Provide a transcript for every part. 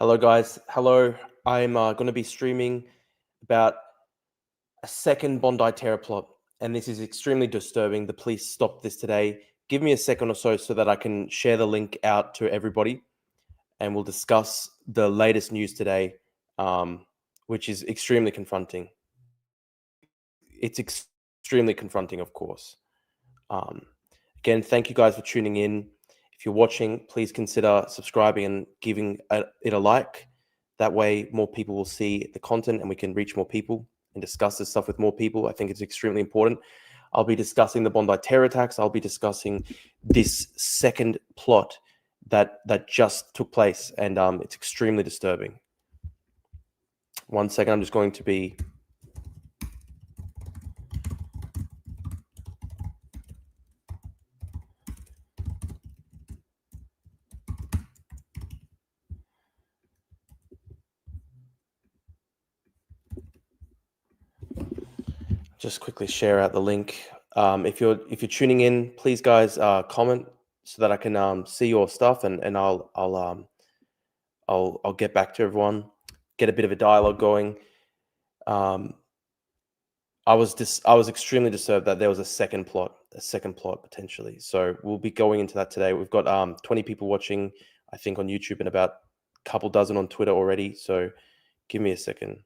Hello, guys. Hello. I'm going to be streaming about a second Bondi terror plot, and this is extremely disturbing. The police stopped this today. Give me a second or so that I can share the link out to everybody, and we'll discuss the latest news today, which is extremely confronting. It's extremely confronting, of course. Um, Again, thank you guys for tuning in. If you're watching, please consider subscribing and giving it a like. That way, more people will see the content and we can reach more people and discuss this stuff with more people. I think it's extremely important. I'll be discussing the Bondi terror attacks. I'll be discussing this second plot that just took place, and it's extremely disturbing. 1 second, I'm just going to be just quickly share out the link. If you're tuning in, please guys comment so that I can see your stuff, and I'll get back to everyone, get a bit of a dialogue going. I was extremely disturbed that there was a second plot potentially. So we'll be going into that today. We've got 20 people watching, I think, on YouTube, and about a couple dozen on Twitter already. So give me a second.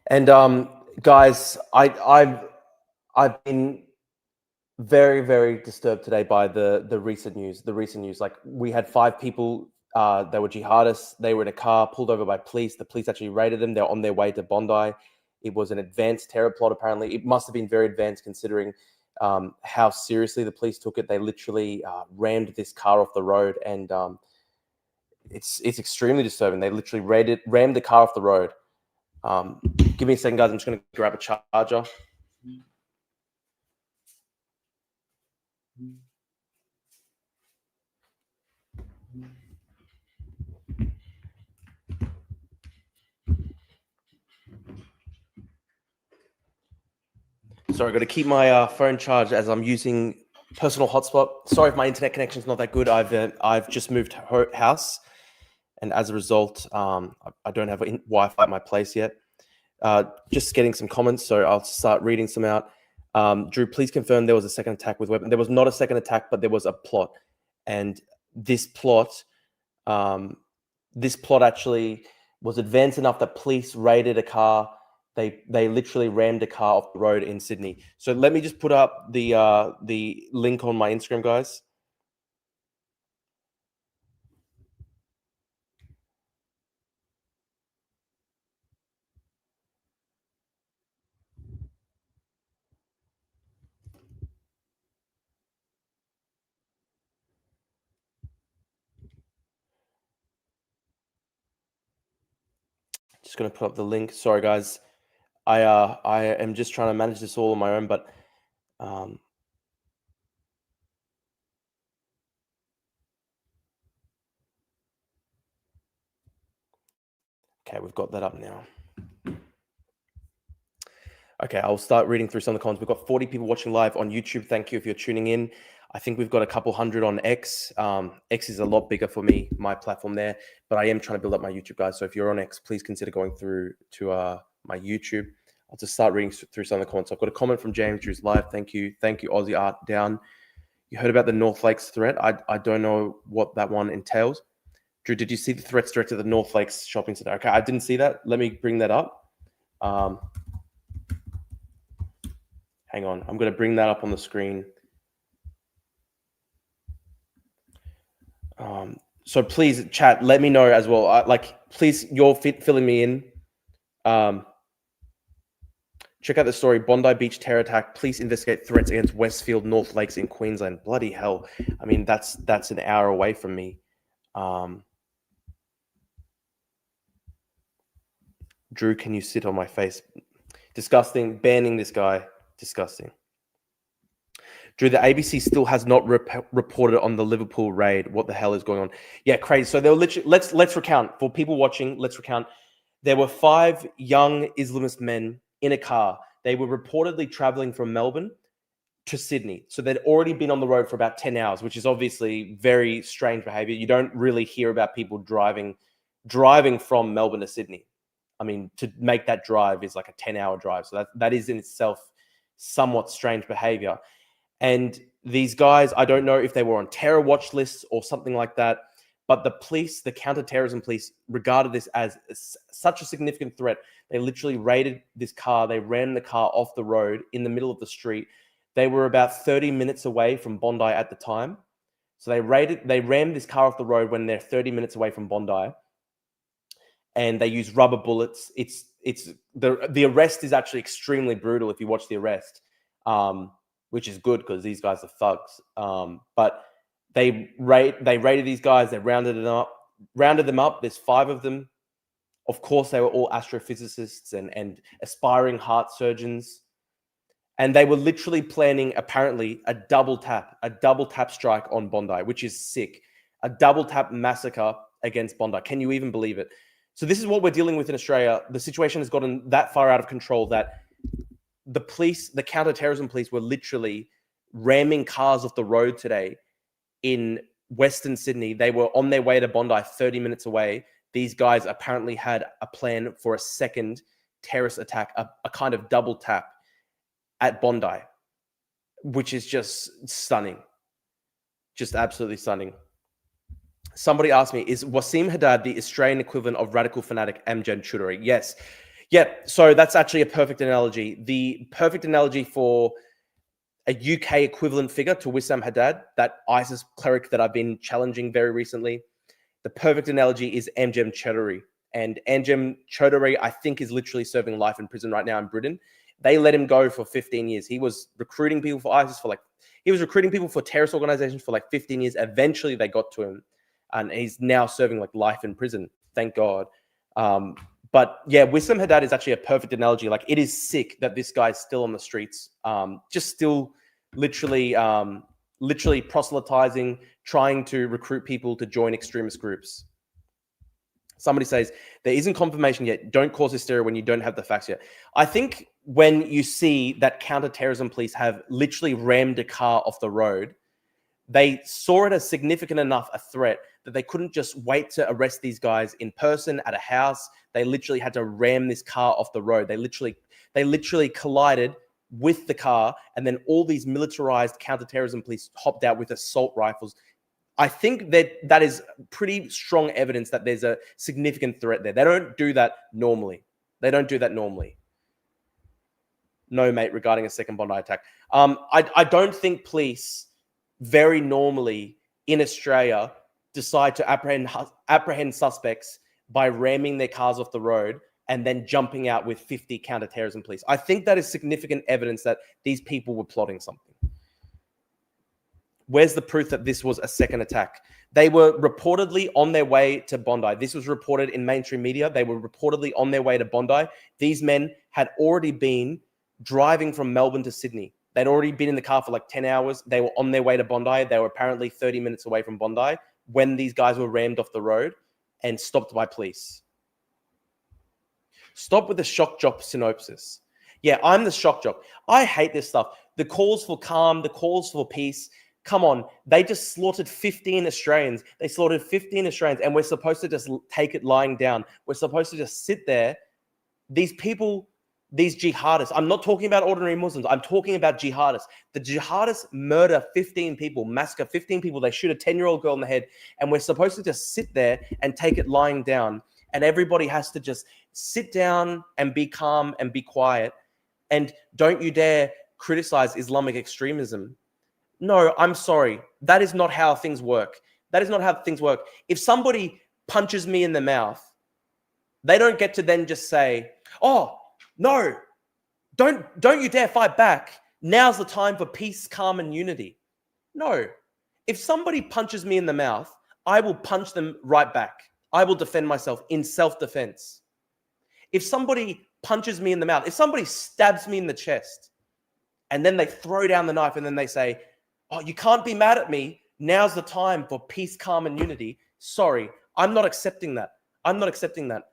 And guys, I've been very, very disturbed today by the recent news. Like, we had 5 people. They were jihadists. They were in a car, pulled over by police. The police actually raided them. They're on their way to Bondi. It was an advanced terror plot. Apparently, it must have been very advanced considering how seriously the police took it. They literally rammed this car off the road, and it's extremely disturbing. They literally rammed the car off the road. Give me a second, guys. I'm just going to grab a charger. Sorry, I've got to keep my phone charged as I'm using personal hotspot. Sorry if my internet connection is not that good. I've just moved house, and as a result, I don't have Wi-Fi at my place yet. Just getting some comments, so I'll start reading some out. Drew, please confirm there was a second attack with weapon. There was not a second attack, but there was a plot, and this plot actually was advanced enough that police raided a car. They literally rammed a car off the road in Sydney. So let me just put up the link on my Instagram, guys. Just going to put up the link. Sorry, guys. I am just trying to manage this all on my own, but okay, we've got that up now. Okay, I'll start reading through some of the comments. We've got 40 people watching live on YouTube. Thank you if you're tuning in. I think we've got a couple hundred on X. X is a lot bigger for me, my platform there, but I am trying to build up my YouTube, guys. So if you're on X, please consider going through to my YouTube. I'll just start reading through some of the comments. I've got a comment from James Drew's live. Thank you, Aussie Art Down. You heard about the North Lakes threat? I don't know what that one entails. Drew, did you see the threats directed at the North Lakes shopping center? Okay, I didn't see that. Let me bring that up. Hang on, I'm going to bring that up on the screen. So please, chat, let me know as well. Please, you're filling me in. Check out the story. Bondi Beach terror attack. Police investigate threats against Westfield North Lakes in Queensland. Bloody hell. I mean, that's an hour away from me. Drew, can you sit on my face? Disgusting. Banning this guy. Disgusting. Drew, the ABC still has not reported on the Liverpool raid. What the hell is going on? Yeah, crazy. So they were literally, let's recount. For people watching, let's recount. There were 5 young Islamist men in a car. They were reportedly traveling from Melbourne to Sydney. So they'd already been on the road for about 10 hours, which is obviously very strange behavior. You don't really hear about people driving from Melbourne to Sydney. I mean, to make that drive is like a 10-hour drive. So that is in itself somewhat strange behavior. And these guys, I don't know if they were on terror watch lists or something like that, but the police, the counter-terrorism police, regarded this as such a significant threat. They literally raided this car. They ran the car off the road in the middle of the street. They were about 30 minutes away from Bondi at the time. So they rammed this car off the road when they're 30 minutes away from Bondi. And they used rubber bullets. The arrest is actually extremely brutal if you watch the arrest. Which is good because these guys are thugs. But they raided these guys. They rounded them up. There's 5 of them. Of course, they were all astrophysicists and aspiring heart surgeons. And they were literally planning, apparently, a double tap strike on Bondi, which is sick. A double tap massacre against Bondi. Can you even believe it? So this is what we're dealing with in Australia. The situation has gotten that far out of control that the police, the counter-terrorism police, were literally ramming cars off the road today in Western Sydney. They were on their way to Bondi, 30 minutes away. These guys apparently had a plan for a second terrorist attack, a kind of double tap at Bondi, which is just stunning. Just absolutely stunning. Somebody asked me, is Wasim Haddad the Australian equivalent of radical fanatic Amjad Choudhury? Yes. Yeah, so that's actually a perfect analogy. The perfect analogy for a UK equivalent figure to Wissam Haddad, that ISIS cleric that I've been challenging very recently, the perfect analogy is Amjad Choudhury. And Amjad Choudhury, I think, is literally serving life in prison right now in Britain. They let him go for 15 years. He was recruiting people for ISIS he was recruiting people for terrorist organizations for 15 years. Eventually, they got to him. And he's now serving life in prison. Thank God. But yeah, Wissam Haddad is actually a perfect analogy. It is sick that this guy's still on the streets, just still literally proselytizing, trying to recruit people to join extremist groups. Somebody says, there isn't confirmation yet. Don't cause hysteria when you don't have the facts yet. I think when you see that counter-terrorism police have literally rammed a car off the road, they saw it as significant enough a threat that they couldn't just wait to arrest these guys in person at a house. They literally had to ram this car off the road. They literally collided with the car, and then all these militarized counterterrorism police hopped out with assault rifles. I think that is pretty strong evidence that there's a significant threat there. They don't do that normally. No, mate, regarding a second Bondi attack. I don't think police very normally in Australia decide to apprehend suspects by ramming their cars off the road and then jumping out with 50 counter-terrorism police. I think that is significant evidence that these people were plotting something. Where's the proof that this was a second attack? They were reportedly on their way to Bondi. This was reported in mainstream media. They were reportedly on their way to Bondi. These men had already been driving from Melbourne to Sydney. They'd already been in the car for 10 hours. They were on their way to Bondi. They were apparently 30 minutes away from Bondi when these guys were rammed off the road and stopped by police. Stop with the shock jock synopsis. Yeah, I'm the shock jock. I hate this stuff. The calls for calm, the calls for peace. Come on. They just slaughtered 15 Australians. They slaughtered 15 Australians, and we're supposed to just take it lying down. We're supposed to just sit there. These people, these jihadists, I'm not talking about ordinary Muslims. I'm talking about jihadists. The jihadists murder 15 people, massacre 15 people. They shoot a 10-year-old girl in the head, and we're supposed to just sit there and take it lying down. And everybody has to just sit down and be calm and be quiet. And don't you dare criticize Islamic extremism. No, I'm sorry. That is not how things work. If somebody punches me in the mouth, they don't get to then just say, oh, no, Don't you dare fight back. Now's the time for peace, calm, and unity. No. If somebody punches me in the mouth, I will punch them right back. I will defend myself in self-defense. If somebody punches me in the mouth, if somebody stabs me in the chest, and then they throw down the knife and then they say, oh, you can't be mad at me. Now's the time for peace, calm, and unity. Sorry, I'm not accepting that. I'm not accepting that.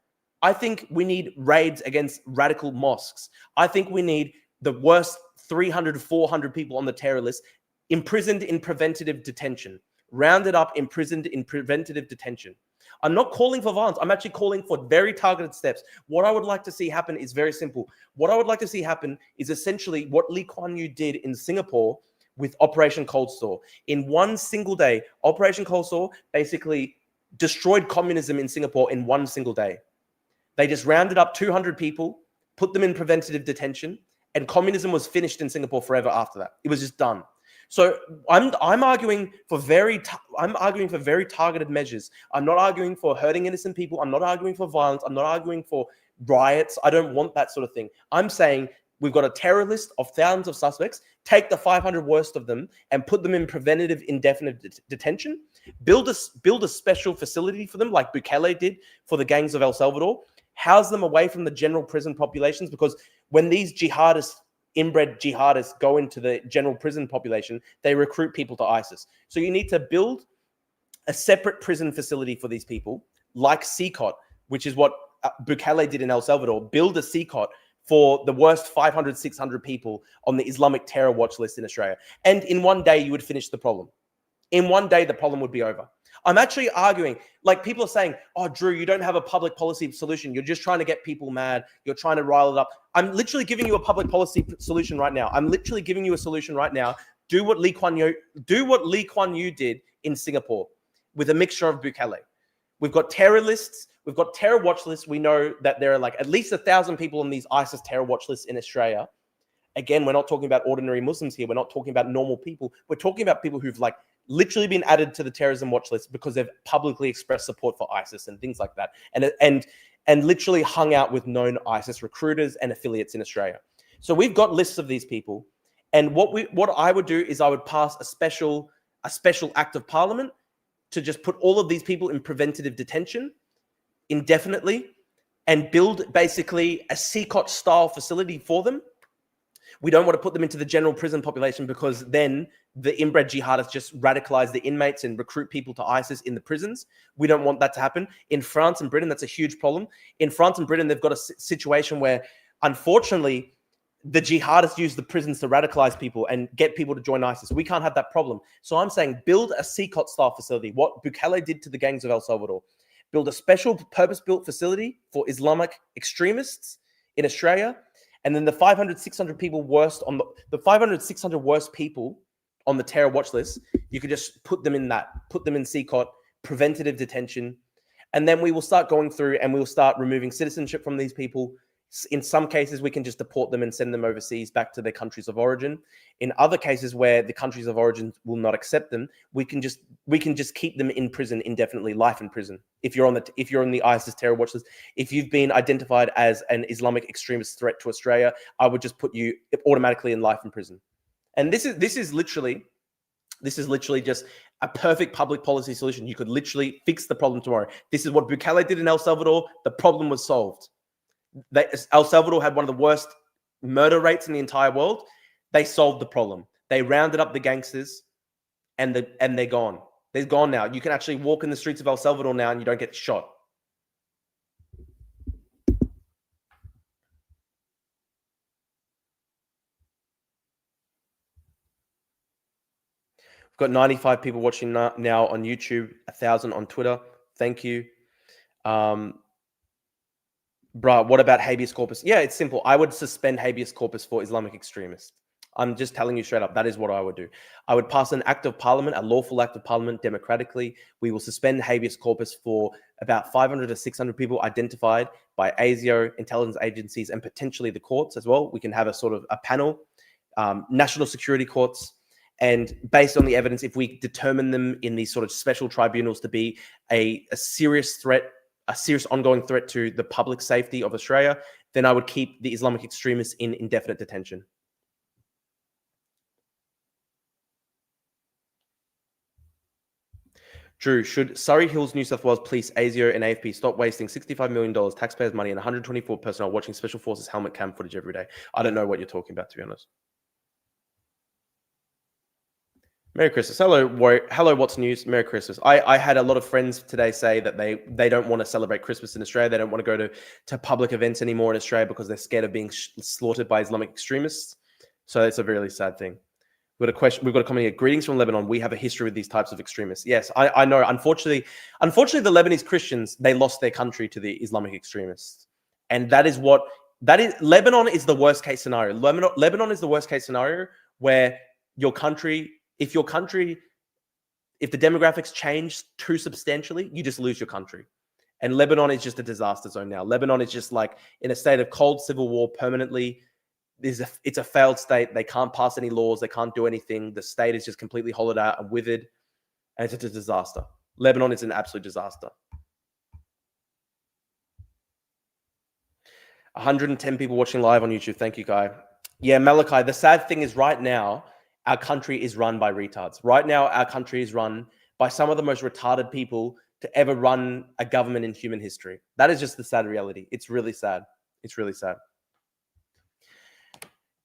I think we need raids against radical mosques. I think we need the worst 300, 400 people on the terror list imprisoned in preventative detention, rounded up, imprisoned in preventative detention. I'm not calling for violence. I'm actually calling for very targeted steps. What I would like to see happen is very simple. What I would like to see happen is essentially what Lee Kuan Yew did in Singapore with Operation Cold Store. In one single day, Operation Cold Store basically destroyed communism in Singapore in one single day. They just rounded up 200 people, put them in preventative detention, and communism was finished in Singapore forever after that. It was just done. So I'm arguing for very targeted measures. I'm not arguing for hurting innocent people. I'm not arguing for violence. I'm not arguing for riots. I don't want that sort of thing. I'm saying we've got a terror list of thousands of suspects. Take the 500 worst of them and put them in preventative indefinite detention. Build a special facility for them, like Bukele did for the gangs of El Salvador. House them away from the general prison populations, because when these inbred jihadists go into the general prison population, they recruit people to ISIS. So you need to build a separate prison facility for these people, like CCOT, which is what Bukele did in El Salvador. Build a CCOT for the worst 500, 600 people on the Islamic terror watch list in Australia. And in one day, you would finish the problem. In one day, the problem would be over. I'm actually arguing, like people are saying, oh, Drew, you don't have a public policy solution. You're just trying to get people mad. You're trying to rile it up. I'm literally giving you a public policy solution right now. I'm literally giving you a solution right now. Do what Lee Kuan Yew did in Singapore with a mixture of Bukele. We've got terror lists. We've got terror watch lists. We know that there are like at least 1,000 people on these ISIS terror watch lists in Australia. Again, we're not talking about ordinary Muslims here. We're not talking about normal people. We're talking about people who've like literally been added to the terrorism watch list because they've publicly expressed support for ISIS and things like that. And literally hung out with known ISIS recruiters and affiliates in Australia. So we've got lists of these people. And what I would do is I would pass a special act of parliament to just put all of these people in preventative detention indefinitely and build basically a CCOT style facility for them. We don't want to put them into the general prison population, because then the inbred jihadists just radicalize the inmates and recruit people to ISIS in the prisons. We don't want that to happen. In France and Britain, that's a huge problem. In France and Britain, they've got a situation where, unfortunately, the jihadists use the prisons to radicalize people and get people to join ISIS. We can't have that problem. So I'm saying build a CCOT-style facility, what Bukele did to the gangs of El Salvador. Build a special purpose-built facility for Islamic extremists in Australia. And then the 500, 600 people worst on the 500, 600 worst people on the terror watch list, you could just put them in CCOT, preventative detention. And then we will start going through and we will start removing citizenship from these people. In some cases, we can just deport them and send them overseas back to their countries of origin. In other cases where the countries of origin will not accept them, we can just keep them in prison indefinitely, life in prison. If you're on the ISIS terror watch list, if you've been identified as an Islamic extremist threat to Australia, I would just put you automatically in life in prison. And this is literally just a perfect public policy solution. You could literally fix the problem tomorrow. This is what Bukele did in El Salvador. The problem was solved. El Salvador had one of the worst murder rates in the entire world. They solved the problem. They rounded up the gangsters, and they're gone. They're gone now. You can actually walk in the streets of El Salvador now, and you don't get shot. We've got 95 people watching now on YouTube, 1,000 on Twitter. Thank you. Bruh, what about habeas corpus? Yeah, it's simple. I would suspend habeas corpus for Islamic extremists. I'm just telling you straight up. That is what I would do. I would pass an act of parliament, a lawful act of parliament democratically. We will suspend habeas corpus for about 500 to 600 people identified by ASIO, intelligence agencies, and potentially the courts as well. We can have a sort of a panel, national security courts. And based on the evidence, if we determine them in these sort of special tribunals to be a serious threat, a serious ongoing threat to the public safety of Australia, then I would keep the Islamic extremists in indefinite detention. Drew, should Surrey Hills, New South Wales Police, ASIO and AFP stop wasting $65 million taxpayers' money and 124 personnel watching Special Forces helmet cam footage every day? I don't know what you're talking about, to be honest. Merry Christmas. Hello, what's news? Merry Christmas. I had a lot of friends today say that they don't want to celebrate Christmas in Australia. They don't want to go to public events anymore in Australia because they're scared of being slaughtered by Islamic extremists. So it's a really sad thing. We've got a question. We've got a comment here. Greetings from Lebanon. We have a history with these types of extremists. Yes, I know. Unfortunately, the Lebanese Christians, they lost their country to the Islamic extremists, and that is. Lebanon is the worst case scenario. Lebanon is the worst case scenario where your country, if the demographics change too substantially, you just lose your country. And Lebanon is just a disaster zone now. Lebanon is just like in a state of cold civil war permanently. It's a failed state. They can't pass any laws. They can't do anything. The state is just completely hollowed out and withered. And it's just a disaster. Lebanon is an absolute disaster. 110 people watching live on YouTube. Thank you, Guy. Yeah, Malachi, the sad thing is right now, our country is run by retards. Right now, our country is run by some of the most retarded people to ever run a government in human history. That is just the sad reality. It's really sad. It's really sad.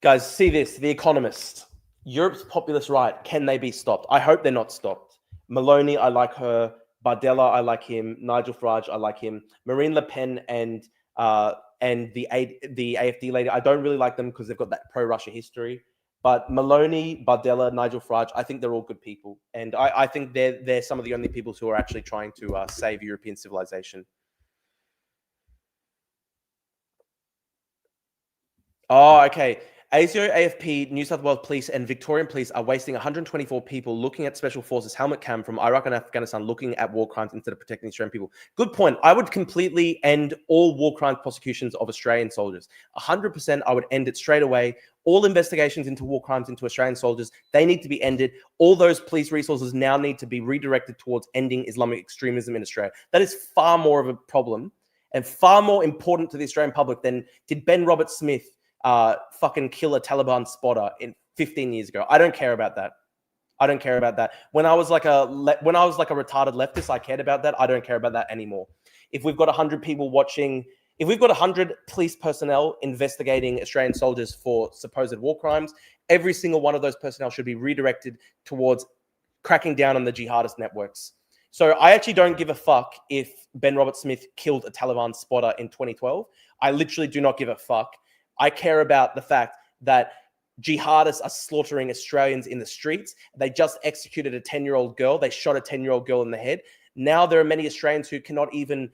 Guys, see this. The Economist. Europe's populist right. Can they be stopped? I hope they're not stopped. Meloni, I like her. Bardella, I like him. Nigel Farage, I like him. Marine Le Pen and the AFD lady, I don't really like them because they've got that pro-Russia history. But Meloni, Bardella, Nigel Farage, I think they're all good people. And I think they're some of the only people who are actually trying to save European civilization. Oh, okay. ASIO, AFP, New South Wales Police, and Victorian Police are wasting 124 people looking at Special Forces helmet cam from Iraq and Afghanistan, looking at war crimes instead of protecting Australian people. Good point. I would completely end all war crimes prosecutions of Australian soldiers. 100%, I would end it straight away. All investigations into war crimes into Australian soldiers, they need to be ended. All those police resources now need to be redirected towards ending Islamic extremism in Australia. That is far more of a problem and far more important to the Australian public than did Ben Roberts-Smith fucking kill a Taliban spotter in 15 years ago. I don't care about that. I don't care about that. When I was like a retarded leftist, I cared about that. I don't care about that anymore. If we've got 100 people watching, if we've got 100 police personnel investigating Australian soldiers for supposed war crimes, every single one of those personnel should be redirected towards cracking down on the jihadist networks. So I actually don't give a fuck if Ben Roberts-Smith killed a Taliban spotter in 2012. I literally do not give a fuck. I care about the fact that jihadists are slaughtering Australians in the streets. They just executed a 10-year-old girl. They shot a 10-year-old girl in the head. Now there are many Australians who can't even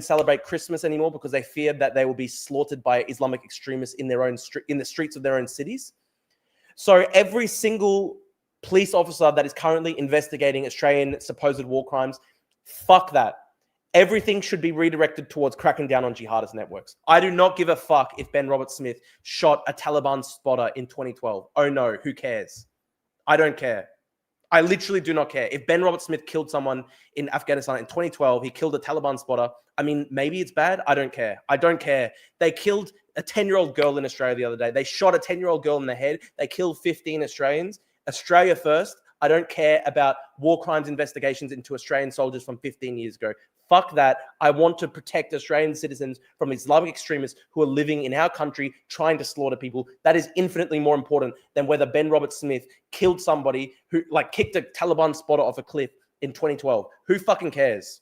celebrate Christmas anymore because they fear that they will be slaughtered by Islamic extremists in the streets of their own cities. So every single police officer that is currently investigating Australian supposed war crimes, fuck that. Everything should be redirected towards cracking down on jihadist networks. I do not give a fuck if Ben Roberts-Smith shot a Taliban spotter in 2012. Oh no, who cares? I don't care. I literally do not care. If Ben Roberts-Smith killed someone in Afghanistan in 2012, he killed a Taliban spotter. I mean, maybe it's bad. I don't care. I don't care. They killed a 10-year-old girl in Australia the other day. They shot a 10-year-old girl in the head. They killed 15 Australians. Australia first. I don't care about war crimes investigations into Australian soldiers from 15 years ago. Fuck that. I want to protect Australian citizens from Islamic extremists who are living in our country trying to slaughter people. That is infinitely more important than whether Ben Roberts-Smith killed somebody who kicked a Taliban spotter off a cliff in 2012. Who fucking cares?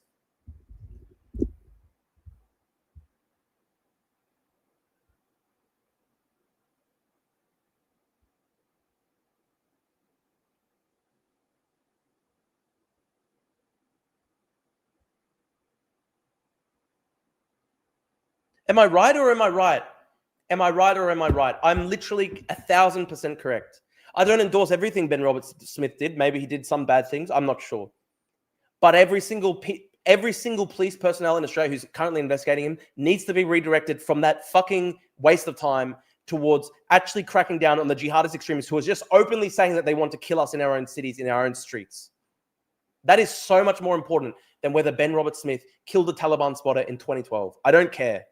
Am I right or am I right? Am I right or am I right? I'm literally 1,000% correct. I don't endorse everything Ben Roberts-Smith did. Maybe he did some bad things. I'm not sure. But every single police personnel in Australia who's currently investigating him needs to be redirected from that fucking waste of time towards actually cracking down on the jihadist extremists who are just openly saying that they want to kill us in our own cities, in our own streets. That is so much more important than whether Ben Roberts-Smith killed a Taliban spotter in 2012. I don't care.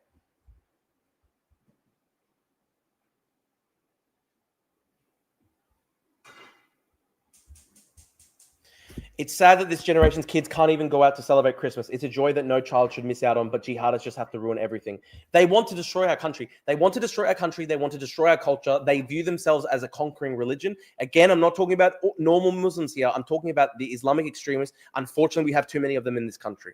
It's sad that this generation's kids can't even go out to celebrate Christmas. It's a joy that no child should miss out on, but jihadists just have to ruin everything. They want to destroy our country. They want to destroy our country. They want to destroy our culture. They view themselves as a conquering religion. Again, I'm not talking about normal Muslims here. I'm talking about the Islamic extremists. Unfortunately, we have too many of them in this country.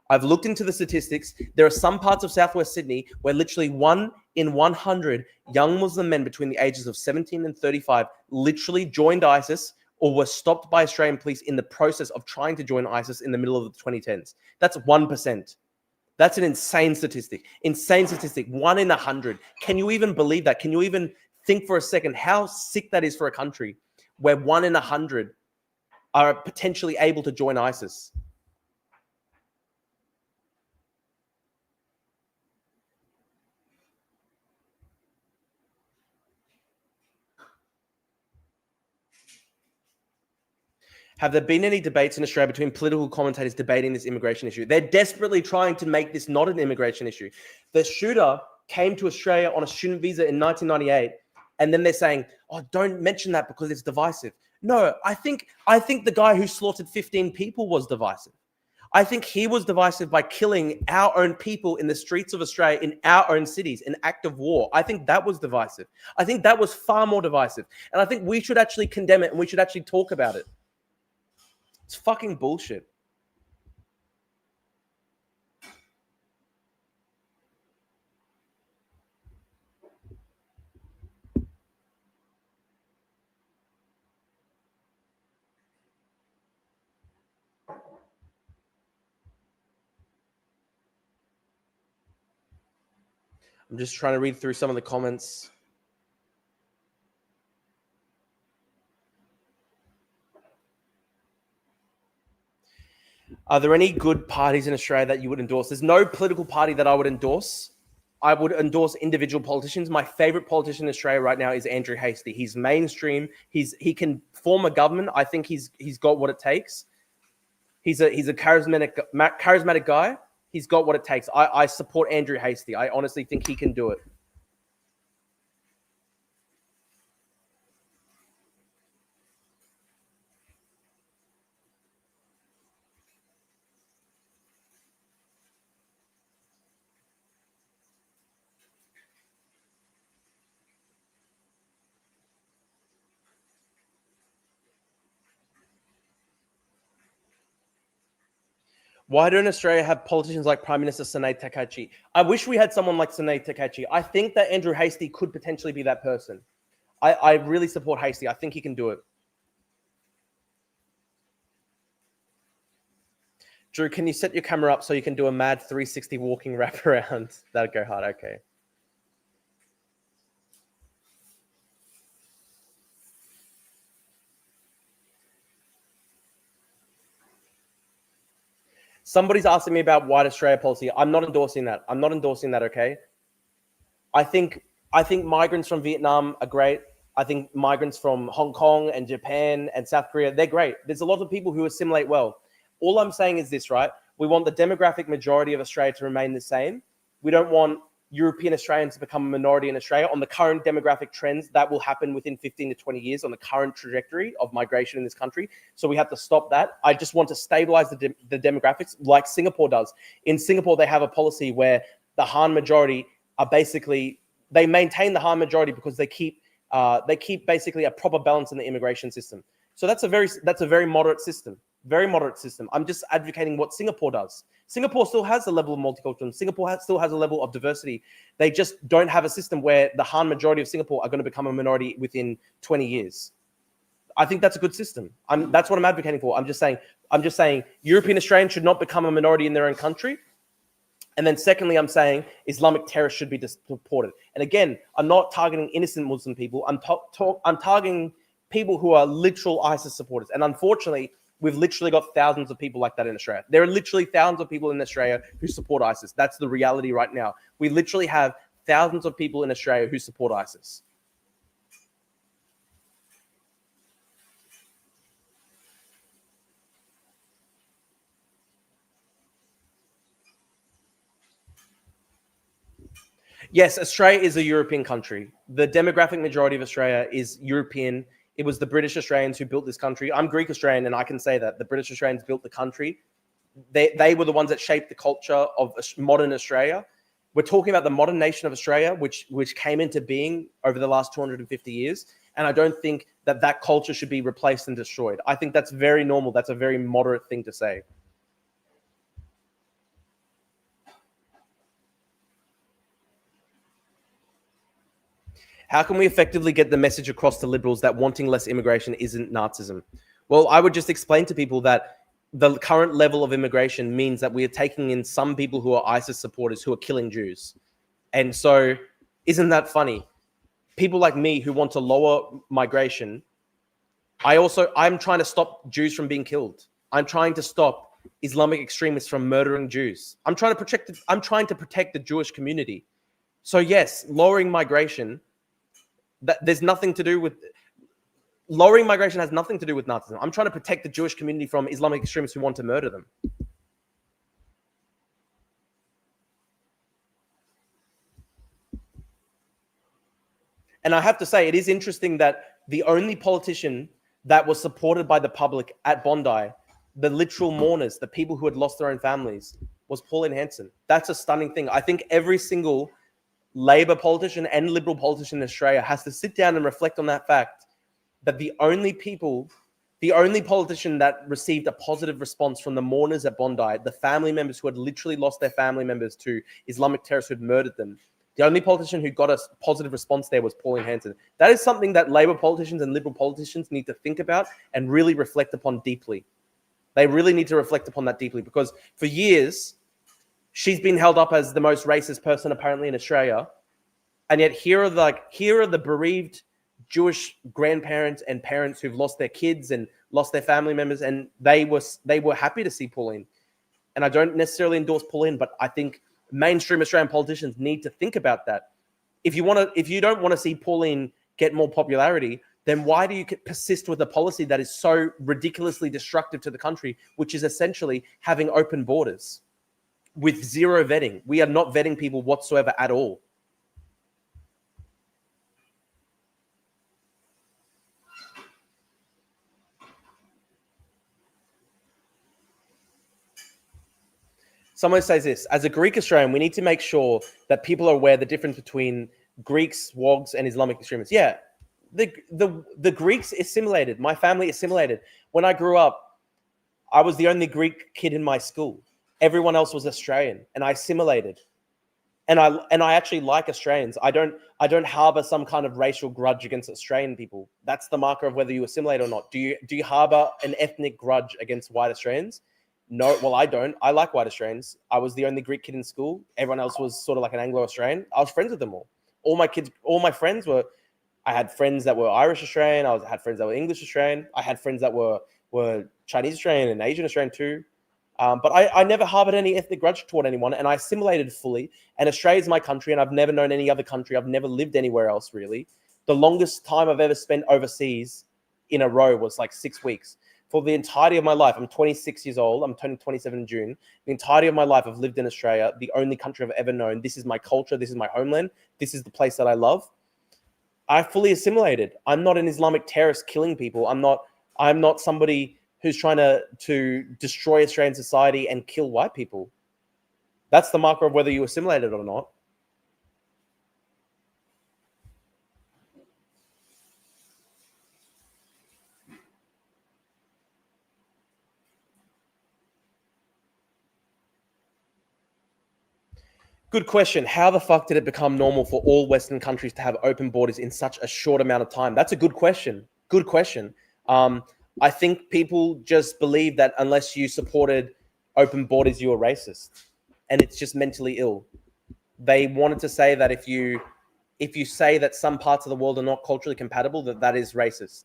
I've looked into the statistics. There are some parts of Southwest Sydney where literally 1 in 100 young Muslim men between the ages of 17 and 35 literally joined ISIS or were stopped by Australian police in the process of trying to join ISIS in the middle of the 2010s. That's 1%. That's an insane statistic. Insane statistic. 1 in 100. Can you even believe that? Can you even think for a second how sick that is for a country where 1 in 100 are potentially able to join ISIS? Have there been any debates in Australia between political commentators debating this immigration issue? They're desperately trying to make this not an immigration issue. The shooter came to Australia on a student visa in 1998, and then they're saying, "Oh, don't mention that because it's divisive." No, I think the guy who slaughtered 15 people was divisive. I think he was divisive by killing our own people in the streets of Australia, in our own cities, an act of war. I think that was divisive. I think that was far more divisive. And I think we should actually condemn it and we should actually talk about it. It's fucking bullshit. I'm just trying to read through some of the comments. Are there any good parties in Australia that you would endorse? There's no political party that I would endorse. I would endorse individual politicians. My favorite politician in Australia right now is Andrew Hastie. He's mainstream. He can form a government. I think he's got what it takes. He's a charismatic guy. He's got what it takes. I support Andrew Hastie. I honestly think he can do it. Why don't Australia have politicians like Prime Minister Sinead Takachi? I wish we had someone like Sinead Takachi. I think that Andrew Hastie could potentially be that person. I really support Hastie. I think he can do it. Drew, can you set your camera up so you can do a mad 360 walking wraparound? That'd go hard. Okay. Somebody's asking me about White Australia policy. I'm not endorsing that. I'm not endorsing that. Okay. I think migrants from Vietnam are great. I think migrants from Hong Kong and Japan and South Korea, they're great. There's a lot of people who assimilate well. All I'm saying is this, right? We want the demographic majority of Australia to remain the same. We don't want European Australians to become a minority in Australia. On the current demographic trends, that will happen within 15 to 20 years on the current trajectory of migration in this country. So we have to stop that. I just want to stabilize the demographics like Singapore does. In Singapore, they have a policy where the Han majority are basically, they maintain the Han majority because they keep basically a proper balance in the immigration system. So that's a very moderate system. Very moderate system. I'm just advocating what Singapore does. Singapore still has a level of multiculturalism. Singapore still has a level of diversity. They just don't have a system where the Han majority of Singapore are going to become a minority within 20 years. I think that's a good system. That's what I'm advocating for. I'm just saying European Australians should not become a minority in their own country. And then secondly, I'm saying Islamic terrorists should be deported. And again, I'm not targeting innocent Muslim people. I'm targeting people who are literal ISIS supporters. And unfortunately, we've literally got thousands of people like that in Australia. There are literally thousands of people in Australia who support ISIS. That's the reality right now. We literally have thousands of people in Australia who support ISIS. Yes, Australia is a European country. The demographic majority of Australia is European. It was the British Australians who built this country. I'm Greek Australian, and I can say that the British Australians built the country. They were the ones that shaped the culture of modern Australia. We're talking about the modern nation of Australia, which came into being over the last 250 years. And I don't think that culture should be replaced and destroyed. I think that's very normal. That's a very moderate thing to say. How can we effectively get the message across to liberals that wanting less immigration isn't Nazism? Well, I would just explain to people that the current level of immigration means that we are taking in some people who are ISIS supporters who are killing Jews. And so, isn't that funny? People like me who want to lower migration, I'm trying to stop Jews from being killed. I'm trying to stop Islamic extremists from murdering Jews. I'm trying to protect the Jewish community. So yes, lowering migration, there's nothing to do with lowering migration has nothing to do with Nazism. I'm trying to protect the Jewish community from Islamic extremists who want to murder them. And I have to say, it is interesting that the only politician that was supported by the public at Bondi, the literal mourners, the people who had lost their own families, was Pauline Hanson. That's a stunning thing. I think every single Labour politician and Liberal politician in Australia has to sit down and reflect on that fact, that the only politician that received a positive response from the mourners at Bondi, the family members who had literally lost their family members to Islamic terrorists who had murdered them, the only politician who got a positive response there was Pauline Hanson. That is something that Labour politicians and Liberal politicians need to think about and really reflect upon deeply. They really need to reflect upon that deeply, because for years, she's been held up as the most racist person apparently in Australia. And yet here are the bereaved Jewish grandparents and parents who've lost their kids and lost their family members, and they were happy to see Pauline. And I don't necessarily endorse Pauline, but I think mainstream Australian politicians need to think about that. If you don't want to see Pauline get more popularity, then why do you persist with a policy that is so ridiculously destructive to the country, which is essentially having open borders with zero vetting? We are not vetting people whatsoever at all. Someone says this: as a Greek Australian, we need to make sure that people are aware the difference between Greeks, wogs, and Islamic extremists. Yeah, the Greeks assimilated. My family assimilated. When I grew up, I was the only Greek kid in my school. Everyone else was Australian, and I assimilated. And I actually like Australians. I don't harbor some kind of racial grudge against Australian people. That's the marker of whether you assimilate or not. Do you harbor an ethnic grudge against white Australians? No, well, I don't. I like white Australians. I was the only Greek kid in school. Everyone else was sort of like an Anglo-Australian. I was friends with them all. All my friends were, I had friends that were Irish Australian. I had friends that were English Australian. I had friends that were Chinese Australian and Asian Australian too. But I never harbored any ethnic grudge toward anyone, and I assimilated fully. And Australia is my country, and I've never known any other country. I've never lived anywhere else, really. The longest time I've ever spent overseas in a row was like 6 weeks. For the entirety of my life, I'm 26 years old. I'm turning 27 in June. The entirety of my life, I've lived in Australia, the only country I've ever known. This is my culture. This is my homeland. This is the place that I love. I fully assimilated. I'm not an Islamic terrorist killing people. I'm not somebody who's trying to destroy Australian society and kill white people. That's the marker of whether you assimilated or not. Good question. How the fuck did it become normal for all Western countries to have open borders in such a short amount of time? That's a good question. Good question. I think people just believe that unless you supported open borders, you were racist. And it's just mentally ill. They wanted to say that if you say that some parts of the world are not culturally compatible, that is racist.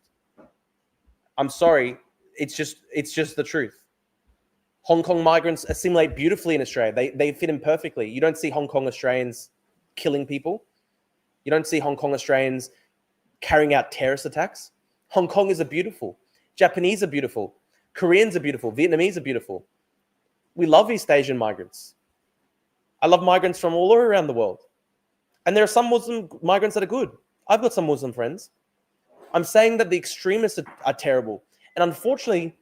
I'm sorry. It's just the truth. Hong Kong migrants assimilate beautifully in Australia. They fit in perfectly. You don't see Hong Kong Australians killing people. You don't see Hong Kong Australians carrying out terrorist attacks. Hong Kongers are beautiful. Japanese are beautiful. Koreans are beautiful. Vietnamese are beautiful. We love East Asian migrants. I love migrants from all around the world. And there are some Muslim migrants that are good. I've got some Muslim friends. I'm saying that the extremists are terrible. And unfortunately,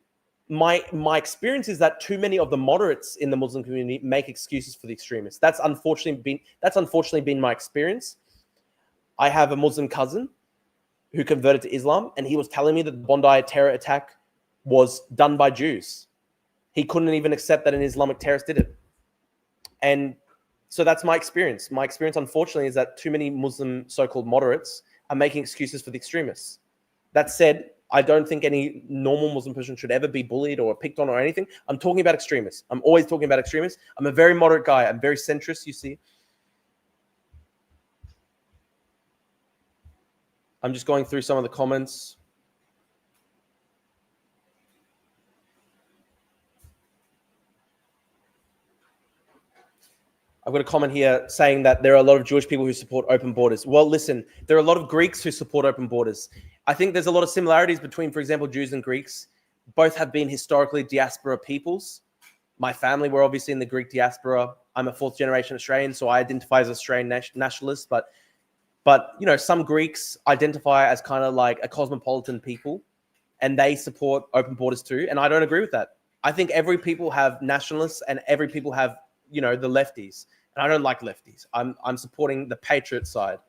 my experience is that too many of the moderates in the Muslim community make excuses for the extremists. That's unfortunately been my experience. I have a Muslim cousin who converted to Islam, and he was telling me that the Bondi terror attack was done by Jews. He couldn't even accept that an Islamic terrorist did it. And so that's my experience. My experience, unfortunately, is that too many Muslim so-called moderates are making excuses for the extremists. That said, I don't think any normal Muslim person should ever be bullied or picked on or anything. I'm talking about extremists. I'm always talking about extremists. I'm a very moderate guy. I'm very centrist, you see. I'm just going through some of the comments. I've got a comment here saying that there are a lot of Jewish people who support open borders. Well, listen, there are a lot of Greeks who support open borders. I think there's a lot of similarities between, for example, Jews and Greeks. Both have been historically diaspora peoples. My family were obviously in the Greek diaspora. I'm a fourth generation Australian, so I identify as Australian nationalist. But you know, some Greeks identify as kind of like a cosmopolitan people, and they support open borders too. And I don't agree with that. I think every people have nationalists, and every people have, you know, the lefties. And I don't like lefties. I'm supporting the patriot side.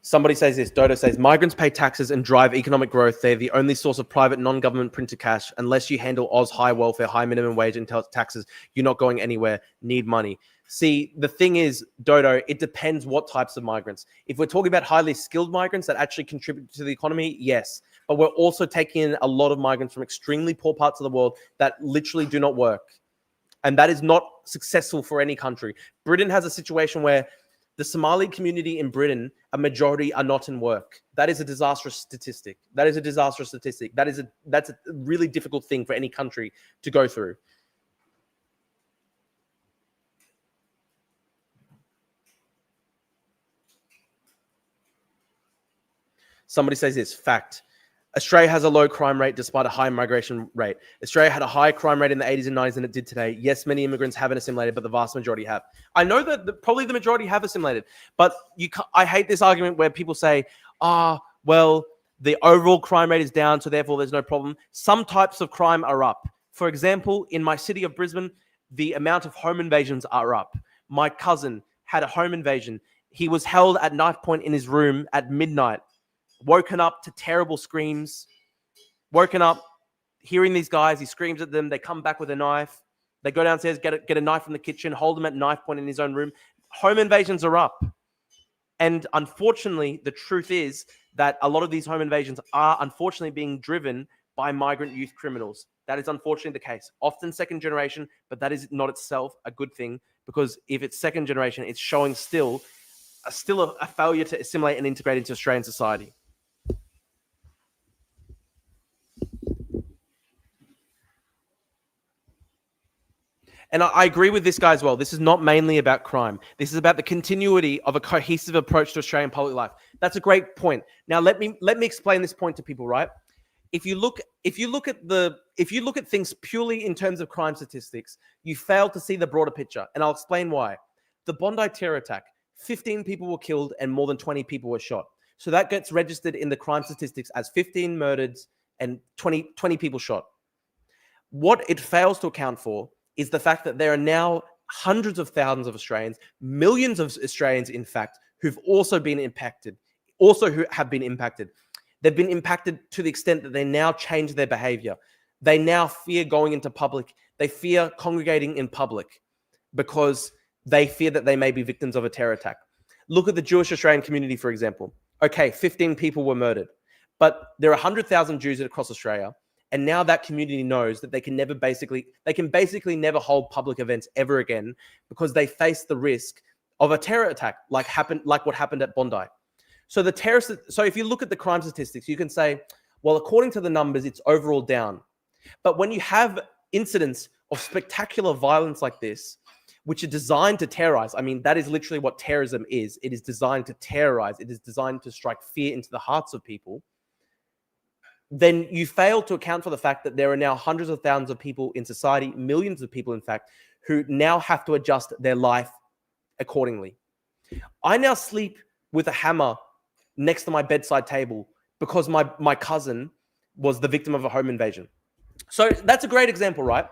Somebody says this, Dodo says, migrants pay taxes and drive economic growth. They're the only source of private non-government printed cash. Unless you handle Oz high welfare, high minimum wage and taxes, you're not going anywhere. Need money. See, the thing is, Dodo, it depends what types of migrants. If we're talking about highly skilled migrants that actually contribute to the economy, yes. But we're also taking in a lot of migrants from extremely poor parts of the world that literally do not work. And that is not successful for any country. Britain has a situation where the Somali community in Britain, a majority are not in work. That is a disastrous statistic. That's a really difficult thing for any country to go through. Somebody says this, fact. Australia has a low crime rate despite a high migration rate. Australia had a high crime rate in the 80s and 90s than it did today. Yes, many immigrants haven't assimilated, but the vast majority have. I know that probably the majority have assimilated, but I hate this argument where people say, well, the overall crime rate is down, so therefore there's no problem. Some types of crime are up. For example, in my city of Brisbane, the amount of home invasions are up. My cousin had a home invasion. He was held at knife point in his room at midnight. Woken up to terrible screams, woken up hearing these guys, he screams at them, they come back with a knife, they go downstairs, get a knife from the kitchen, hold him at knife point in his own room. Home invasions are up. And unfortunately, the truth is that a lot of these home invasions are unfortunately being driven by migrant youth criminals. That is unfortunately the case. Often second generation, but that is not itself a good thing, because if it's second generation, it's showing still a failure to assimilate and integrate into Australian society. And I agree with this guy as well. This is not mainly about crime. This is about the continuity of a cohesive approach to Australian public life. That's a great point. Now, let me explain this point to people, right? If you look at things purely in terms of crime statistics, you fail to see the broader picture. And I'll explain why. The Bondi terror attack, 15 people were killed and more than 20 people were shot. So that gets registered in the crime statistics as 15 murdered and 20 people shot. What it fails to account for is the fact that there are now hundreds of thousands of Australians, millions of Australians, in fact, who've also been impacted, who have been impacted. They've been impacted to the extent that they now change their behavior. They now fear going into public. They fear congregating in public because they fear that they may be victims of a terror attack. Look at the Jewish Australian community, for example. Okay, 15 people were murdered, but there are 100,000 Jews across Australia. And now that community knows that they can basically never hold public events ever again because they face the risk of a terror attack like what happened at Bondi. So if you look at the crime statistics, you can say, well, according to the numbers, it's overall down. But when you have incidents of spectacular violence like this, which are designed to terrorize, I mean, that is literally what terrorism is. It is designed to terrorize. It is designed to strike fear into the hearts of people. then you fail to account for the fact that there are now hundreds of thousands of people in society, millions of people, in fact, who now have to adjust their life accordingly. I now sleep with a hammer next to my bedside table because my cousin was the victim of a home invasion. So that's a great example, right?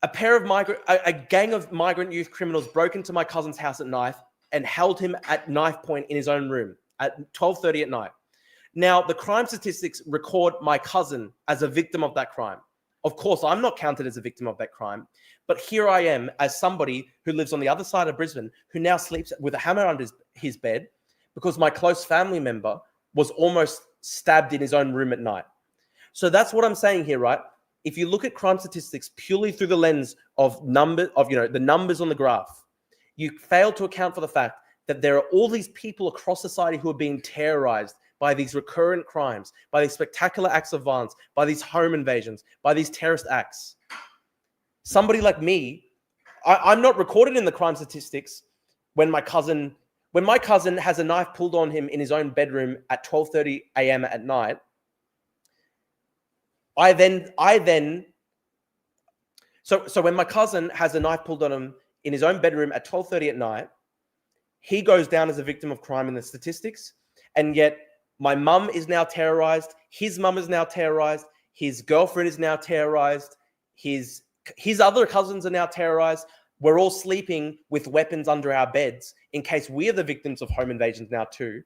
A gang of migrant youth criminals broke into my cousin's house at night and held him at knife point in his own room at 12:30 at night. Now, the crime statistics record my cousin as a victim of that crime. Of course, I'm not counted as a victim of that crime, but here I am as somebody who lives on the other side of Brisbane who now sleeps with a hammer under his bed because my close family member was almost stabbed in his own room at night. So that's what I'm saying here, right? If you look at crime statistics purely through the lens of the numbers on the graph, you fail to account for the fact that there are all these people across society who are being terrorized by these recurrent crimes, by these spectacular acts of violence, by these home invasions, by these terrorist acts. Somebody like me, I'm not recorded in the crime statistics when my cousin has a knife pulled on him in his own bedroom at 12:30 a.m. at night. So when my cousin has a knife pulled on him in his own bedroom at 12:30 at night, he goes down as a victim of crime in the statistics, and yet my mum is now terrorized. His mum is now terrorized. His girlfriend is now terrorized. His other cousins are now terrorized. We're all sleeping with weapons under our beds in case we are the victims of home invasions now too.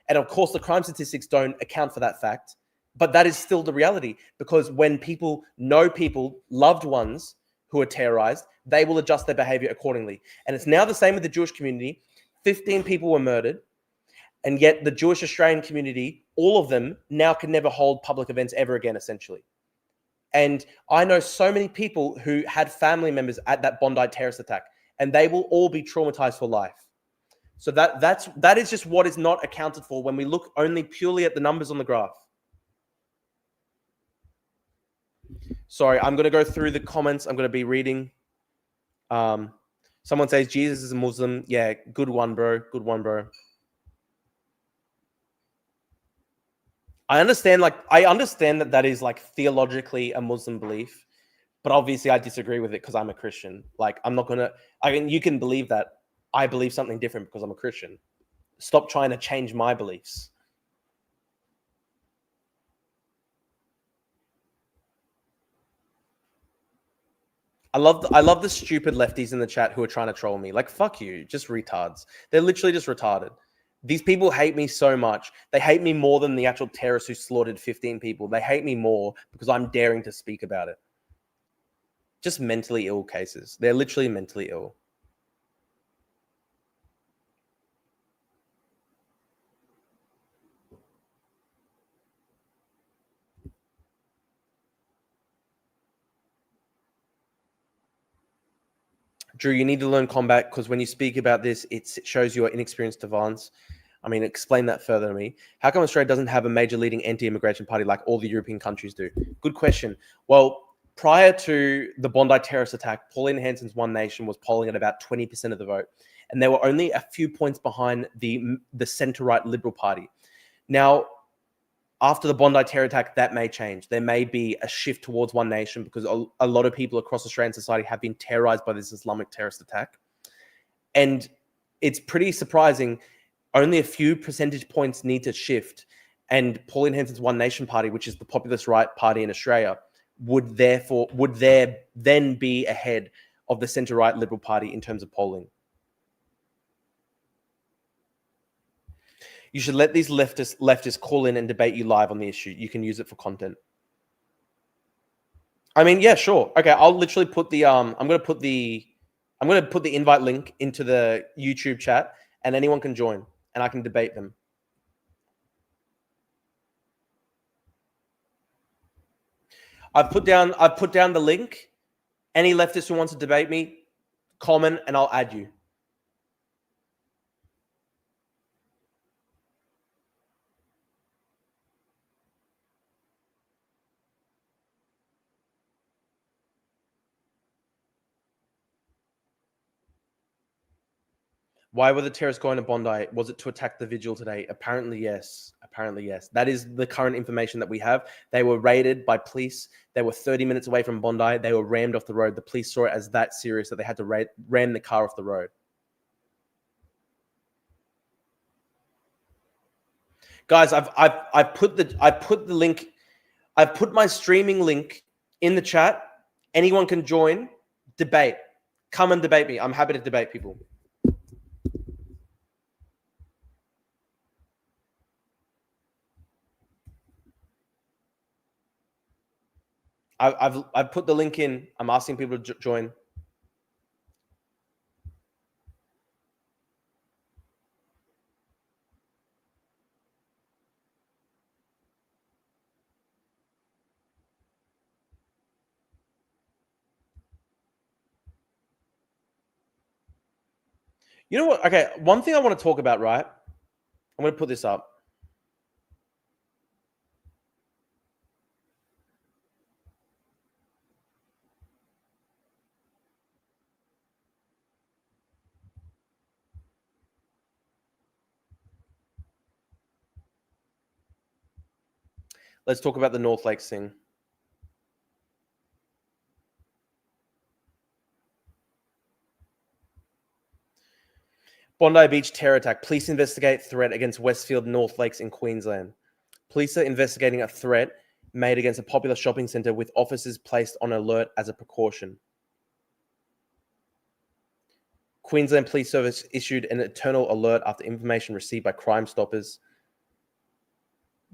And of course, the crime statistics don't account for that fact. But that is still the reality, because when people know people, loved ones who are terrorized, they will adjust their behavior accordingly. And it's now the same with the Jewish community. 15 people were murdered. And yet the Jewish Australian community, all of them now can never hold public events ever again, essentially. And I know so many people who had family members at that Bondi terrorist attack, and they will all be traumatized for life. So that is just what is not accounted for when we look only purely at the numbers on the graph. Sorry, I'm going to go through the comments. I'm going to be reading. Someone says Jesus is a Muslim. Yeah, good one, bro. Good one, bro. I understand that is like theologically a Muslim belief, but obviously I disagree with it because I'm a Christian. Like, I'm not going to, you can believe that. I believe something different because I'm a Christian. Stop trying to change my beliefs. I love the stupid lefties in the chat who are trying to troll me. Like, fuck you, just retards. They're literally just retarded. These people hate me so much. They hate me more than the actual terrorist who slaughtered 15 people. They hate me more because I'm daring to speak about it. Just mentally ill cases. They're literally mentally ill. Drew, you need to learn combat because when you speak about this, it shows you are inexperienced to violence. I mean, explain that further to me. How come Australia doesn't have a major leading anti-immigration party like all the European countries do? Good question. Well, prior to the Bondi terrorist attack, Pauline Hanson's One Nation was polling at about 20% of the vote, and they were only a few points behind the centre-right Liberal Party. Now, after the Bondi terror attack, that may change. There may be a shift towards One Nation because a lot of people across Australian society have been terrorized by this Islamic terrorist attack. And it's pretty surprising. Only a few percentage points need to shift. And Pauline Hanson's One Nation Party, which is the populist right party in Australia, would there then be ahead of the centre-right Liberal Party in terms of polling. You should let these leftists call in and debate you live on the issue. You can use it for content. I mean, yeah, sure. Okay, I'll literally put the I'm gonna put the invite link into the YouTube chat, and anyone can join, and I can debate them. I've put down the link. Any leftist who wants to debate me, comment, and I'll add you. Why were the terrorists going to Bondi? Was it to attack the vigil today? Apparently, yes. Apparently, yes. That is the current information that we have. They were raided by police. They were 30 minutes away from Bondi. They were rammed off the road. The police saw it as that serious that they had to ram the car off the road. Guys, I've put the link. I've put my streaming link in the chat. Anyone can join. Debate. Come and debate me. I'm happy to debate people. I've put the link in. I'm asking people to join. You know what? Okay, one thing I want to talk about, right? I'm going to put this up. Let's talk about the North Lakes thing. Bondi Beach terror attack. Police investigate threat against Westfield North Lakes in Queensland. Police are investigating a threat made against a popular shopping centre with officers placed on alert as a precaution. Queensland Police Service issued an eternal alert after information received by Crime Stoppers.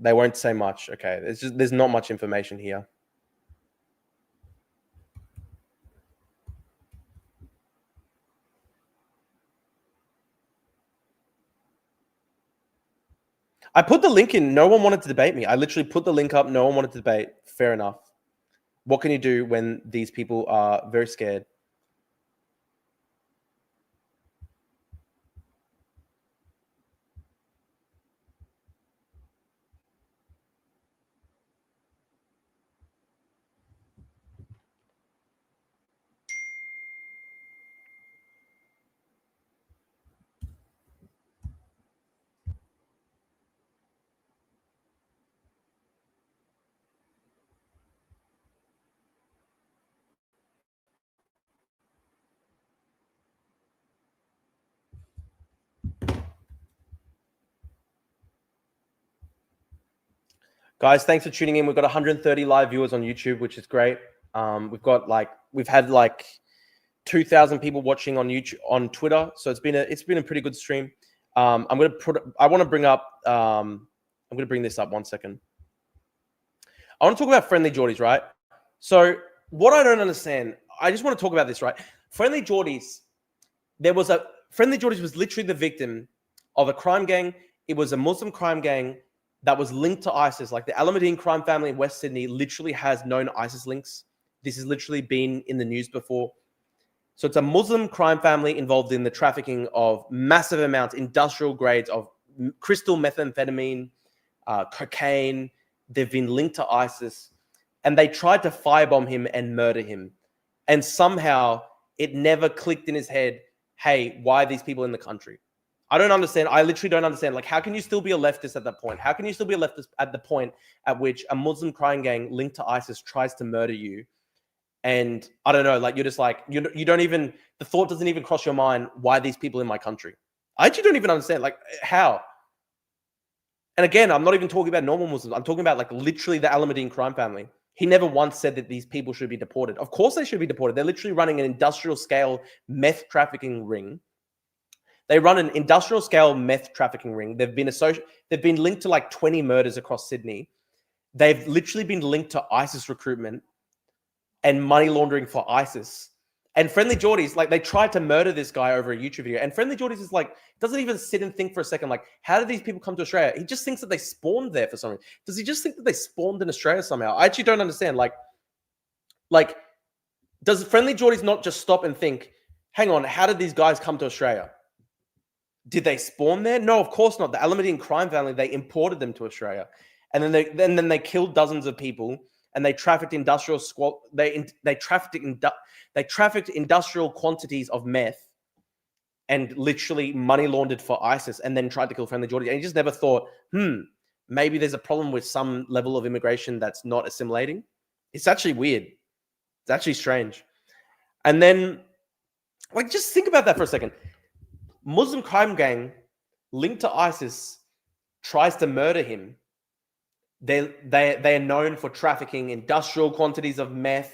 They won't say much. Okay, there's not much information here. I put the link in. No one wanted to debate me. I literally put the link up. No one wanted to debate. Fair enough. What can you do when these people are very scared? Guys, thanks for tuning in. We've got 130 live viewers on YouTube, which is great. We've had like 2,000 people watching on YouTube, on Twitter. So it's been a pretty good stream. I'm going to bring this up 1 second. I want to talk about Friendly Geordies, right? So what I don't understand, I just want to talk about this, right? Friendly Geordies was literally the victim of a crime gang. It was a Muslim crime gang that was linked to ISIS. Like the Alameddine crime family in West Sydney literally has known ISIS links. This has literally been in the news before. So it's a Muslim crime family involved in the trafficking of massive amounts, industrial grades of crystal methamphetamine, cocaine. They've been linked to ISIS. And they tried to firebomb him and murder him. And somehow it never clicked in his head, hey, why are these people in the country? I don't understand. I literally don't understand. Like, how can you still be a leftist at that point? How can you still be a leftist at the point at which a Muslim crime gang linked to ISIS tries to murder you? And I don't know, like, you're just like, you don't even, the thought doesn't even cross your mind, why these people in my country? I actually don't even understand, like, how? And again, I'm not even talking about normal Muslims. I'm talking about like literally the Alameddine crime family. He never once said that these people should be deported. Of course they should be deported. They're literally running an industrial scale meth trafficking ring. They run an industrial scale meth trafficking ring. They've been linked to like 20 murders across Sydney. They've literally been linked to ISIS recruitment and money laundering for ISIS. And Friendly Geordies, like, they tried to murder this guy over a YouTube video. And Friendly Geordies is like, doesn't even sit and think for a second, like, how did these people come to Australia? He just thinks that they spawned there for some reason. Does he just think that they spawned in Australia somehow? I actually don't understand. Like, does Friendly Geordies not just stop and think, hang on, how did these guys come to Australia? Did they spawn there? No, of course not. The Alameddine crime family, they imported them to Australia. And then they killed dozens of people. And they trafficked they trafficked industrial quantities of meth and literally money laundered for ISIS and then tried to kill friendly Geordies. And he just never thought, maybe there's a problem with some level of immigration that's not assimilating. It's actually weird. It's actually strange. And then, like, just think about that for a second. Muslim crime gang linked to ISIS tries to murder him. They are known for trafficking industrial quantities of meth,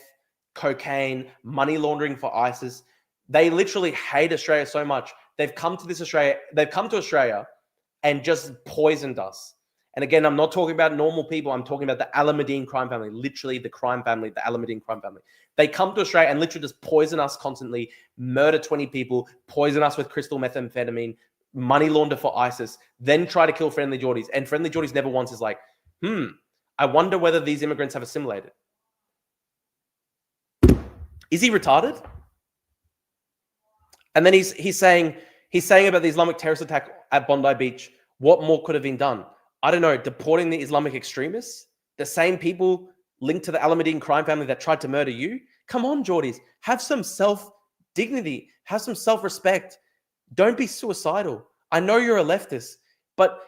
cocaine, money laundering for ISIS. They literally hate Australia so much. They've come to Australia and just poisoned us. And again, I'm not talking about normal people. I'm talking about the Alameddine crime family, literally the crime family, the Alameddine crime family. They come to Australia and literally just poison us constantly, murder 20 people, poison us with crystal methamphetamine, money launder for ISIS, then try to kill friendly Geordies. And friendly Geordies never once is like, I wonder whether these immigrants have assimilated. Is he retarded? And then he's saying about the Islamic terrorist attack at Bondi Beach. What more could have been done? I don't know, deporting the Islamic extremists? The same people linked to the Alameddine crime family that tried to murder you? Come on, Geordies. Have some self-dignity. Have some self-respect. Don't be suicidal. I know you're a leftist, but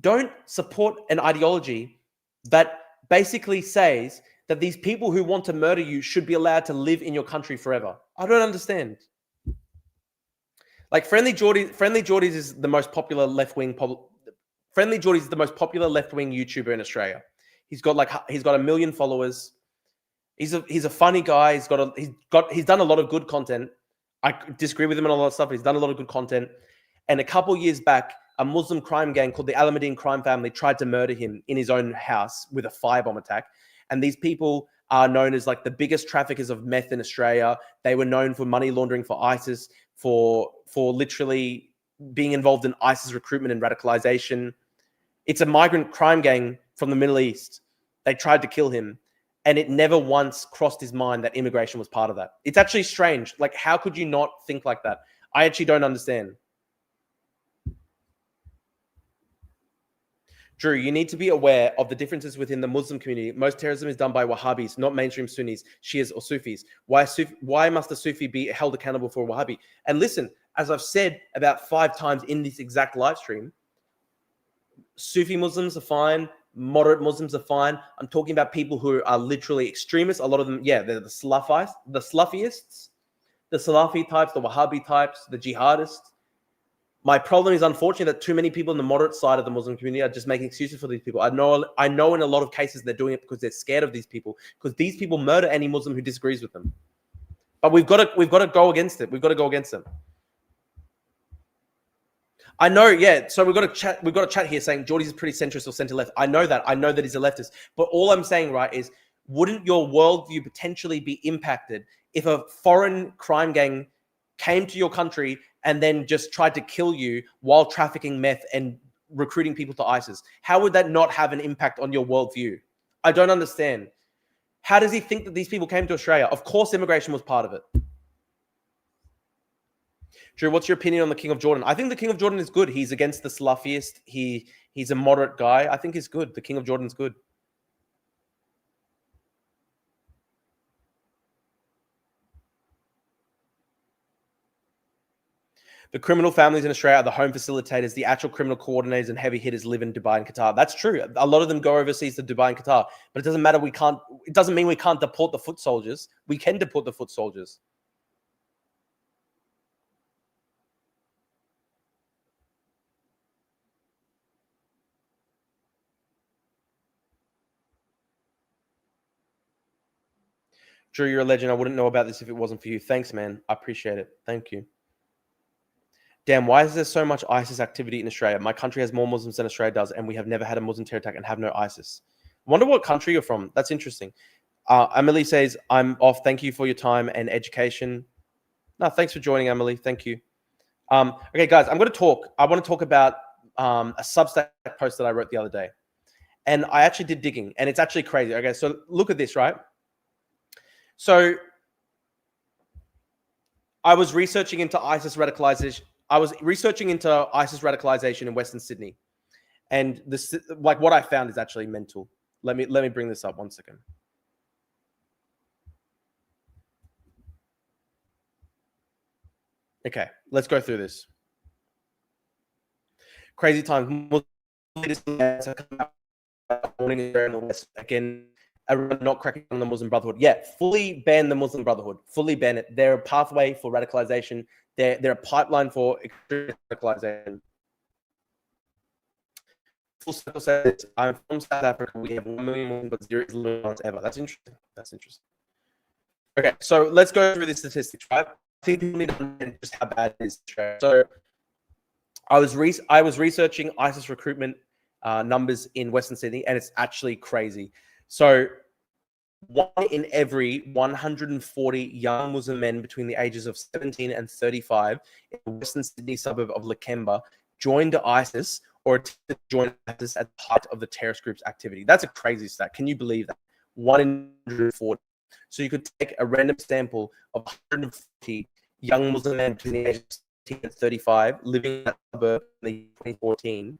don't support an ideology that basically says that these people who want to murder you should be allowed to live in your country forever. I don't understand. Like Friendly Geordies is the most popular left-wing Friendly Geordies is the most popular left-wing YouTuber in Australia. He's got 1 million followers. He's a funny guy. He's done a lot of good content. I disagree with him on a lot of stuff, but he's done a lot of good content. And a couple years back, a Muslim crime gang called the Alameddine crime family tried to murder him in his own house with a firebomb attack. And these people are known as like the biggest traffickers of meth in Australia. They were known for money laundering for ISIS, for literally being involved in ISIS recruitment and radicalization. It's a migrant crime gang from the Middle East. They tried to kill him, and it never once crossed his mind that immigration was part of that. It's actually strange. Like, how could you not think like that? I actually don't understand. Drew, you need to be aware of the differences within the Muslim community. Most terrorism is done by Wahhabis, not mainstream Sunnis, Shias, or Sufis. Why must a Sufi be held accountable for a Wahhabi? And listen, as I've said about 5 times in this exact live stream, Sufi Muslims are fine. Moderate Muslims are fine. I'm talking about people who are literally extremists. A lot of them, they're the Salafists, the Salafi types, the Wahhabi types, the jihadists. My problem is, unfortunately, that too many people in the moderate side of the Muslim community are just making excuses for these people. I know in a lot of cases they're doing it because they're scared of these people, because these people murder any Muslim who disagrees with them. But we've got to go against it. We've got to go against them. I know, yeah. So we've got a chat here saying Geordies is pretty centrist or center-left. I know that he's a leftist. But all I'm saying, right, is wouldn't your worldview potentially be impacted if a foreign crime gang came to your country and then just tried to kill you while trafficking meth and recruiting people to ISIS? How would that not have an impact on your worldview? I don't understand. How does he think that these people came to Australia? Of course, immigration was part of it. Drew, what's your opinion on the King of Jordan? I think the King of Jordan is good. He's against the Salafist. He's a moderate guy. I think he's good. The King of Jordan's good. The criminal families in Australia are the home facilitators. The actual criminal coordinators and heavy hitters live in Dubai and Qatar. That's true. A lot of them go overseas to Dubai and Qatar, but it doesn't matter. It doesn't mean we can't deport the foot soldiers. We can deport the foot soldiers. Drew, you're a legend. I wouldn't know about this if it wasn't for you. Thanks, man. I appreciate it. Thank you. Damn, why is there so much ISIS activity in Australia? My country has more Muslims than Australia does, and we have never had a Muslim terror attack and have no ISIS. I wonder what country you're from. That's interesting. Emily says, I'm off. Thank you for your time and education. No, thanks for joining, Emily. Thank you. Okay, guys, I want to talk about a Substack post that I wrote the other day. And I actually did digging, and it's actually crazy. Okay, so look at this, right? So I was researching into ISIS radicalization. In Western Sydney, and this, like, what I found is actually mental. Let me bring this up 1 second. Okay, let's go through this. Crazy times. Muslim leaders come out warning there in the West again, around not cracking on the Muslim Brotherhood. Yeah, fully ban the Muslim Brotherhood. Fully ban it. They're a pathway for radicalization. They're a pipeline for radicalization. Full circle says, I'm from South Africa. We have 1 million Muslims, but 0 Islamic violence ever. That's interesting. That's interesting. Okay, so let's go through the statistics, right? I think people need to understand just how bad it is. So I was researching ISIS recruitment numbers in Western Sydney, and it's actually crazy. So 1 in every 140 young Muslim men between the ages of 17 and 35 in the Western Sydney suburb of Lakemba joined ISIS or attempted to join ISIS at the height of the terrorist group's activity. That's a crazy stat. Can you believe that? 1 in 140. So you could take a random sample of 140 young Muslim men between the ages of 17 and 35 living in that suburb in 2014,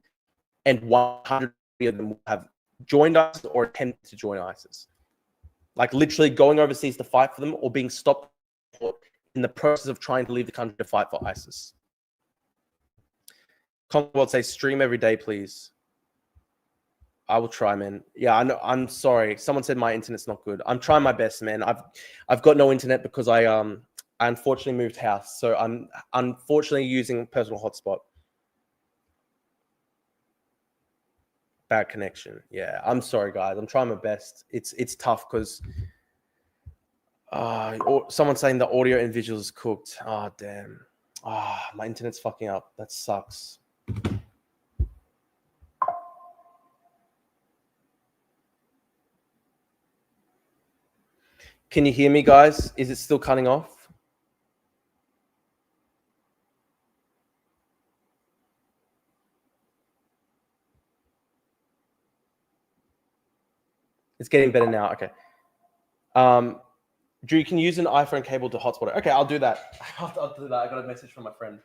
and 100 of them will have joined ISIS or attempted to join ISIS. Like literally going overseas to fight for them or being stopped in the process of trying to leave the country to fight for ISIS. Commonwealth say stream every day, please. I will try, man. Yeah, I know. I'm sorry. Someone said my internet's not good. I'm trying my best, man. I've got no internet because I unfortunately moved house, so I'm unfortunately using personal hotspot. Bad connection. Yeah, I'm sorry, guys. I'm trying my best. It's tough because someone's saying the audio and visuals is cooked. Oh, damn. My internet's fucking up. That sucks. Can you hear me, guys? Is it still cutting off? It's getting better now. Okay. Drew, you can use an iPhone cable to hotspot it. Okay, I'll do that. I'll do that. I got a message from my friend.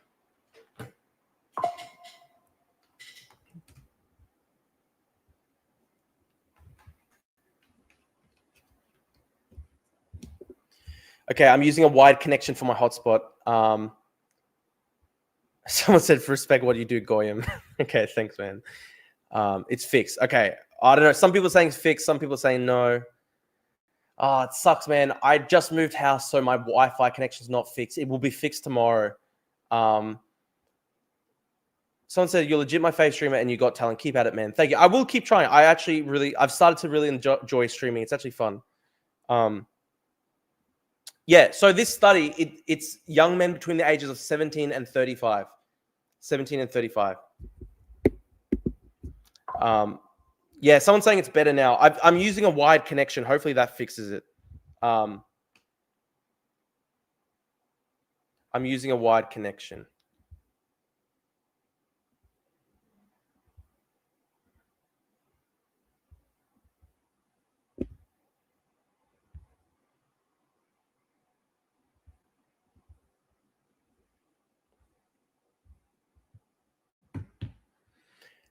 Okay, I'm using a wide connection for my hotspot. Someone said, for respect, what do you do, Goyim? Okay, thanks, man. It's fixed. Okay, I don't know. Some people are saying it's fixed. Some people are saying no. It sucks, man. I just moved house, so my Wi-Fi connection's not fixed. It will be fixed tomorrow. Someone said, you're legit my favorite streamer and you got talent. Keep at it, man. Thank you. I will keep trying. I've started to really enjoy streaming. It's actually fun. Yeah, so this study, it's young men between the ages of 17 and 35. 17 and 35. Yeah, someone's saying it's better now. I'm using a wide connection. Hopefully that fixes it. I'm using a wide connection.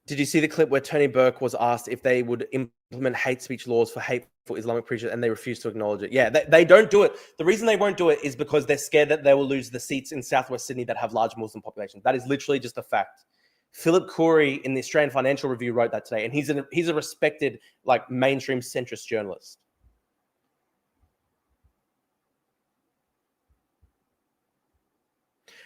Did you see the clip where Tony Burke was asked if they would implement hate speech laws for hateful Islamic preachers and they refused to acknowledge it? Yeah, they don't do it. The reason they won't do it is because they're scared that they will lose the seats in Southwest Sydney that have large Muslim populations. That is literally just a fact. Philip Khoury in the Australian Financial Review wrote that today, and he's a respected, like, mainstream centrist journalist.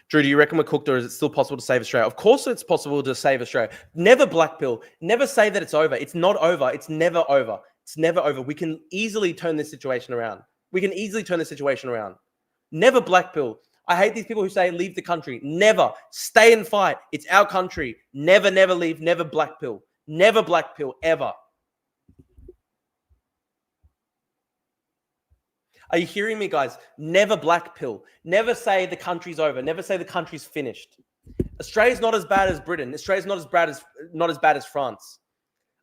Drew, do you reckon we're cooked, or is it still possible to save Australia? Of course it's possible to save Australia. Never black pill. Never say that it's over. It's not over. It's never over. It's never over. We can easily turn this situation around. Never black pill. I hate these people who say leave the country. Never. Stay and fight. It's our country. Never, never leave. Never black pill. Never black pill, ever. Are you hearing me, guys? Never black pill. Never say the country's over. Never say the country's finished. Australia's not as bad as Britain. Australia's not as bad as France.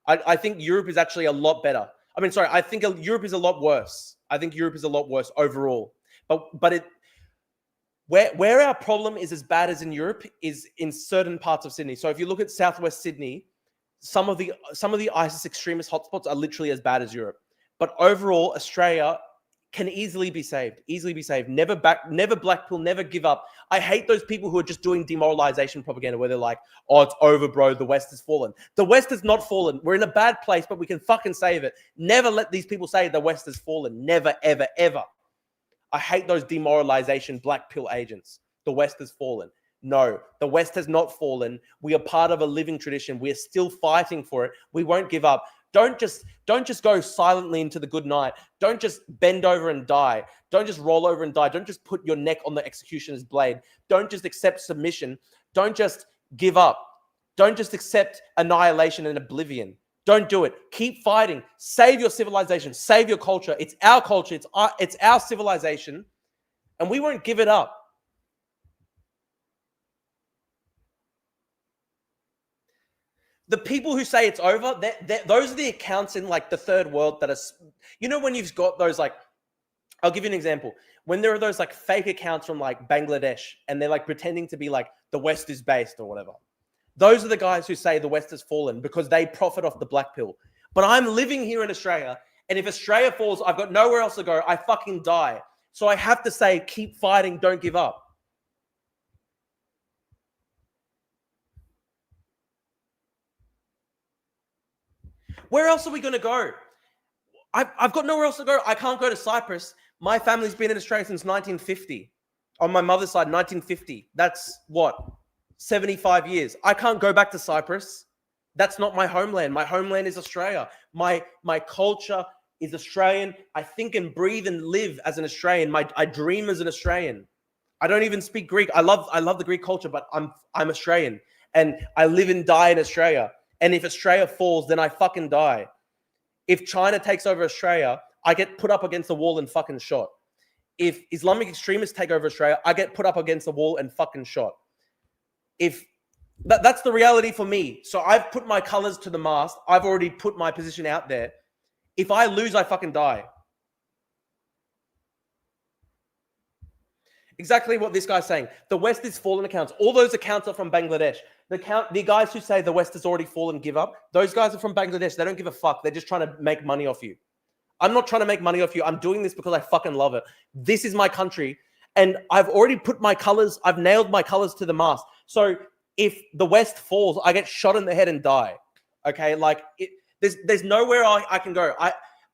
I think Europe is actually a lot better. I think Europe is a lot worse. I think Europe is a lot worse overall. But where our problem is as bad as in Europe is in certain parts of Sydney. So if you look at Southwest Sydney, some of the ISIS extremist hotspots are literally as bad as Europe. But overall, Australia can easily be saved. Easily be saved. Never black pill, never give up. I hate those people who are just doing demoralization propaganda where they're like, oh, it's over, bro. The West has fallen. The West has not fallen. We're in a bad place, but we can fucking save it. Never let these people say the West has fallen. Never, ever, ever. I hate those demoralization black pill agents. The West has fallen. No, the West has not fallen. We are part of a living tradition. We are still fighting for it. We won't give up. Don't just go silently into the good night. Don't just bend over and die. Don't just roll over and die. Don't just put your neck on the executioner's blade. Don't just accept submission. Don't just give up. Don't just accept annihilation and oblivion. Don't do it. Keep fighting. Save your civilization. Save your culture. It's our culture. It's our civilization. And we won't give it up. The people who say it's over, those are the accounts in like the third world that are, you know, when you've got those like, I'll give you an example. When there are those like fake accounts from like Bangladesh and they're like pretending to be like the West is based or whatever. Those are the guys who say the West has fallen because they profit off the black pill. But I'm living here in Australia, and if Australia falls, I've got nowhere else to go. I fucking die. So I have to say, keep fighting, don't give up. Where else are we going to go? I've got nowhere else to go. I can't go to Cyprus. My family's been in Australia since 1950. On my mother's side, 1950. That's what? 75 years. I can't go back to Cyprus. That's not my homeland. My homeland is Australia. My culture is Australian. I think and breathe and live as an Australian. I dream as an Australian. I don't even speak Greek. I love the Greek culture, but I'm Australian. And I live and die in Australia. And if Australia falls, then I fucking die. If China takes over Australia, I get put up against the wall and fucking shot. If Islamic extremists take over Australia, I get put up against the wall and fucking shot. If that's the reality for me. So I've put my colors to the mast. I've already put my position out there. If I lose, I fucking die. Exactly what this guy's saying. The West is fallen accounts. All those accounts are from Bangladesh. The guys who say the West has already fallen, give up. Those guys are from Bangladesh. They don't give a fuck. They're just trying to make money off you. I'm not trying to make money off you. I'm doing this because I fucking love it. This is my country. And I've already put my colors. I've nailed my colors to the mast. So if the West falls, I get shot in the head and die. Okay? Like, there's nowhere I can go.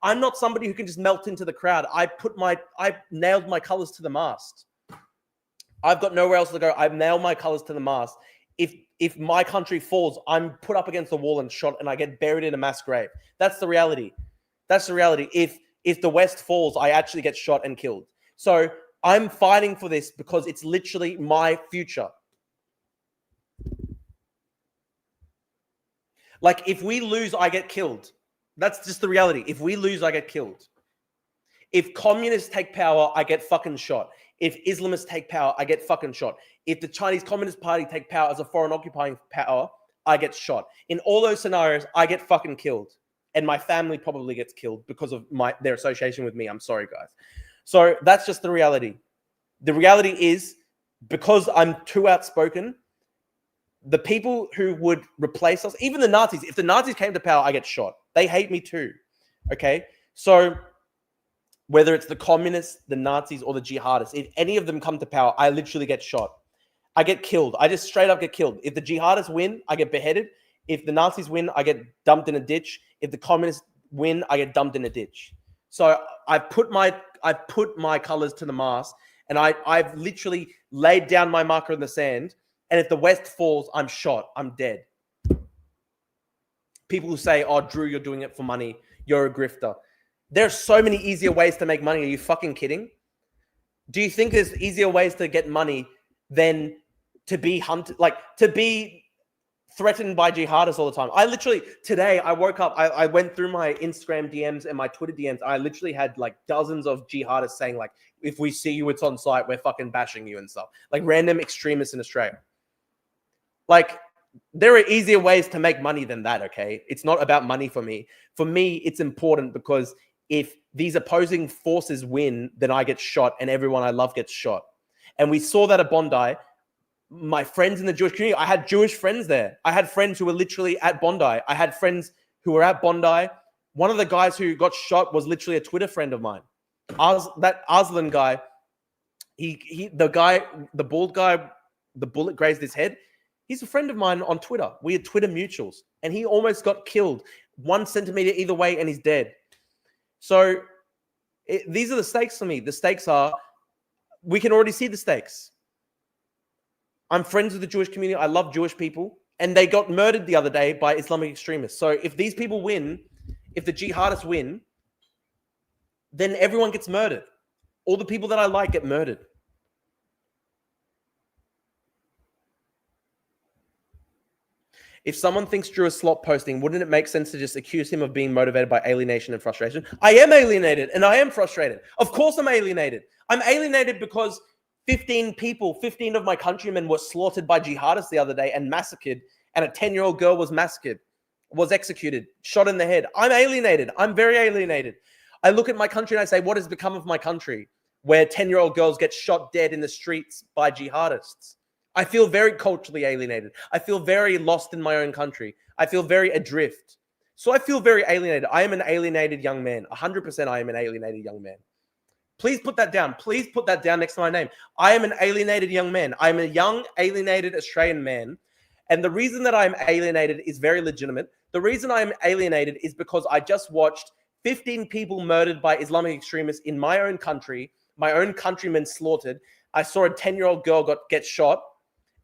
I'm not somebody who can just melt into the crowd. I nailed my colors to the mast. I've got nowhere else to go. I've nailed my colors to the mast. If my country falls, I'm put up against the wall and shot, and I get buried in a mass grave. That's the reality. That's the reality. If the West falls, I actually get shot and killed. So I'm fighting for this because it's literally my future. Like, if we lose, I get killed. That's just the reality. If we lose, I get killed. If communists take power, I get fucking shot. If Islamists take power, I get fucking shot. If the Chinese Communist Party take power as a foreign occupying power, I get shot. In all those scenarios, I get fucking killed. And my family probably gets killed because of their association with me. I'm sorry, guys. So that's just the reality. The reality is, because I'm too outspoken, the people who would replace us, even the Nazis, if the Nazis came to power, I get shot. They hate me too. Okay? So whether it's the communists, the Nazis, or the jihadists, if any of them come to power, I literally get shot. I get killed. I just straight up get killed. If the jihadists win, I get beheaded. If the Nazis win, I get dumped in a ditch. If the communists win, I get dumped in a ditch. So I've put my colors to the mast, and I've literally laid down my marker in the sand. And if the West falls, I'm shot. I'm dead. People who say, oh, Drew, you're doing it for money. You're a grifter. There's so many easier ways to make money. Are you fucking kidding? Do you think there's easier ways to get money than to be hunted, like to be threatened by jihadists all the time? I literally, today I woke up, I went through my Instagram DMs and my Twitter DMs. I literally had like dozens of jihadists saying like, if we see you, it's on site, we're fucking bashing you and stuff. Like random extremists in Australia. Like, there are easier ways to make money than that, okay? It's not about money for me. For me, it's important because if these opposing forces win, then I get shot and everyone I love gets shot. And we saw that at Bondi. My friends in the Jewish community, I had Jewish friends there. I had friends who were literally at Bondi. I had friends who were at Bondi. One of the guys who got shot was literally a Twitter friend of mine. That Arslan guy, the bald guy, the bullet grazed his head. He's a friend of mine on Twitter. We are Twitter mutuals, and he almost got killed 1 centimeter either way, and he's dead. So these are the stakes for me. The stakes are, we can already see the stakes. I'm friends with the Jewish community. I love Jewish people, and they got murdered the other day by Islamic extremists. So if these people win, if the jihadists win, then everyone gets murdered. All the people that I like get murdered. If someone thinks Drew is slop posting, wouldn't it make sense to just accuse him of being motivated by alienation and frustration? I am alienated and I am frustrated. Of course I'm alienated. I'm alienated because 15 of my countrymen were slaughtered by jihadists the other day and massacred, and a 10-year-old girl was executed, shot in the head. I'm alienated. I'm very alienated. I look at my country and I say, what has become of my country where 10-year-old girls get shot dead in the streets by jihadists? I feel very culturally alienated. I feel very lost in my own country. I feel very adrift. So I feel very alienated. I am an alienated young man. 100% I am an alienated young man. Please put that down. Please put that down next to my name. I am an alienated young man. I'm a young, alienated Australian man. And the reason that I'm alienated is very legitimate. The reason I'm alienated is because I just watched 15 people murdered by Islamic extremists in my own country, my own countrymen slaughtered. I saw a 10-year-old girl get shot.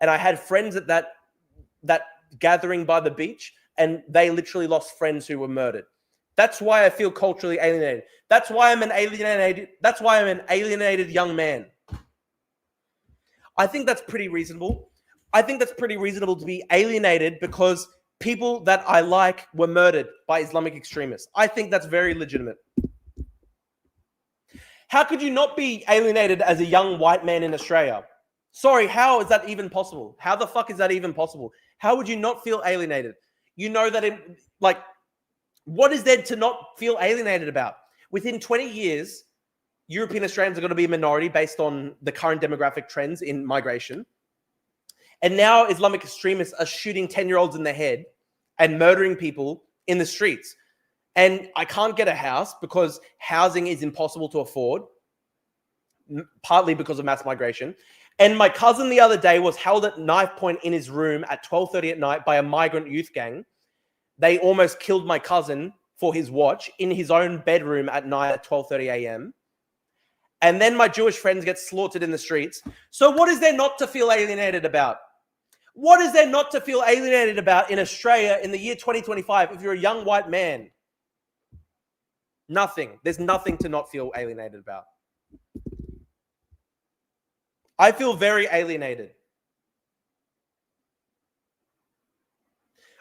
And I had friends at that gathering by the beach, and they literally lost friends who were murdered. That's why I feel culturally alienated. That's why I'm an alienated. That's why I'm an alienated young man. I think that's pretty reasonable. I think that's pretty reasonable to be alienated because people that I like were murdered by Islamic extremists. I think that's very legitimate. How could you not be alienated as a young white man in Australia? Sorry, how is that even possible? How the fuck is that even possible? How would you not feel alienated? You know that what is there to not feel alienated about? Within 20 years, European Australians are going to be a minority based on the current demographic trends in migration. And now Islamic extremists are shooting 10-year-olds in the head and murdering people in the streets. And I can't get a house because housing is impossible to afford, partly because of mass migration. And my cousin the other day was held at knife point in his room at 12:30 at night by a migrant youth gang. They almost killed my cousin for his watch in his own bedroom at night at 12:30 a.m. And then my Jewish friends get slaughtered in the streets. So what is there not to feel alienated about? What is there not to feel alienated about in Australia in the year 2025 if you're a young white man? Nothing. There's nothing to not feel alienated about. I feel very alienated.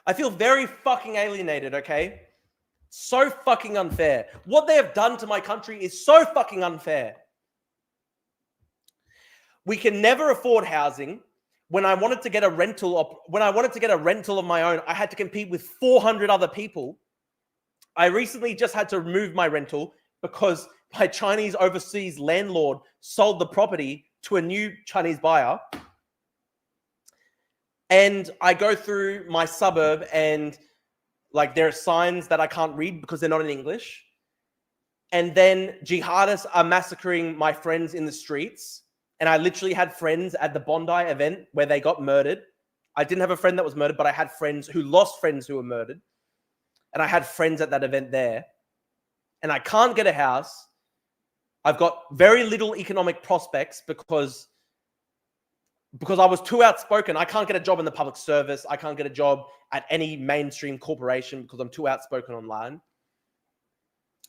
I feel very fucking alienated, okay? So fucking unfair. What they have done to my country is so fucking unfair. We can never afford housing. When I wanted to get a rental of my own, I had to compete with 400 other people. I recently just had to remove my rental because my Chinese overseas landlord sold the property to a new Chinese buyer. And I go through my suburb and there are signs that I can't read because they're not in English. And then jihadists are massacring my friends in the streets. And I literally had friends at the Bondi event where they got murdered. I didn't have a friend that was murdered, but I had friends who lost friends who were murdered. And I had friends at that event there. And I can't get a house. I've got very little economic prospects because I was too outspoken. I can't get a job in the public service. I can't get a job at any mainstream corporation because I'm too outspoken online.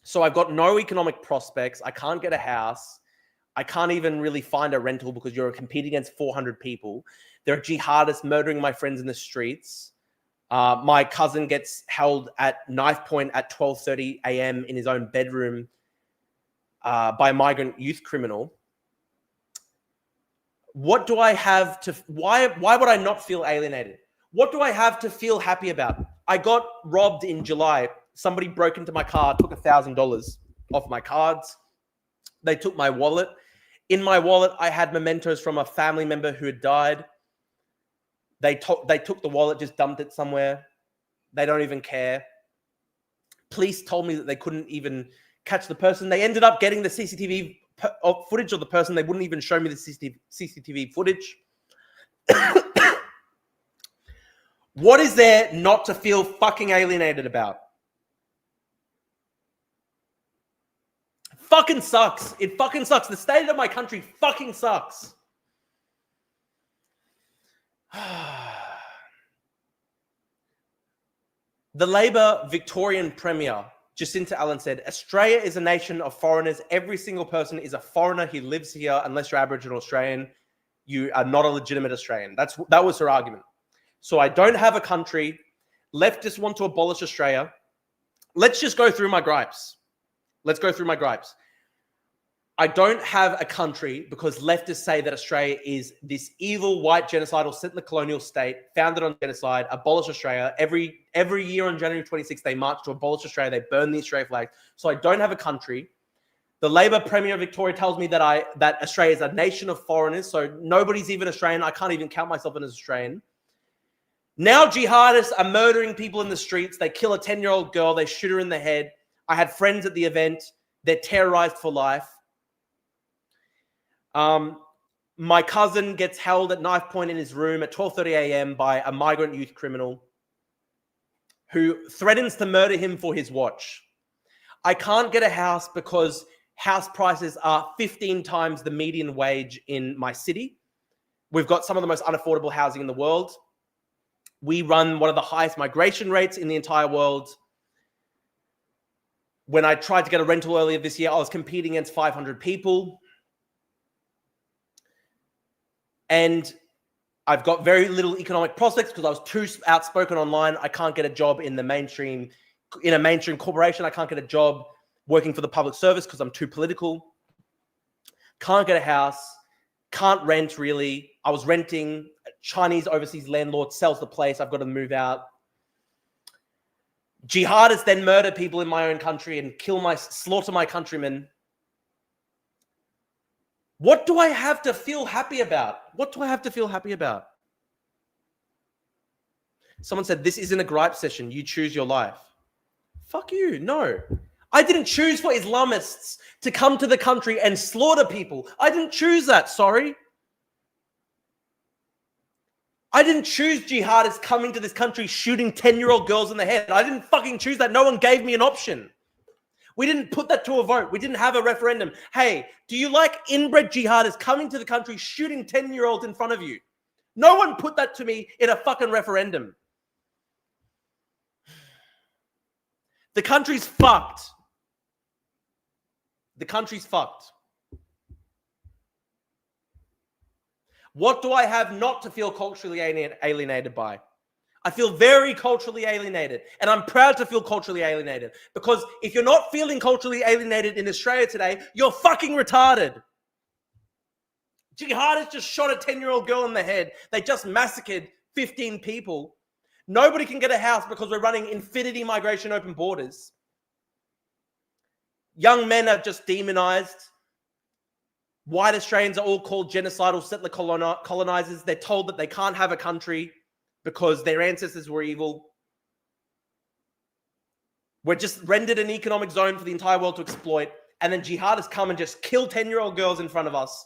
So I've got no economic prospects. I can't get a house. I can't even really find a rental because you're competing against 400 people. There are jihadists murdering my friends in the streets. My cousin gets held at knife point at 12:30 a.m. in his own bedroom by a migrant youth criminal. What do I have to, why would I not feel alienated? What do I have to feel happy about? I got robbed in July. Somebody broke into my car, took $1,000 off my cards. They took my wallet. In my wallet, I had mementos from a family member who had died. They took the wallet, just dumped it somewhere. They don't even care. Police told me that they couldn't even catch the person. They ended up getting the CCTV footage of the person. They wouldn't even show me the CCTV footage. What is there not to feel fucking alienated about? Fucking sucks. It fucking sucks. The state of my country fucking sucks. The Labor Victorian Premier, Jacinta Allen, said, Australia is a nation of foreigners. Every single person is a foreigner who lives here. Unless you're Aboriginal Australian, you are not a legitimate Australian. That was her argument. So I don't have a country. Leftists want to abolish Australia. Let's just go through my gripes. Let's go through my gripes. I don't have a country because leftists say that Australia is this evil, white, genocidal, settler colonial state founded on genocide, abolish Australia. Every year on January 26th, they march to abolish Australia. They burn the Australia flag. So I don't have a country. The Labor Premier of Victoria tells me that Australia is a nation of foreigners. So nobody's even Australian. I can't even count myself as Australian. Now jihadists are murdering people in the streets. They kill a 10-year-old girl. They shoot her in the head. I had friends at the event. They're terrorized for life. My cousin gets held at knife point in his room at 12:30 a.m. by a migrant youth criminal who threatens to murder him for his watch. I can't get a house because house prices are 15 times the median wage in my city. We've got some of the most unaffordable housing in the world. We run one of the highest migration rates in the entire world. When I tried to get a rental earlier this year, I was competing against 500 people. And I've got very little economic prospects because I was too outspoken online. I can't get a job in a mainstream corporation. I can't get a job working for the public service because I'm too political. Can't get a house. Can't rent, really. I was renting. A Chinese overseas landlord sells the place. I've got to move out. Jihadists then murder people in my own country and slaughter my countrymen. What do I have to feel happy about? What do I have to feel happy about? Someone said, this isn't a gripe session. You choose your life. Fuck you. No. I didn't choose for Islamists to come to the country and slaughter people. I didn't choose that. Sorry. I didn't choose jihadists coming to this country shooting 10-year-old girls in the head. I didn't fucking choose that. No one gave me an option. We didn't put that to a vote. We didn't have a referendum. Hey, do you like inbred jihadists coming to the country shooting 10-year-olds in front of you? No one put that to me in a fucking referendum. The country's fucked. The country's fucked. What do I have not to feel culturally alienated by? I feel very culturally alienated, and I'm proud to feel culturally alienated, because if you're not feeling culturally alienated in Australia today, you're fucking retarded. Jihadists just shot a 10-year-old girl in the head. They just massacred 15 people. Nobody can get a house because we're running infinity migration open borders. Young men are just demonized. White Australians are all called genocidal settler colonizers. They're told that they can't have a country because their ancestors were evil. We're just rendered an economic zone for the entire world to exploit. And then jihadists come and just kill 10-year-old girls in front of us.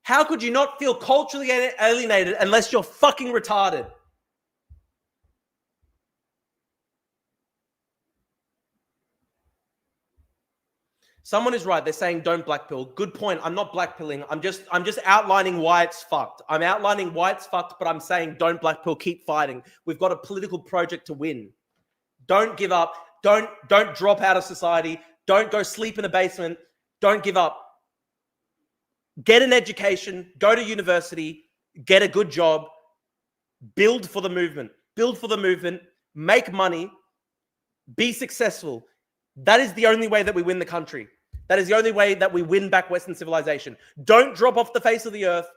How could you not feel culturally alienated unless you're fucking retarded? Someone is right. They're saying don't blackpill. Good point. I'm not blackpilling. I'm just outlining why it's fucked. I'm outlining why it's fucked, but I'm saying don't blackpill. Keep fighting. We've got a political project to win. Don't give up. Don't drop out of society. Don't go sleep in a basement. Don't give up. Get an education. Go to university. Get a good job. Build for the movement. Build for the movement. Make money. Be successful. That is the only way that we win the country. That is the only way that we win back Western civilization. Don't drop off the face of the earth.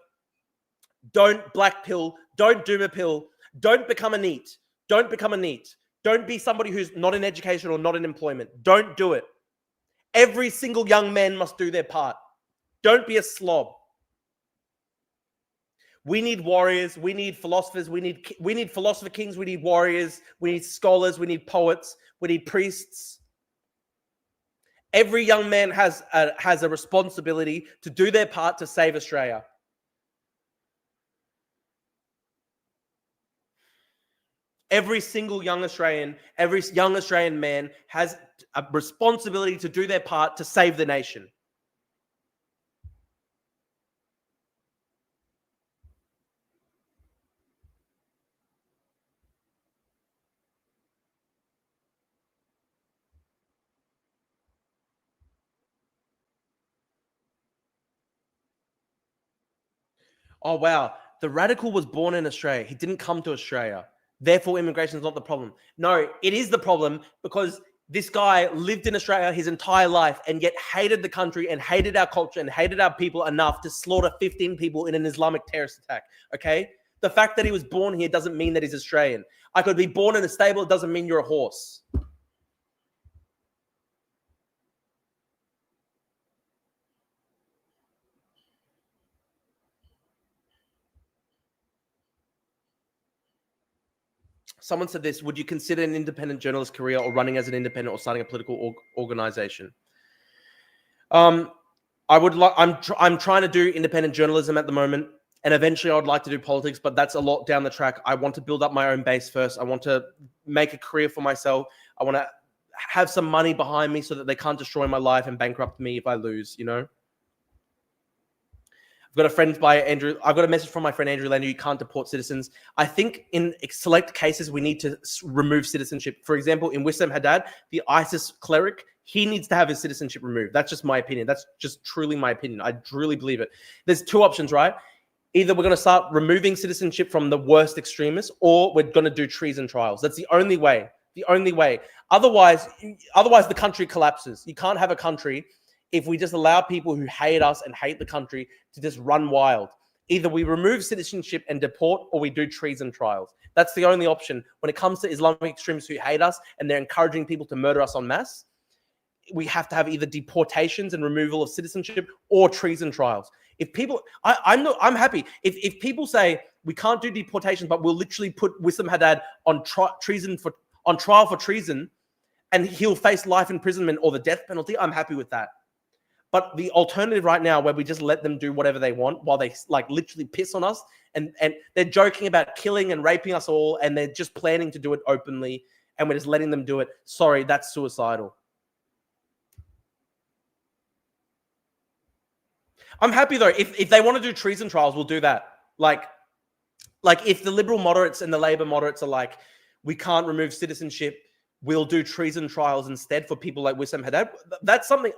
Don't black pill. Don't doom a pill. Don't become a NEET. Don't become a NEET. Don't be somebody who's not in education or not in employment. Don't do it. Every single young man must do their part. Don't be a slob. We need warriors. We need philosophers. We need philosopher kings. We need warriors. We need scholars. We need poets. We need priests. Every young man has a responsibility to do their part to save Australia. Every young Australian man has a responsibility to do their part to save the nation. Oh, wow. The radical was born in Australia. He didn't come to Australia. Therefore, immigration is not the problem. No, it is the problem because this guy lived in Australia his entire life and yet hated the country and hated our culture and hated our people enough to slaughter 15 people in an Islamic terrorist attack. Okay? The fact that he was born here doesn't mean that he's Australian. I could be born in a stable. It doesn't mean you're a horse. Someone said this: would you consider an independent journalist career or running as an independent or starting a political organization? I would like. I'm trying to do independent journalism at the moment, and eventually I would like to do politics, but that's a lot down the track. I want to build up my own base first. I want to make a career for myself. I want to have some money behind me so that they can't destroy my life and bankrupt me if I lose. You know. I've got a message from my friend Andrew Lanu. You can't deport citizens. I think in select cases we need to remove citizenship. For example, in Wissam Haddad, the ISIS cleric, he needs to have his citizenship removed. That's just my opinion. That's just truly my opinion. I truly believe it. There's two options, right? Either we're going to start removing citizenship from the worst extremists, or we're going to do treason trials. That's the only way. The only way. Otherwise, the country collapses. You can't have a country if we just allow people who hate us and hate the country to just run wild. Either we remove citizenship and deport, or we do treason trials. That's the only option. When it comes to Islamic extremists who hate us and they're encouraging people to murder us en masse, we have to have either deportations and removal of citizenship or treason trials. If people, I'm happy. If people say we can't do deportations, but we'll literally put Wissam Haddad on trial for treason, and he'll face life imprisonment or the death penalty, I'm happy with that. But the alternative right now, where we just let them do whatever they want while they like literally piss on us, and they're joking about killing and raping us all, and they're just planning to do it openly, and we're just letting them do it. Sorry, that's suicidal. I'm happy though. If they want to do treason trials, we'll do that. Like if the liberal moderates and the Labour moderates are like, we can't remove citizenship, we'll do treason trials instead for people like Wissam Haddad. That's something.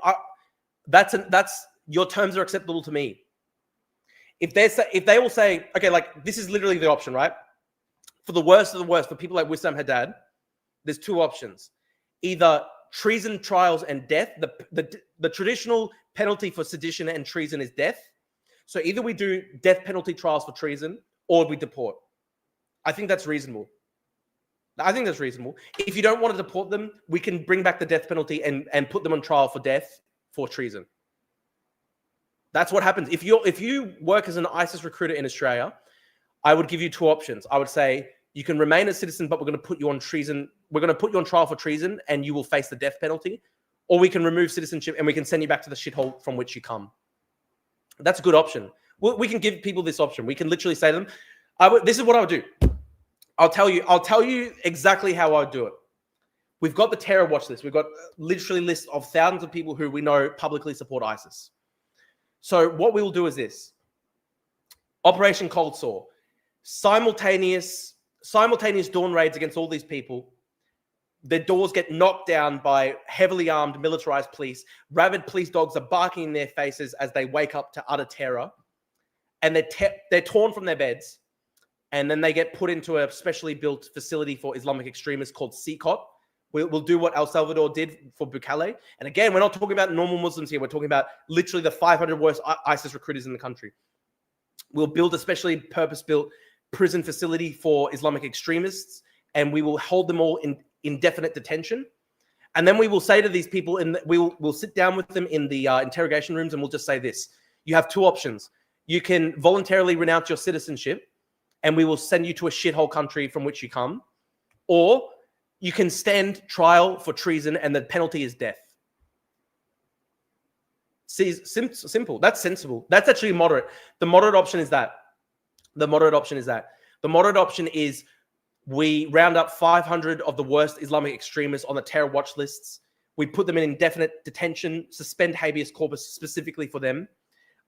That's your terms are acceptable to me. If they will say, okay, like this is literally the option, right? For the worst of the worst, for people like Wissam Haddad, there's two options: either treason trials and death. The traditional penalty for sedition and treason is death. So either we do death penalty trials for treason, or we deport. I think that's reasonable. If you don't want to deport them, we can bring back the death penalty and put them on trial for death for treason. That's what happens. If you work as an ISIS recruiter in Australia, I would give you two options. I would say you can remain a citizen, but we're going to put you on treason. We're going to put you on trial for treason, and you will face the death penalty. Or we can remove citizenship and we can send you back to the shithole from which you come. That's a good option. We can give people this option. We can literally say to them, this is what I would do. I'll tell you exactly how I would do it. We've got the terror watch list. We've got literally lists of thousands of people who we know publicly support ISIS. So what we will do is this. Operation Cold Sore. Simultaneous dawn raids against all these people. Their doors get knocked down by heavily armed, militarized police. Rabid police dogs are barking in their faces as they wake up to utter terror. And they're torn from their beds. And then they get put into a specially built facility for Islamic extremists called CCOT. We'll do what El Salvador did for Bukele. And again, we're not talking about normal Muslims here. We're talking about literally the 500 worst ISIS recruiters in the country. We'll build a specially purpose-built prison facility for Islamic extremists, and we will hold them all in indefinite detention. And then we will say to these people, we'll sit down with them in the interrogation rooms, and we'll just say this. You have two options. You can voluntarily renounce your citizenship, and we will send you to a shithole country from which you come. Or you can stand trial for treason, and the penalty is death. Simple. That's sensible. That's actually moderate. The moderate option is that. The moderate option is that. The moderate option is we round up 500 of the worst Islamic extremists on the terror watch lists. We put them in indefinite detention, suspend habeas corpus specifically for them.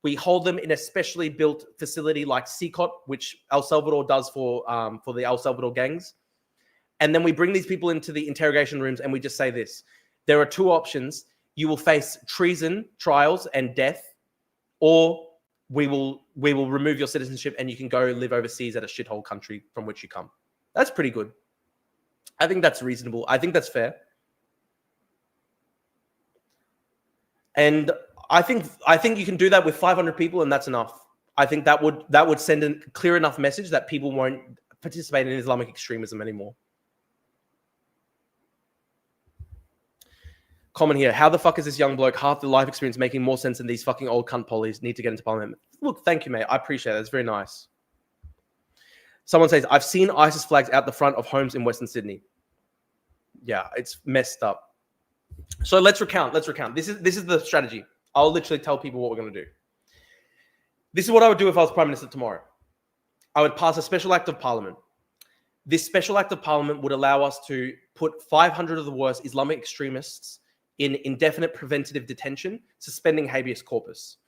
We hold them in a specially built facility like CCOT, which El Salvador does for the El Salvador gangs. And then we bring these people into the interrogation rooms and we just say this. There are two options. You will face treason trials and death, or we will remove your citizenship and you can go live overseas at a shithole country from which you come. That's pretty good. I think that's reasonable. I think that's fair. And I think you can do that with 500 people and that's enough. I think that would send a clear enough message that people won't participate in Islamic extremism anymore. Comment here. How the fuck is this young bloke half the life experience making more sense than these fucking old cunt pollies need to get into parliament? Look, thank you, mate. I appreciate it. That's very nice. Someone says, I've seen ISIS flags out the front of homes in Western Sydney. Yeah, it's messed up. So let's recount. This is the strategy. I'll literally tell people what we're going to do. This is what I would do if I was Prime Minister tomorrow. I would pass a special act of parliament. This special act of parliament would allow us to put 500 of the worst Islamic extremists in indefinite preventative detention, suspending habeas corpus.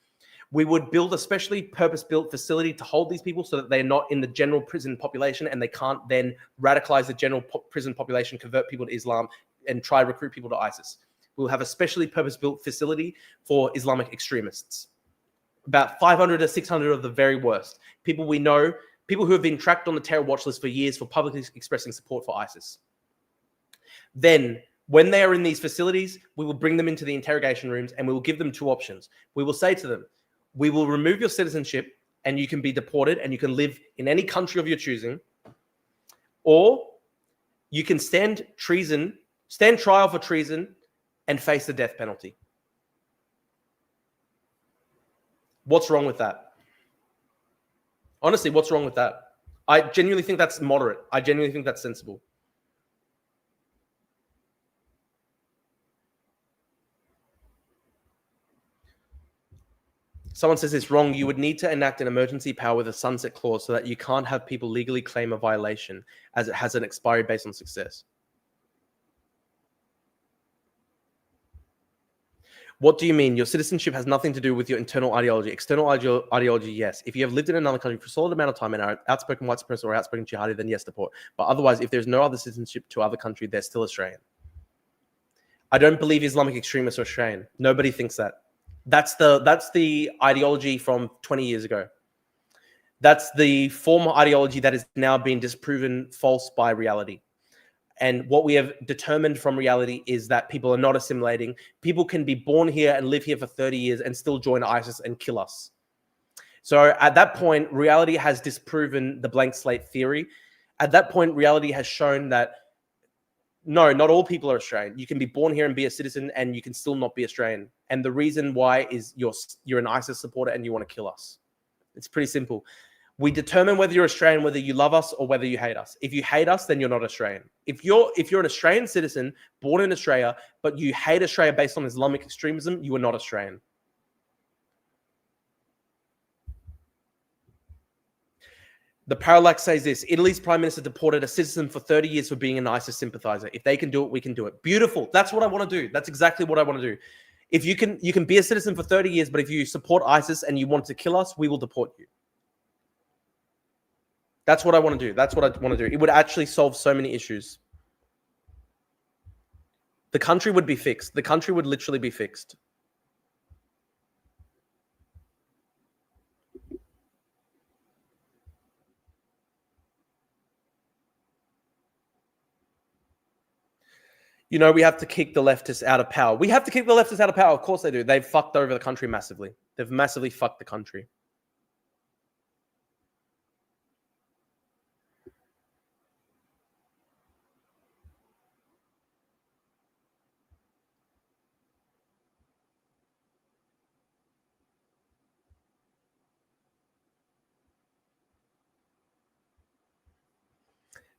We would build a specially purpose-built facility to hold these people so that they're not in the general prison population and they can't then radicalize the general prison population, convert people to Islam, and try to recruit people to ISIS. We'll have a specially purpose-built facility for Islamic extremists. About 500 to 600 of the very worst. People we know, people who have been tracked on the terror watch list for years for publicly expressing support for ISIS. Then, when they are in these facilities, we will bring them into the interrogation rooms and we will give them two options. We will say to them, we will remove your citizenship and you can be deported and you can live in any country of your choosing, or you can stand trial for treason and face the death penalty. What's wrong with that? Honestly, what's wrong with that? I genuinely think that's moderate. I genuinely think that's sensible. Someone says it's wrong. You would need to enact an emergency power with a sunset clause so that you can't have people legally claim a violation as it has an expiry based on success. What do you mean? Your citizenship has nothing to do with your internal ideology. External ideology, yes. If you have lived in another country for a solid amount of time and are outspoken white supremacist or outspoken jihadi, then yes, deport. But otherwise, if there's no other citizenship to other country, they're still Australian. I don't believe Islamic extremists are Australian. Nobody thinks that. That's the ideology from 20 years ago. That's the former ideology that has now been disproven false by reality. And what we have determined from reality is that people are not assimilating. People can be born here and live here for 30 years and still join ISIS and kill us. So at that point, reality has disproven the blank slate theory. At that point, reality has shown that no, not all people are Australian. You can be born here and be a citizen and you can still not be Australian. And the reason why is you're an ISIS supporter and you want to kill us. It's pretty simple. We determine whether you're Australian, whether you love us or whether you hate us. If you hate us, then you're not Australian. If you're an Australian citizen born in Australia, but you hate Australia based on Islamic extremism, you are not Australian. The parallax says this: Italy's prime minister deported a citizen for 30 years for being an ISIS sympathizer. If they can do it, we can do it. Beautiful. That's what I want to do. That's exactly what I want to do. If you can be a citizen for 30 years, but if you support ISIS and you want to kill us, we will deport you. That's what I want to do. That's what I want to do. It would actually solve so many issues. The country would be fixed. The country would literally be fixed. You know, we have to kick the leftists out of power. We have to kick the leftists out of power. Of course they do. They've fucked over the country massively. They've massively fucked the country.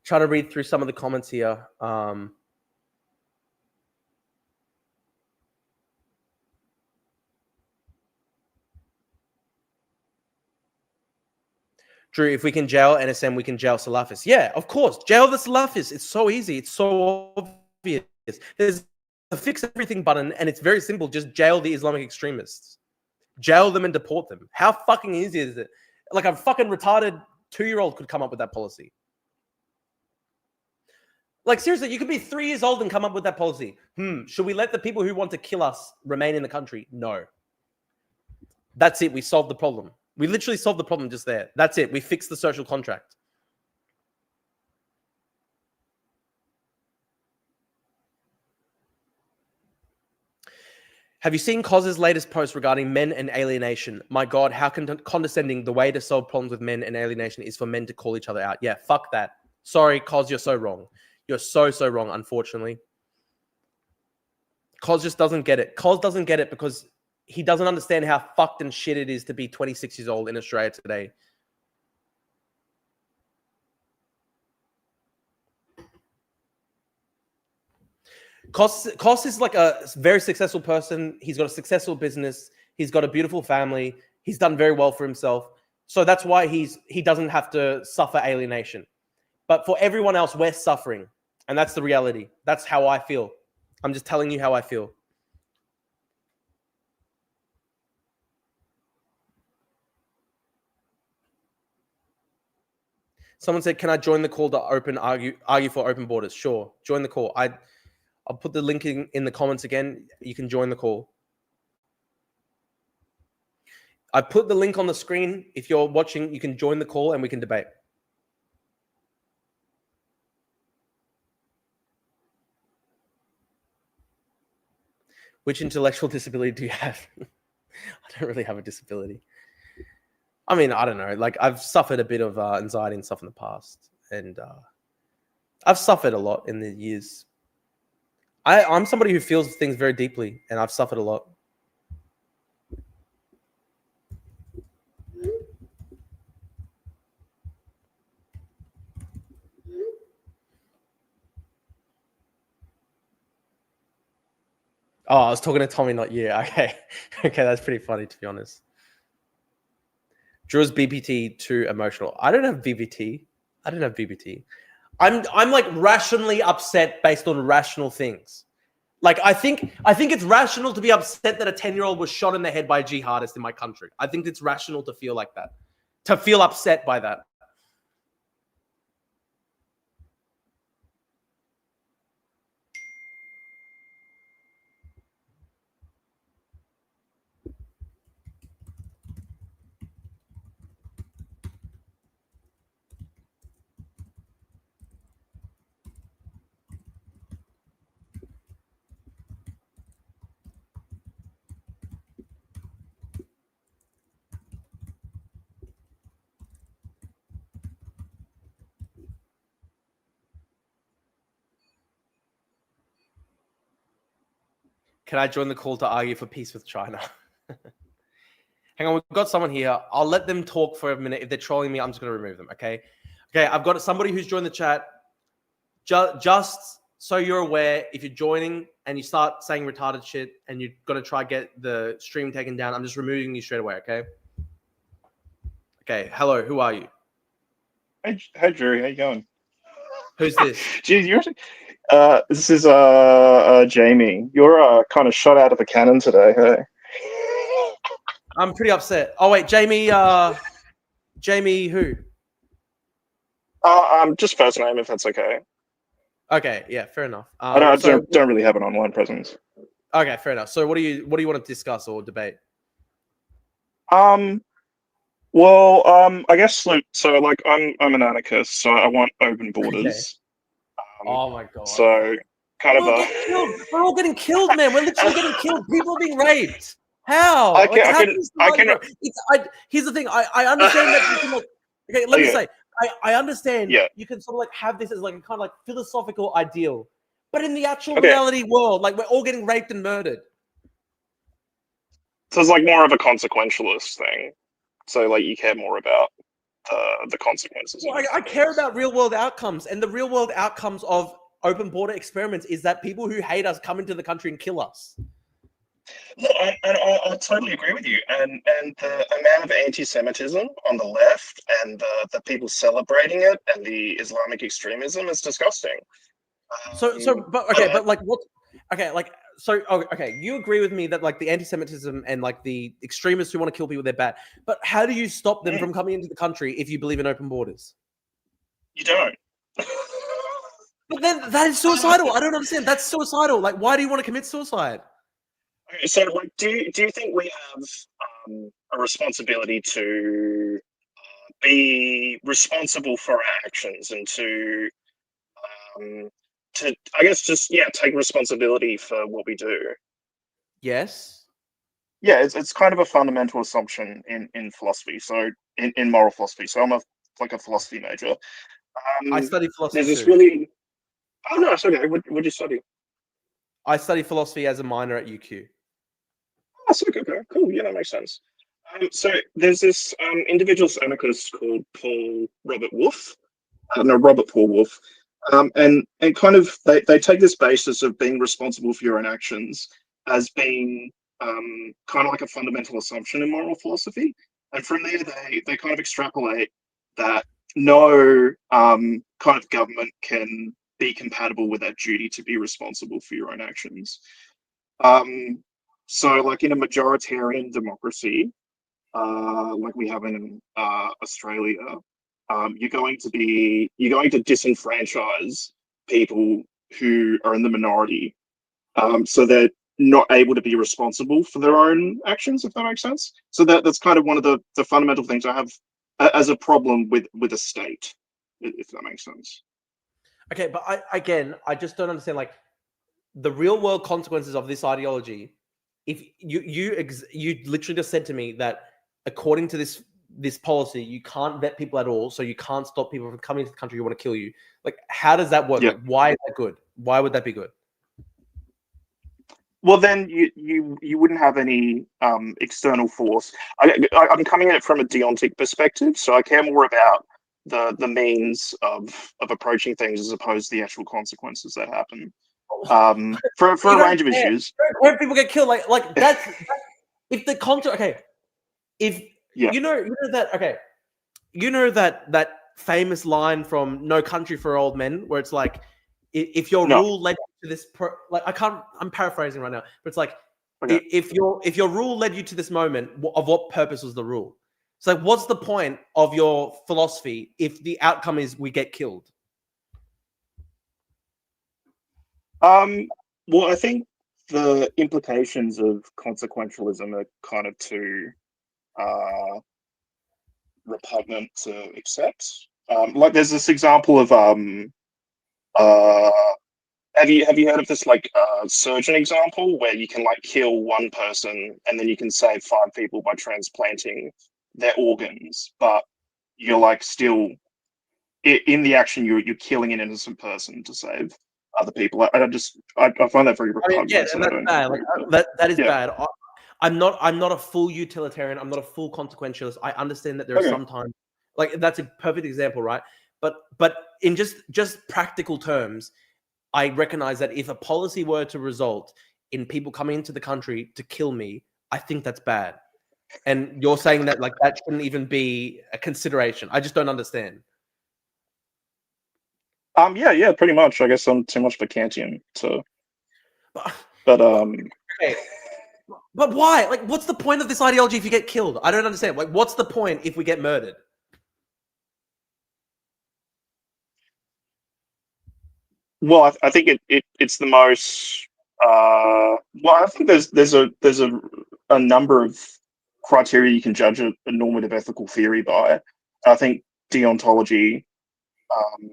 Trying to read through some of the comments here. Drew, if we can jail NSM, we can jail Salafists. Yeah, of course. Jail the Salafists. It's so easy. It's so obvious. There's a fix everything button, and it's very simple. Just jail the Islamic extremists. Jail them and deport them. How fucking easy is it? Like a fucking retarded 2-year-old could come up with that policy. Like, seriously, you could be 3 years old and come up with that policy. Should we let the people who want to kill us remain in the country? No. That's it. We solved the problem. We literally solved the problem just there. That's it. We fixed the social contract. Have you seen Coz's latest post regarding men and alienation? My God, how condescending. The way to solve problems with men and alienation is for men to call each other out. Yeah, fuck that. Sorry, Coz, you're so wrong. You're so wrong, unfortunately. Coz just doesn't get it. Coz doesn't get it because he doesn't understand how fucked and shit it is to be 26 years old in Australia today. Kos is like a very successful person. He's got a successful business. He's got a beautiful family. He's done very well for himself. So that's why he doesn't have to suffer alienation. But for everyone else, we're suffering. And that's the reality. That's how I feel. I'm just telling you how I feel. Someone said, can I join the call to argue for open borders? Sure. Join the call. I'll put the link in the comments again. You can join the call. I put the link on the screen. If you're watching, you can join the call and we can debate. Which intellectual disability do you have? I don't really have a disability. I mean, I don't know. Like, I've suffered a bit of anxiety and stuff in the past. And I've suffered a lot in the years. I'm somebody who feels things very deeply, and I've suffered a lot. Oh, I was talking to Tommy, not you. Okay. Okay, that's pretty funny, to be honest. Drew's BPT too emotional. I don't have BPT. I don't have BPT. I'm like rationally upset based on rational things. Like, I think it's rational to be upset that a 10-year-old was shot in the head by a jihadist in my country. I think it's rational to feel like that, to feel upset by that. Can I join the call to argue for peace with China? Hang on, we've got someone here. I'll let them talk for a minute. If they're trolling me, I'm just going to remove them, okay? Okay, I've got somebody who's joined the chat. Just so you're aware, if you're joining and you start saying retarded shit and you're going to try get the stream taken down, I'm just removing you straight away, okay? Okay, hello, who are you? Hi, Drew. How you going? Who's this? Geez, this is Jamie. You're kind of shot out of a cannon today, hey? I'm pretty upset. Oh wait, Jamie. Jamie who? Just first name, if that's okay. Okay, yeah, fair enough. I don't really have an online presence. Okay, fair enough. So what do you want to discuss or debate? Well, I guess so. Like, I'm an anarchist, so I want open borders. Okay. Oh my god. So kind of We're all getting killed, man. We're literally getting killed. People are being raped. How? Here's the thing. I understand that you can like. Okay, let me say. I understand. Yeah. You can sort of like have this as like a kind of like philosophical ideal, but in the actual reality world, like we're all getting raped and murdered. So it's like more of a consequentialist thing. So like you care more about the consequences. Well, I care about real world outcomes, and the real world outcomes of open border experiments is that people who hate us come into the country and kill us. Look, I totally agree with you. And the amount of anti-Semitism on the left and the people celebrating it and the Islamic extremism is disgusting. But okay, I, but like what? Okay, like so. Oh, okay, you agree with me that like the anti-Semitism and like the extremists who want to kill people, they're bad. But how do you stop them from coming into the country if you believe in open borders? you don't. But then that is suicidal. I don't understand. That's suicidal. Like, why do you want to commit suicide? Okay, so, like, do you think we have a responsibility to be responsible for our actions and um, to I guess just take responsibility for what we do? Yes. Yeah, it's kind of a fundamental assumption in philosophy. So in moral philosophy. So I'm a philosophy major. I Um, study philosophy there's this too. really oh no, it's okay. What would you study? I study philosophy as a minor at UQ. Oh, so okay, cool. Yeah, that makes sense. So there's this individual anarchist called Paul Robert Wolff. No, Robert Paul Wolff. And kind of they take this basis of being responsible for your own actions as being kind of like a fundamental assumption in moral philosophy. And from there, they kind of extrapolate that no kind of government can be compatible with that duty to be responsible for your own actions. Um, so, like in a majoritarian democracy, like we have in Australia, you're going to disenfranchise people who are in the minority, so they're not able to be responsible for their own actions, if that makes sense. So that's kind of one of the fundamental things I have as a problem with a state, if that makes sense. Okay, but I just don't understand like the real world consequences of this ideology. If you literally just said to me that according to this policy, you can't vet people at all, so you can't stop people from coming to the country who want to kill you. Like, how does that work? Yeah. Like, why is that good? Why would that be good? Well, then you wouldn't have any external force. I'm coming at it from a deontic perspective, so I care more about the means of approaching things as opposed to the actual consequences that happen for You a don't range of care. issues. When people get killed, like that's if the content. Okay, if Yeah, you know that. Okay, you know that famous line from No Country for Old Men, where it's like, if your no, rule led you to this, like I can't, I'm paraphrasing right now, but it's like, okay. if your rule led you to this moment, of what purpose was the rule? It's like, what's the point of your philosophy if the outcome is we get killed? Um, well, I think the implications of consequentialism are kind of too uh, repugnant to accept. Like, there's this example of uh, have you heard of this like surgeon example where you can like kill one person and then you can save five people by transplanting their organs, but you're like still in the action you're killing an innocent person to save other people. I find that very I mean, yeah, repugnant and and I that's don't bad. Like agree with it. that is Yeah. bad. I'm not a full utilitarian. I'm not a full consequentialist. I understand that there are Okay. sometimes like that's a perfect example, right? But in just practical terms, I recognize that if a policy were to result in people coming into the country to kill me, I think that's bad. And you're saying that like that shouldn't even be a consideration. I just don't understand. Yeah, pretty much. I guess I'm too much of a Kantian, so But, but but okay, but why? Like, what's the point of this ideology if you get killed? I don't understand. Like, what's the point if we get murdered? well, I think it's the most. Well, I think there's a number of criteria you can judge a normative ethical theory by. I think deontology, um,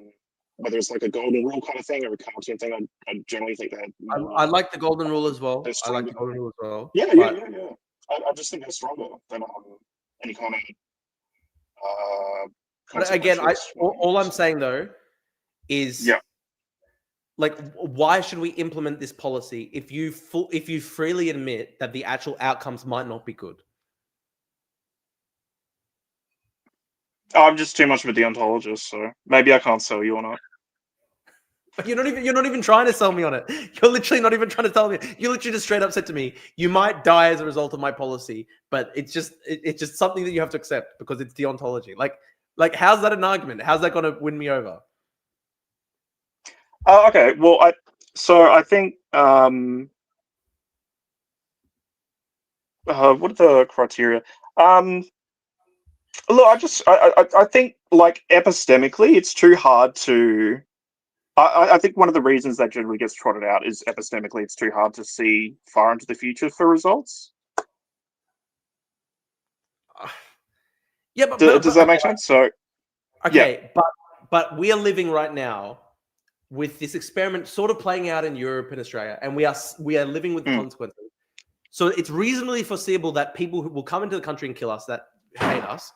whether it's like a golden rule kind of thing or a Kantian thing, I generally think they're I more like the golden rule as they're well. I like stronger. the golden rule as well. Yeah. But I just think they're stronger than any kind of uh, again, consequentialist one. all I'm So, saying though is yeah. like, why should we implement this policy if you freely admit that the actual outcomes might not be good? I'm just too much of a deontologist, so maybe I can't sell you or not. You're not even trying to sell me on it. You're literally not even trying to tell me. You literally just straight up said to me, "You might die as a result of my policy, but it's just something that you have to accept because it's deontology." Like how's that an argument? How's that going to win me over? Okay. Well, I think what are the criteria? Look, I think like epistemically, it's too hard to. I think one of the reasons that generally gets trotted out is epistemically, it's too hard to see far into the future for results. Yeah, Does that make sense? So yeah. okay, but we are living right now with this experiment sort of playing out in Europe and Australia, and we are living with the consequences. So it's reasonably foreseeable that people who will come into the country and kill us that hate us,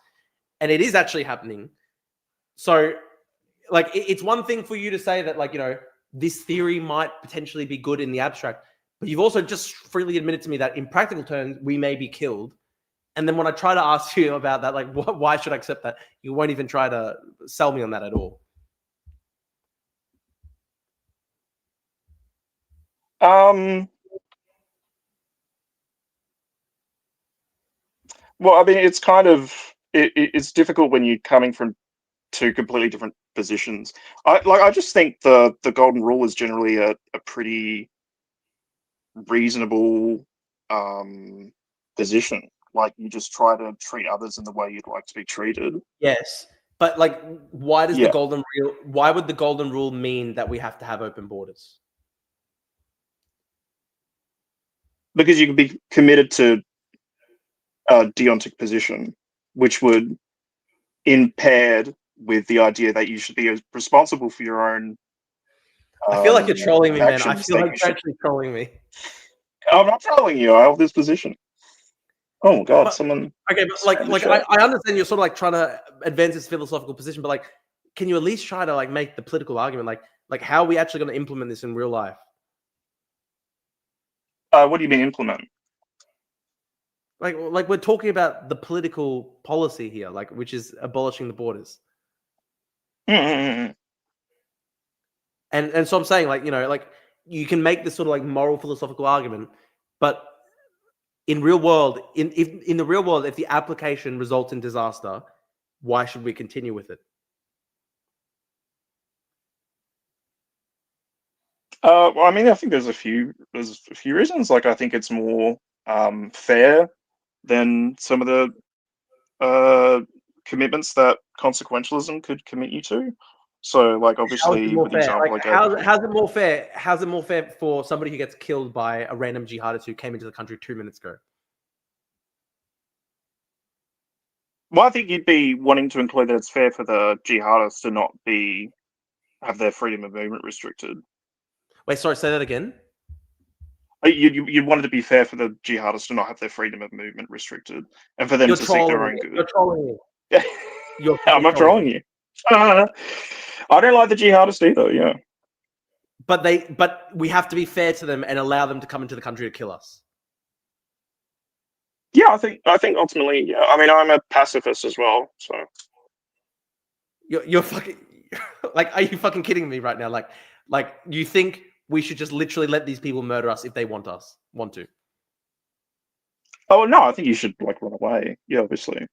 and it is actually happening. So, like, it's one thing for you to say that, like, this theory might potentially be good in the abstract, but you've also just freely admitted to me that in practical terms, we may be killed. And then when I try to ask you about that, like, why should I accept that? You won't even try to sell me on that at all. Well, I mean, it's kind of it's difficult when you're coming from two completely different positions. I just think the golden rule is generally a pretty reasonable position. Like you just try to treat others in the way you'd like to be treated. Yes, but like, why would Yeah. the golden rule mean that we have to have open borders? Because you can be committed to a deontic position, which would impaired with the idea that you should be responsible for your own. I feel like you're trolling me, man. I actions feel that like you're actually trolling me. I'm not trolling you. I hold this position. Oh God, But someone. okay, but like I understand you're sort of like trying to advance this philosophical position, but like, can you at least try to like make the political argument? Like how are we actually going to implement this in real life? What do you mean implement? Like we're talking about the political policy here, like which is abolishing the borders. Mm-hmm. And so I'm saying, like, like you can make this sort of like moral philosophical argument, but in real world, in the real world, if the application results in disaster, why should we continue with it? Well, I mean, I think there's a few reasons. Like, I think it's more fair than some of the commitments that consequentialism could commit you to. So, like, How's it obviously, more with the fair? example I Like, gave. how's it more fair? How's it more fair for somebody who gets killed by a random jihadist who came into the country 2 minutes ago? Well, I think you'd be wanting to include that it's fair for the jihadists to not have their freedom of movement restricted. Wait, sorry, say that again. You'd want it to be fair for the jihadists to not have their freedom of movement restricted, and for them You're to seek their trolling own me. good. You're trolling me. You're I'm fucking not trolling trolling me. you. I don't like the jihadists either. Yeah, But we have to be fair to them and allow them to come into the country to kill us. yeah. I think ultimately, yeah. I mean, I'm a pacifist as well, so. You're fucking like, are you fucking kidding me right now? Like you think we should just literally let these people murder us if they want to? Oh no, I think you should like run away. Yeah, obviously.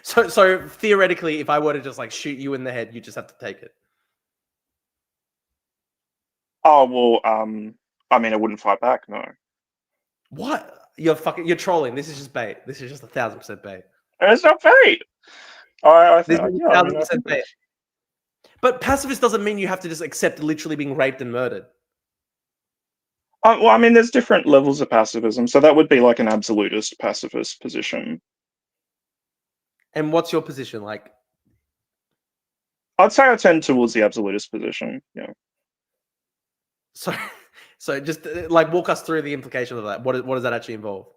So theoretically, if I were to just like shoot you in the head, you just have to take it. Oh well, I mean, I wouldn't fight back. No, What? You're trolling. This is just bait. This is just 1,000% bait. it's not bait. I This think, is yeah. I mean, I 1,000% think bait. But pacifist doesn't mean you have to just accept literally being raped and murdered. well, I mean, there's different levels of pacifism, so that would be like an absolutist pacifist position. And what's your position? Like, I'd say I tend towards the absolutist position. Yeah. so, so just like walk us through the implication of that. What does that actually involve?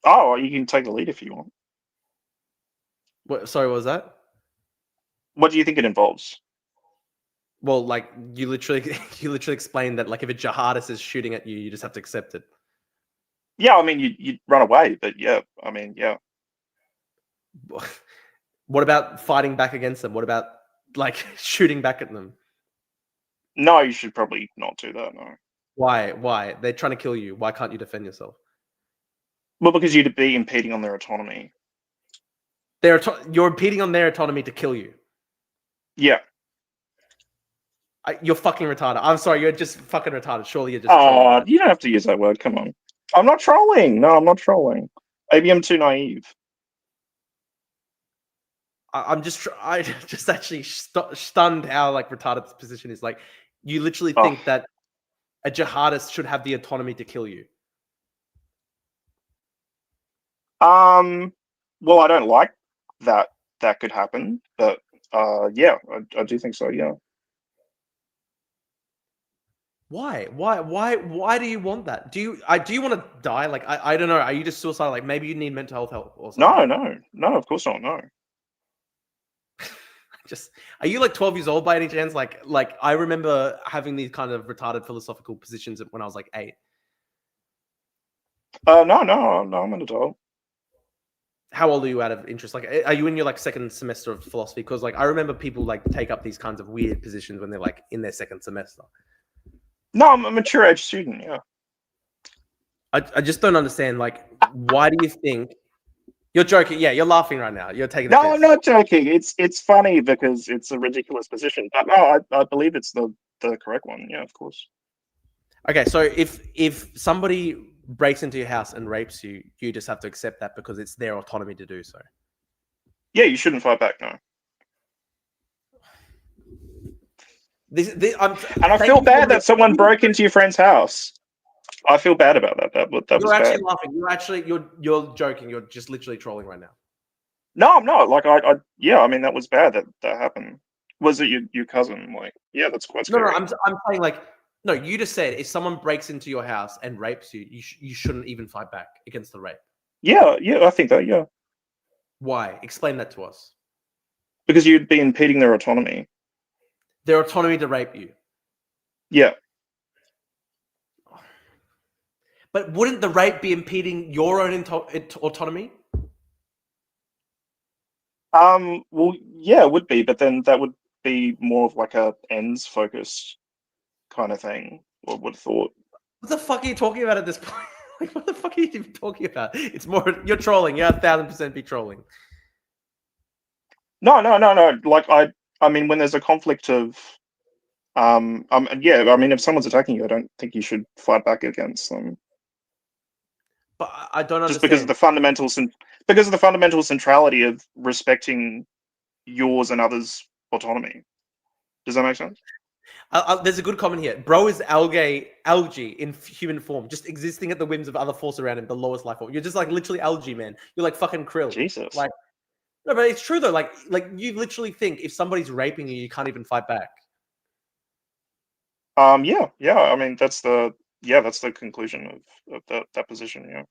Oh, you can take the lead if you want. Sorry, what was that? What do you think it involves? Well, like you literally explained that like if a jihadist is shooting at you, you just have to accept it. Yeah, I mean, you'd run away, but yeah, I mean, yeah. What about fighting back against them? What about like shooting back at them? No, you should probably not do that. No. Why? They're trying to kill you. Why can't you defend yourself? Well, because you'd be impeding on their autonomy. You're impeding on their autonomy to kill you. Yeah. You're fucking retarded. I'm sorry, you're just fucking retarded. Surely you're just Oh, trolling. you don't have to use that word. Come on. I'm not trolling. No, I'm not trolling. Maybe I'm too naive. I just actually stunned how like retarded this position is. Like, you literally think that a jihadist should have the autonomy to kill you. Well, I don't like that could happen, but yeah, I do think so. Yeah. Why? Why do you want that? Do you want to die? Like, I don't know. Are you just suicidal? Like, maybe you need mental health help or something. No, of course not. No. Just, are you like 12 years old by any chance? Like I remember having these kind of retarded philosophical positions when I was like 8. No, I'm an adult. How old are you out of interest? Like, are you in your like second semester of philosophy? Because like I remember people like take up these kinds of weird positions when they're like in their second semester. No, I'm a mature age student. Yeah. I just don't understand. Like, why do you think you're joking? Yeah, you're laughing right now. You're taking. No, I'm not joking. It's funny because it's a ridiculous position, but no, I believe it's the correct one. Yeah, of course. Okay, so if somebody breaks into your house and rapes you, you just have to accept that because it's their autonomy to do so. Yeah, you shouldn't fight back. No. And I feel bad that someone broke into your friend's house. I feel bad about that. That was actually bad. Laughing. You're joking. You're just literally trolling right now. No, I'm not. Like yeah. I mean, that was bad that happened. Was it your cousin? Like, yeah, that's quite scary. No, I'm saying like, no. You just said if someone breaks into your house and rapes you, you shouldn't even fight back against the rape. Yeah, I think that. Yeah. Why? Explain that to us. Because you'd be impeding their autonomy. Their autonomy to rape you. Yeah. But wouldn't the rape be impeding your own autonomy? Well, yeah, it would be, but then that would be more of like a ends focused kind of thing. I would have thought. What the fuck are you talking about at this point? Like, what the fuck are you even talking about? It's more you're trolling. You're 1,000% be trolling. No. Like I mean, when there's a conflict of, yeah. I mean, if someone's attacking you, I don't think you should fight back against them. But I don't understand. Just because of the fundamental centrality of respecting yours and others' autonomy. Does that make sense? There's a good comment here. Bro is algae in human form, just existing at the whims of other force around him, the lowest life form. You're just like literally algae, man. You're like fucking krill. Jesus. Like, no, but it's true though. Like you literally think if somebody's raping you, you can't even fight back. Yeah. I mean, that's the conclusion of that position. Yeah.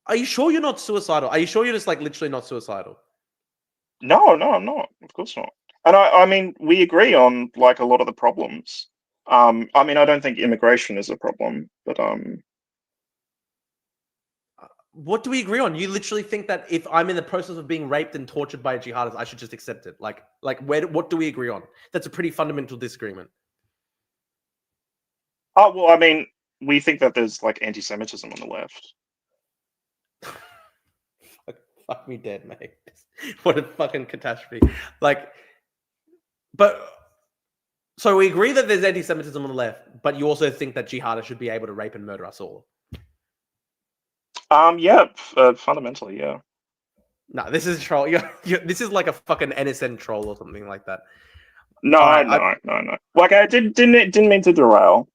Are you sure you're not suicidal? Are you sure you're just like literally not suicidal? No, I'm not. Of course not. And I mean, we agree on like a lot of the problems. I mean, I don't think immigration is a problem, but what do we agree on? You literally think that if I'm in the process of being raped and tortured by a jihadist, I should just accept it. Like what do we agree on? That's a pretty fundamental disagreement. Oh, well, I mean, we think that there's like anti-Semitism on the left. Fuck me dead, mate. What a fucking catastrophe. Like, but so we agree that there's anti-Semitism on the left, but you also think that jihadists should be able to rape and murder us all. Yeah, fundamentally, yeah. No, this is a troll. This is like a fucking NSN troll or something like that. No. Like I didn't mean to derail.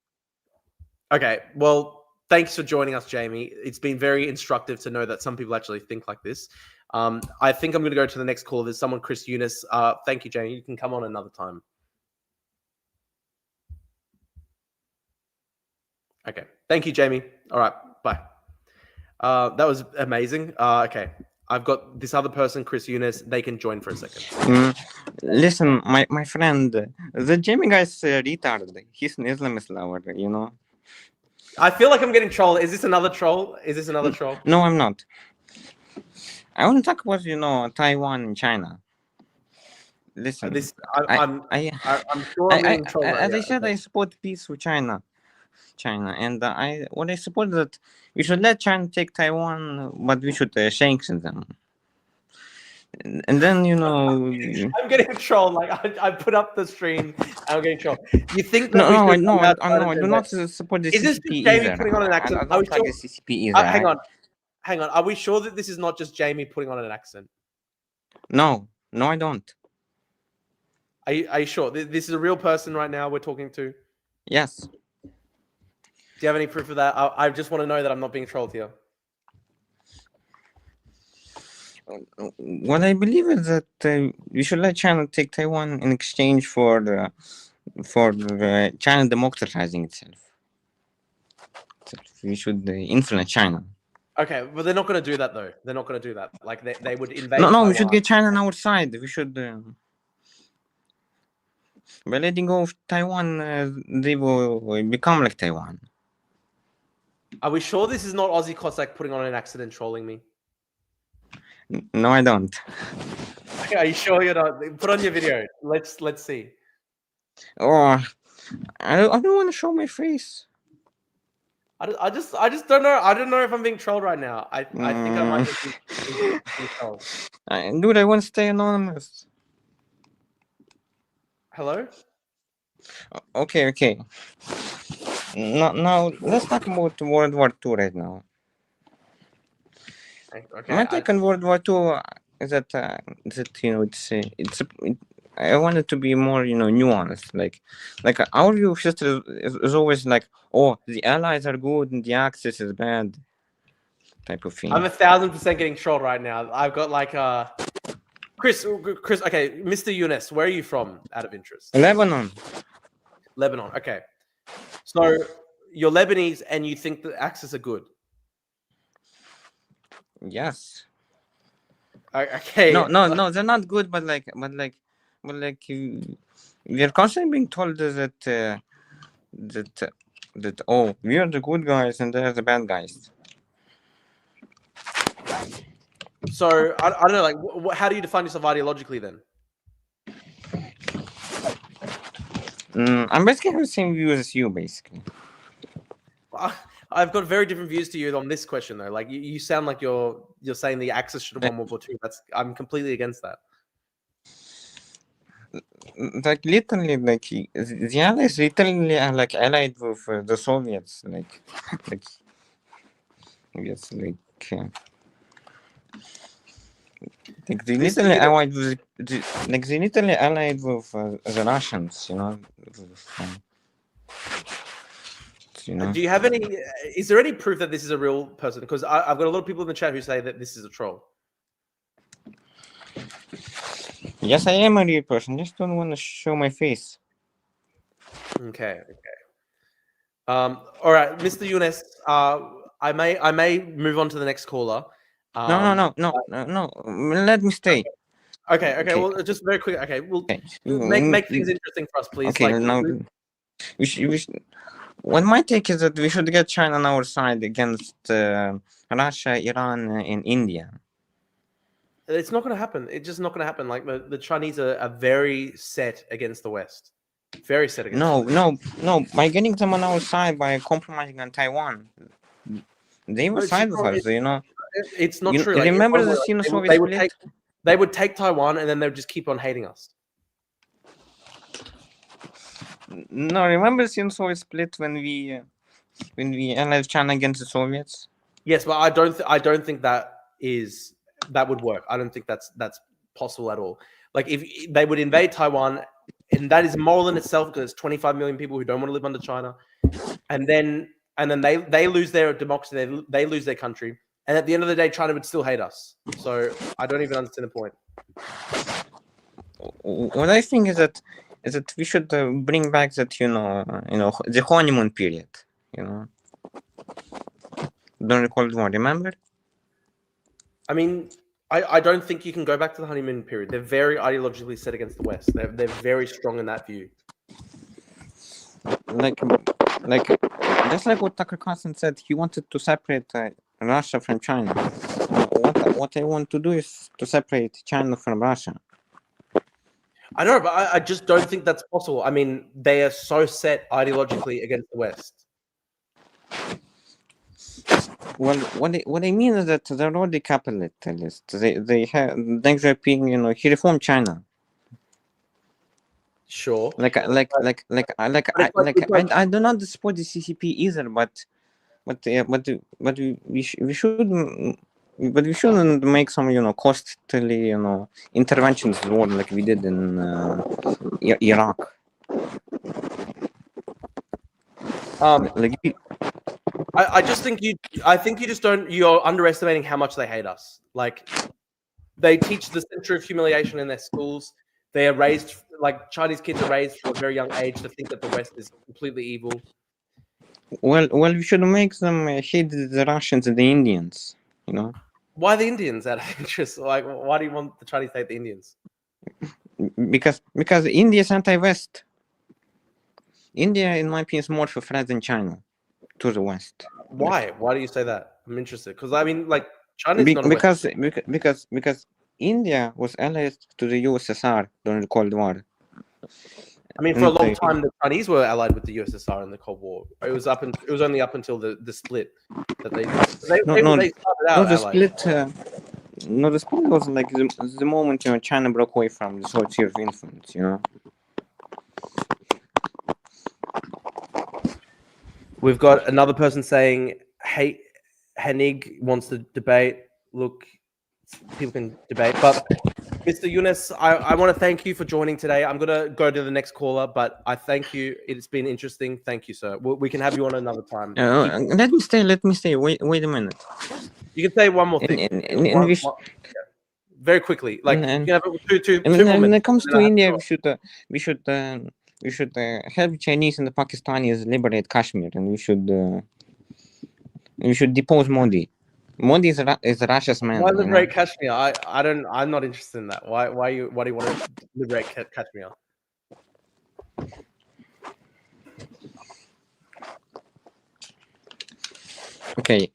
Okay, well, thanks for joining us, Jamie. It's been very instructive to know that some people actually think like this. I think I'm going to go to the next call. There's someone, Chris Eunice. Thank you, Jamie. You can come on another time. Okay. Thank you, Jamie. All right. Bye. That was amazing. Okay. I've got this other person, Chris Eunice. They can join for a second. Listen, my friend, the Jamie guy's retarded. He's an Islamist lover, you know. I feel like I'm getting trolled. Is this another troll? No, I'm not. I want to talk about Taiwan and China. Listen, This I I'm I I'm sure I'm getting trolled right as now. I said, Okay. I support peace with China, and I support that we should let China take Taiwan, but we should sanction them, and then I'm getting trolled. Like I put up the stream. I'm getting trolled. You think that no we no should I no allow I China no I to do invade? not support the Is this CCP just Jamie either. putting on an accent? I Are we don't like sure? the CCP either. Hang on. Are we sure that this is not just Jamie putting on an accent? No, I don't. Are you sure? This is a real person right now we're talking to? Do Yes. you have any proof of that? I just want to know that I'm not being trolled here. What I believe is that we should let China take Taiwan in exchange for China democratizing itself. We should influence China. Okay, but they're not going to do that though. They're not going to do that. Like they would invade No, we should Taiwan. get China on our side. We should. By letting go of Taiwan, they will become like Taiwan. Are we sure this is not Aussie Cossack putting on an accent and trolling me? No, I don't. Okay, are you sure you're not? Put on your video. Let's see. Oh, I don't want to show my face. I just don't know. I don't know if I'm being trolled right now. I think I might just be trolled. Dude, I want to stay anonymous. Hello? Okay. Now let's talk about World War II right now. Okay. My take on World War II is that I want it to be more nuanced. Like our view of history is always like, oh, the Allies are good and the Axis is bad, type of thing. I'm 1,000% getting trolled right now. I've got like Chris. Okay, Mr. Yunus, where are you from? Out of interest. Lebanon. Okay. So you're Lebanese and you think the Axis are good. Yes. Okay. No, they're not good, but we're constantly being told that oh, we are the good guys and they're the bad guys. So I don't know. Like, how do you define yourself ideologically then? I'm basically have the same views as you, basically. I've got very different views to you on this question, though. Like, you sound like you're saying the Axis should have won World War II. I'm completely against that. Like literally, like the Allies literally are like allied with the Soviets, like yes, like they literally allied with the Russians, Do you have any? Is there any proof that this is a real person? Because I've got a lot of people in the chat who say that this is a troll. Yes, I am a real person. Just don't want to show my face. Okay. All right, Mr. Yunus. I may move on to the next caller. No. Let me stay. Okay. Well, just very quick. Okay, we'll make things interesting for us, please. Okay, now we should. What my take is that we should get China on our side against Russia, Iran, and India. It's not going to happen. It's just not going to happen. Like the Chinese are very set against the West. Very set against. No. By getting them on our side, by compromising on Taiwan, they were side with us. It's not true. Remember the Sino-Soviet split? They would take Taiwan and then they would just keep on hating us. No, remember the Sino-Soviet split when we allied China against the Soviets? Yes, but I don't think that would work. I don't think that's possible at all. Like if they would invade Taiwan, and that is moral in itself because there's 25 million people who don't want to live under China, and then they lose their democracy, they lose their country, and at the end of the day, China would still hate us. So I don't even understand the point. What I think is that we should bring back that the honeymoon period. Don't recall the one. Remember? I mean, I don't think you can go back to the honeymoon period. They're very ideologically set against the West. They're very strong in that view. Like just like what Tucker Carlson said, he wanted to separate Russia from China. what I want to do is to separate China from Russia. I know, but I just don't think that's possible. I mean, they are so set ideologically against the West. Well, what I mean is that they're already capitalists. They have Deng Xiaoping, he reformed China. Sure. I do not support the CCP either, but we shouldn't make some costly interventions in the war like we did in Iraq. I just think you're underestimating how much they hate us. Like, they teach the center of humiliation in their schools. They are raised, like, Chinese kids are raised from a very young age to think that the West is completely evil. Well, we should make them hate the Russians and the Indians. Why the Indians, out of interest? Like, why do you want the Chinese to hate the Indians? Because India is anti-West. India, in my opinion, is more for threat than China to the West. Why? Why do you say that? I'm interested because I mean, like, China's not a because India was allied to the USSR during the Cold War. I mean, for a long time, the Chinese were allied with the USSR in the Cold War. It was only up until the split that they started out the allied. The split was like the moment China broke away from the Soviet sphere of influence. We've got another person saying, "Hey, Hanig wants to debate." Look, people can debate, but Mr. Yunus, I want to thank you for joining today. I'm going to go to the next caller, but I thank you. It's been interesting. Thank you, sir. We can have you on another time. Let me stay. Wait a minute. You can say one more thing. Very quickly. Like, you can have two more minutes. When it comes to India, we should help Chinese and the Pakistanis liberate Kashmir, and we should depose Modi. Modi is Russia's man. Why liberate Kashmir? I'm not interested in that. Why do you want to liberate Kashmir? Okay.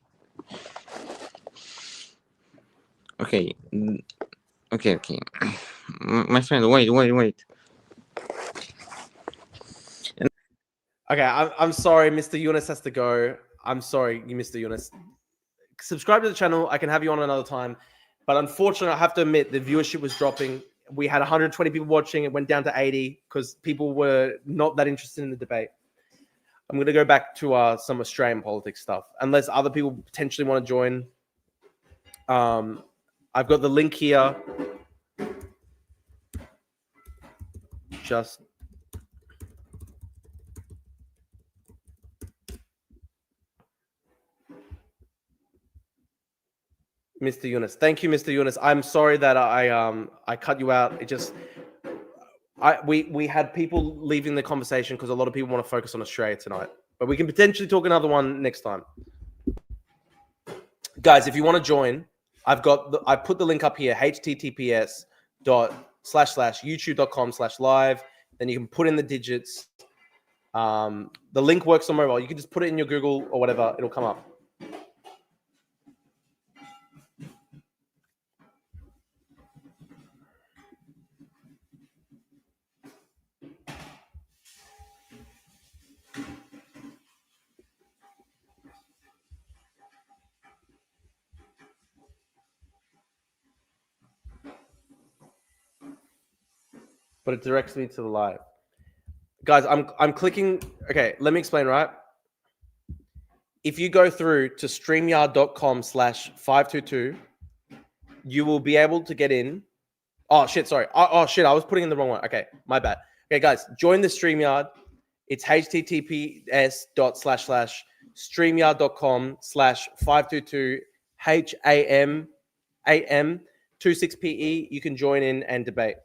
My friend, wait. Okay, I'm sorry, Mr. Yunus has to go. I'm sorry, Mr. Yunus. Subscribe to the channel. I can have you on another time. But unfortunately, I have to admit, the viewership was dropping. We had 120 people watching. It went down to 80 because people were not that interested in the debate. I'm going to go back to some Australian politics stuff, unless other people potentially want to join. I've got the link here. Just Mr. Yunus. Thank you, Mr. Yunus. I'm sorry that I cut you out. It just we had people leaving the conversation because a lot of people want to focus on Australia tonight. But we can potentially talk another one next time. Guys, if you want to join, I put the link up here, https://youtube.com/live. Then you can put in the digits. The link works on mobile. You can just put it in your Google or whatever. It'll come up. But it directs me to the live. Guys, I'm clicking. Okay, let me explain, right? If you go through to streamyard.com/522, you will be able to get in. Oh, shit, sorry. Oh, shit, I was putting in the wrong one. Okay, my bad. Okay, guys, join the StreamYard. It's https://streamyard.com/522 HAM26PE. You can join in and debate.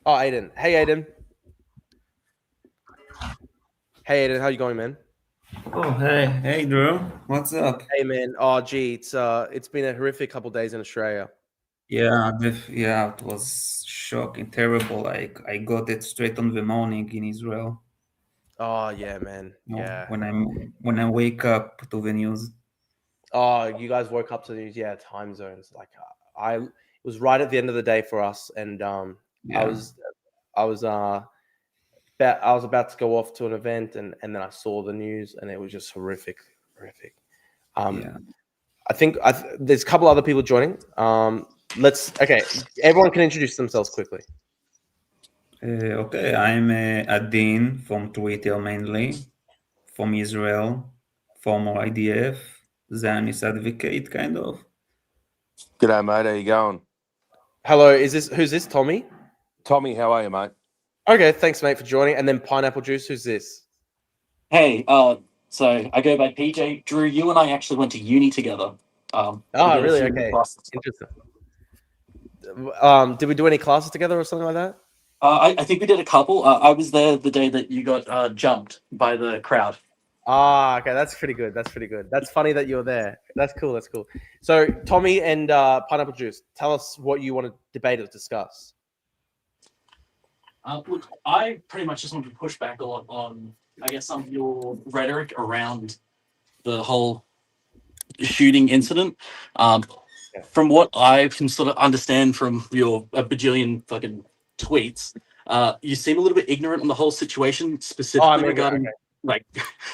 Oh, Aiden. Hey, Aiden. Hey, Aiden. How you going, man? Oh, hey, Drew. What's up? Hey, man. Oh, gee, it's been a horrific couple of days in Australia. Yeah, it was shocking, terrible. Like I got it straight on the morning in Israel. Oh yeah, man. You know, Yeah. when I wake up to the news. Oh, you guys woke up to the news. Yeah, time zones. Like I it was right at the end of the day for us, and I Yeah, was I was I was about to go off to an event, and then I saw the news, and it was just horrific, horrific. Um, yeah. There's a couple other people joining. Okay, everyone can introduce themselves quickly. Okay, I'm Adin from Twitter mainly, from Israel, former IDF, Zionist advocate, kind of. G'day, mate. How you going? Hello, who's this? Tommy. Tommy, how are you, mate? Okay, thanks, mate, for joining. And then Pineapple Juice. Who's this? Hey, so I go by PJ. Drew, you and I actually went to uni together. We Oh, did a really? few Okay, classes. interesting. Did we do any classes together or something like that? I think we did a couple. I was there the day that you got jumped by the crowd. Ah, okay, that's pretty good. That's pretty good. That's funny that you're there. That's cool. That's cool. So, Tommy and Pineapple Juice, tell us what you want to debate or discuss. Look, I pretty much just want to push back a lot on, I guess, some of your rhetoric around the whole shooting incident. From what I can sort of understand from your a bajillion fucking tweets, you seem a little bit ignorant on the whole situation, specifically regarding like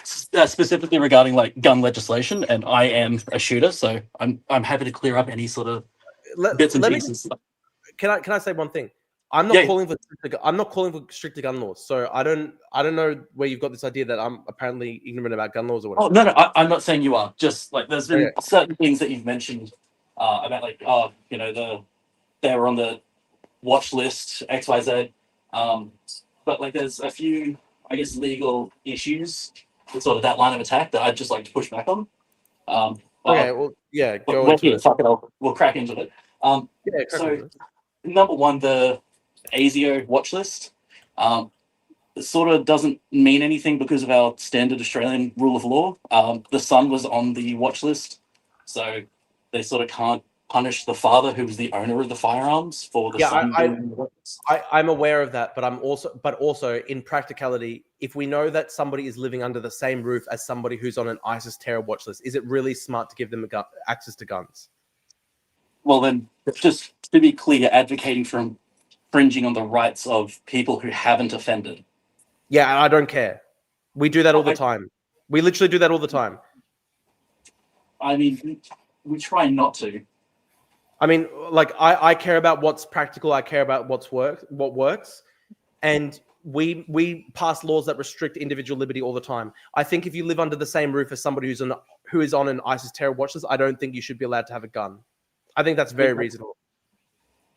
specifically regarding like gun legislation. And I am a shooter, so I'm happy to clear up any sort of bits and Let me. pieces. Can I say one thing? I'm not Yeah. calling for stricter gun laws. So I don't know where you've got this idea that I'm apparently ignorant about gun laws or Oh whatever. no, I'm not saying you are. Just like there's been Okay. certain things that you've mentioned about like they were on the watch list XYZ, but like there's a few I guess legal issues with sort of that line of attack that I'd just like to push back on. Okay. Well, yeah. But Go into it. fuck it, we'll crack into it. Yeah. Crack So into it. number one, the ASIO watch list. It sort of doesn't mean anything because of our standard Australian rule of law. The son was on the watch list, so they sort of can't punish the father, who was the owner of the firearms, for the son being on the watch list. I'm aware of that, but also in practicality, if we know that somebody is living under the same roof as somebody who's on an ISIS terror watch list, is it really smart to give them access to guns? Well, then, just to be clear, advocating for infringing on the rights of people who haven't offended. Yeah, I don't care. We do that all the time. We literally do that all the time. I mean, we try not to. I mean, like I care about what's practical. I care about what works, and we pass laws that restrict individual liberty all the time. I think if you live under the same roof as somebody who is on an ISIS terror watch list, I don't think you should be allowed to have a gun. I think that's very reasonable.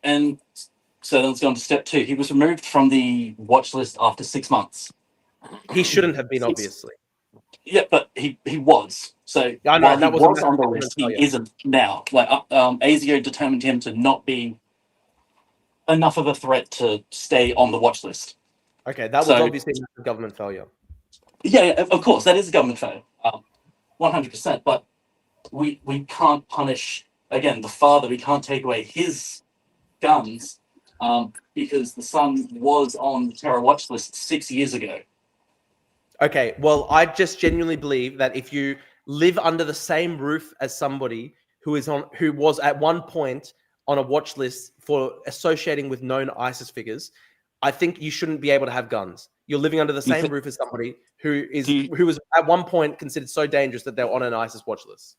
And so then let's go on to step two. He was removed from the watch list after 6 months. He shouldn't have been, obviously. Yeah, but he was. So I know, while he that was was a on the massive list, he government failure. isn't now. Like ASIO determined him to not be enough of a threat to stay on the watch list. Okay, that was obviously a massive government failure. Yeah, of course, that is a government failure, 100%. But we can't punish again the father. We can't take away his guns because the son was on the terror watch list 6 years ago. Okay, well, I just genuinely believe that if you live under the same roof as somebody who was at one point on a watch list for associating with known ISIS figures, I think you shouldn't be able to have guns. You're living under the same roof as somebody who was at one point considered so dangerous that they're on an ISIS watch list.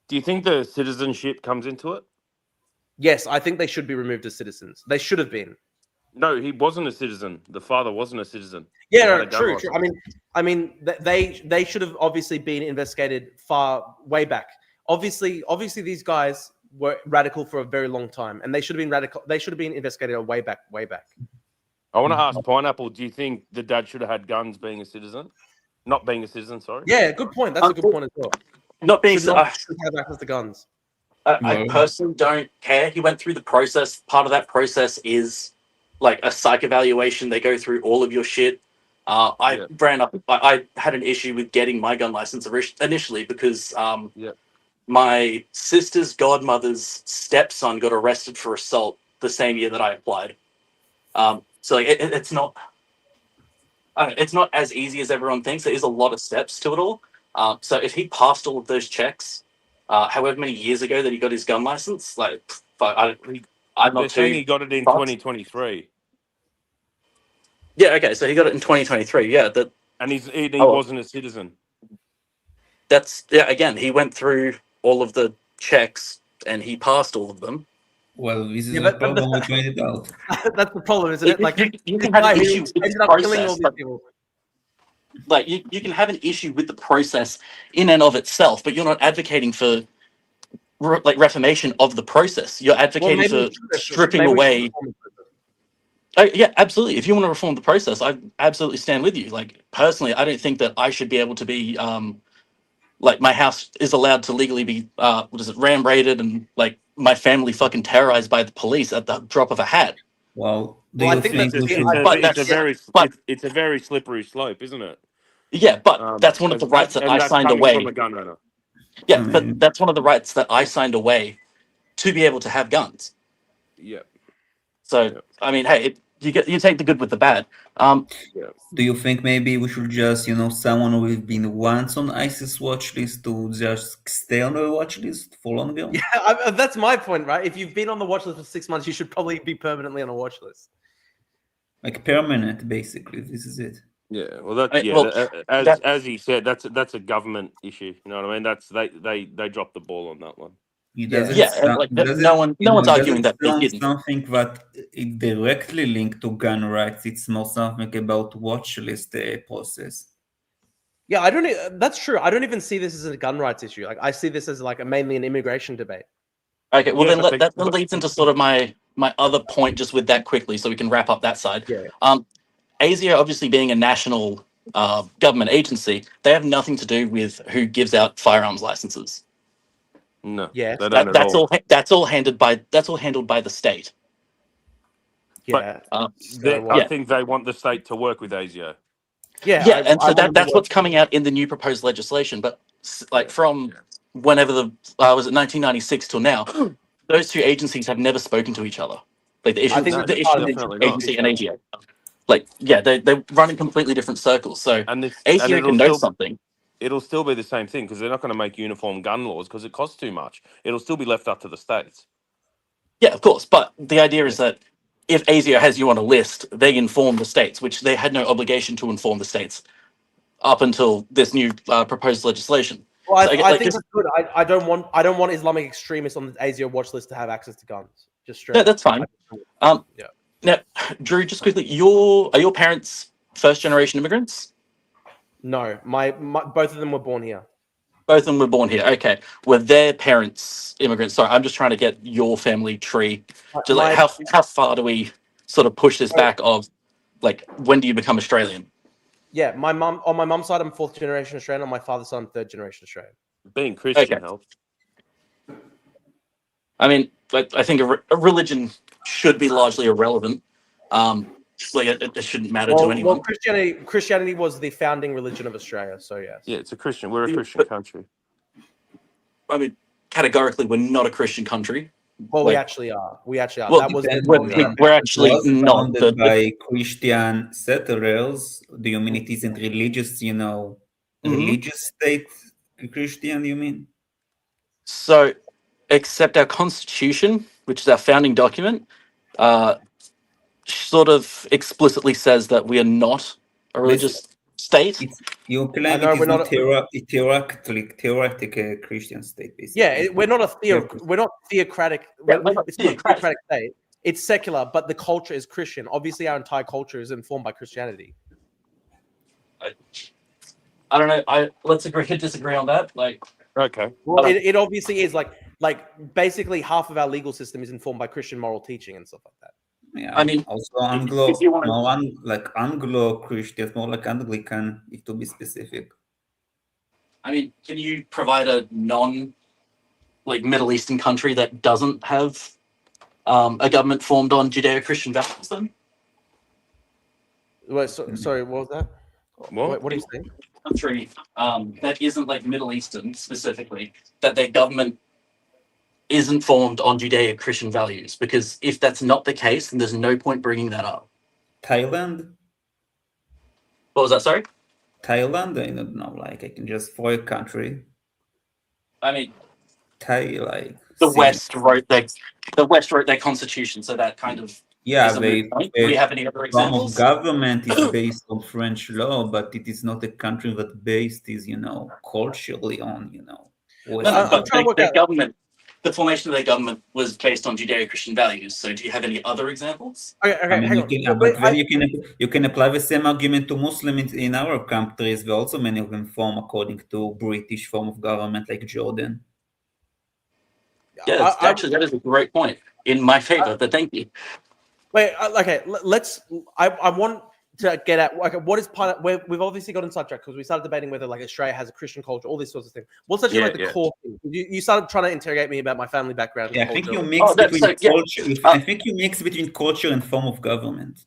Do you think the citizenship comes into it? Yes, I think they should be removed as citizens. They should have been. No, he wasn't a citizen. The father wasn't a citizen. Yeah, no, true. I mean, they should have obviously been investigated way back. Obviously, these guys were radical for a very long time, and they should have been radical. They should have been investigated way back. I want to ask Pineapple, do you think the dad should have had guns being a citizen? Not being a citizen, sorry. Yeah, good point. That's a good point as well. Not being should have access to guns. I personally don't care. He went through the process. Part of that process is like a psych evaluation. They go through all of your shit. I had an issue with getting my gun license initially because my sister's godmother's stepson got arrested for assault the same year that I applied. So like, it's not. it's not as easy as everyone thinks. There is a lot of steps to it all. So if he passed all of those checks, however many years ago that he got his gun license, like I'm They're not saying too. he got it in fussed. 2023, Yeah, okay, so he got it in 2023. Yeah, and he Oh. wasn't a citizen. that's again, he went through all of the checks and he passed all of them. Well, this is Yeah, the but problem we pointed out. that's the problem, isn't it? Like you this can have guy an who issue with the ended up killing all process, these but people. like you can have an issue with the process in and of itself, but you're not advocating for like reformation of the process. You're Well, advocating maybe we for should. stripping Maybe we should away. reform the process. Oh, yeah, absolutely. If you want to reform the process, I absolutely stand with you. Like personally, I don't think that I should be able to be like my house is allowed to legally be what is it, ram raided and like my family fucking terrorized by the police at the drop of a hat. Well, do Well, I you think think that's we it. should? But It's a that's very but it's a very slippery slope, isn't it? yeah, but that's one of the rights that and I that's signed coming away. from a gun owner. Yeah, I but mean, that's one of the rights that I signed away to be able to have guns. Yeah, So Yeah. I mean, hey, you take the good with the bad. yeah. do you think maybe we should just, someone who've been once on ISIS watch list to just stay on the watch list for longer? Yeah, that's my point, right? If you've been on the watch list for 6 months, you should probably be permanently on a watch list. Like permanent, basically. This is it. Yeah, well, that I mean, yeah, well, as he said, that's a government issue. You know what I mean? That's they dropped the ball on that one. It Yeah. doesn't Yeah, and sound, like does no it, one's it arguing doesn't that they sound didn't. something that it directly linked to gun rights. It's more something about watch list process. Yeah, that's true. I don't even see this as a gun rights issue. Like I see this as like mainly an immigration debate. Okay, well Yeah, then but that leads into sort of my other point just with that quickly, so we can wrap up that side. Yeah. ASIO obviously being a national government agency, they have nothing to do with who gives out firearms licenses. No, Yes. they don't at all. That's all handled by the state. Yeah. I think they want the state to work with ASIO. Yeah. And so want them to that's work- what's coming out in the new proposed legislation. But like from whenever was it 1996 till now, those two agencies have never spoken to each other. Like the issue, I think the it's part of issue definitely not. agency and AGO. Like yeah, they run in completely different circles. So And ACO it'll can know still something. it'll still be the same thing because they're not going to make uniform gun laws because it costs too much. It'll still be left up to the states. Yeah, of course. But the idea is that if ASIO has you on a list, they inform the states, which they had no obligation to inform the states up until this new proposed legislation. Well, So I think that's good. I don't want Islamic extremists on the ASIO watch list to have access to guns. Just straight. Yeah, that's fine. Yeah. Now, Drew, just quickly, are your parents first generation immigrants? No, my both of them were born here. Both of them were born here. Okay. Were their parents immigrants? Sorry, I'm just trying to get your family tree. Just like how far do we sort of push this back of like when do you become Australian? Yeah, on my mum's side, I'm 4th generation Australian. On my father's side, I'm 3rd generation Australian. Being Christian Okay. helps. I mean, I think a religion should be largely irrelevant. Like it shouldn't matter to anyone. Well, Christianity was the founding religion of Australia, so yes. Yeah, it's a Christian. We're a Christian country. I mean, categorically, we're not a Christian country. Well, Like- we actually are. Well, that was we're actually was not founded by Christian settlers. Do you mean it isn't religious? Mhm. Religious state Christian? You mean? So, except our constitution, which is our founding document, sort of explicitly says that we are not a religious state. You claim know it is we're not not theoretical Christian state, basically. Yeah, we're not we're not theocratic. Yeah, we're not It's not a theocratic. theocratic state. It's secular, but the culture is Christian. Obviously, our entire culture is informed by Christianity. I don't know. Let's agree to disagree on that. Like, Okay. Well, it obviously is like basically half of our legal system is informed by Christian moral teaching and stuff like that. Yeah. I mean, also if you wanna- like Anglo-Christian, more like Anglican, if to be specific. I mean, can you provide a like Middle Eastern country that doesn't have a government formed on Judeo-Christian values? Then Wait, sorry, what was that? What? What are you saying? country that isn't like Middle Eastern specifically, that their government isn't formed on Judeo-Christian values, because if that's not the case, then there's no point bringing that up. Thailand? What was that? Sorry. Thailand, I don't know. Like I can just for a country. I mean, Like the city. West wrote their constitution, so that kind of Yeah, is a moot point. Do we have any other form of examples? government is based on French law, but it is not a country that based is, culturally on, No, Western no, I'm but trying to work their out. government, the formation of their government was based on Judeo-Christian values. So, do you have any other examples? Okay, I mean, hang you on. can, So, but wait, then you can apply the same argument to Muslims in our countries. There are also many of them form according to British form of government, like Jordan. Yeah, actually, that is a great point in my favor. But thank you. Wait, okay. Let's. I want to get at. Okay, what is part of? We've obviously got in sidetrack because we started debating whether like Australia has a Christian culture, all these sorts of things. What's actually like the core thing? You started trying to interrogate me about my family background. Yeah, and I think culture. you mix between yeah. culture. I think you mix between culture and form of government.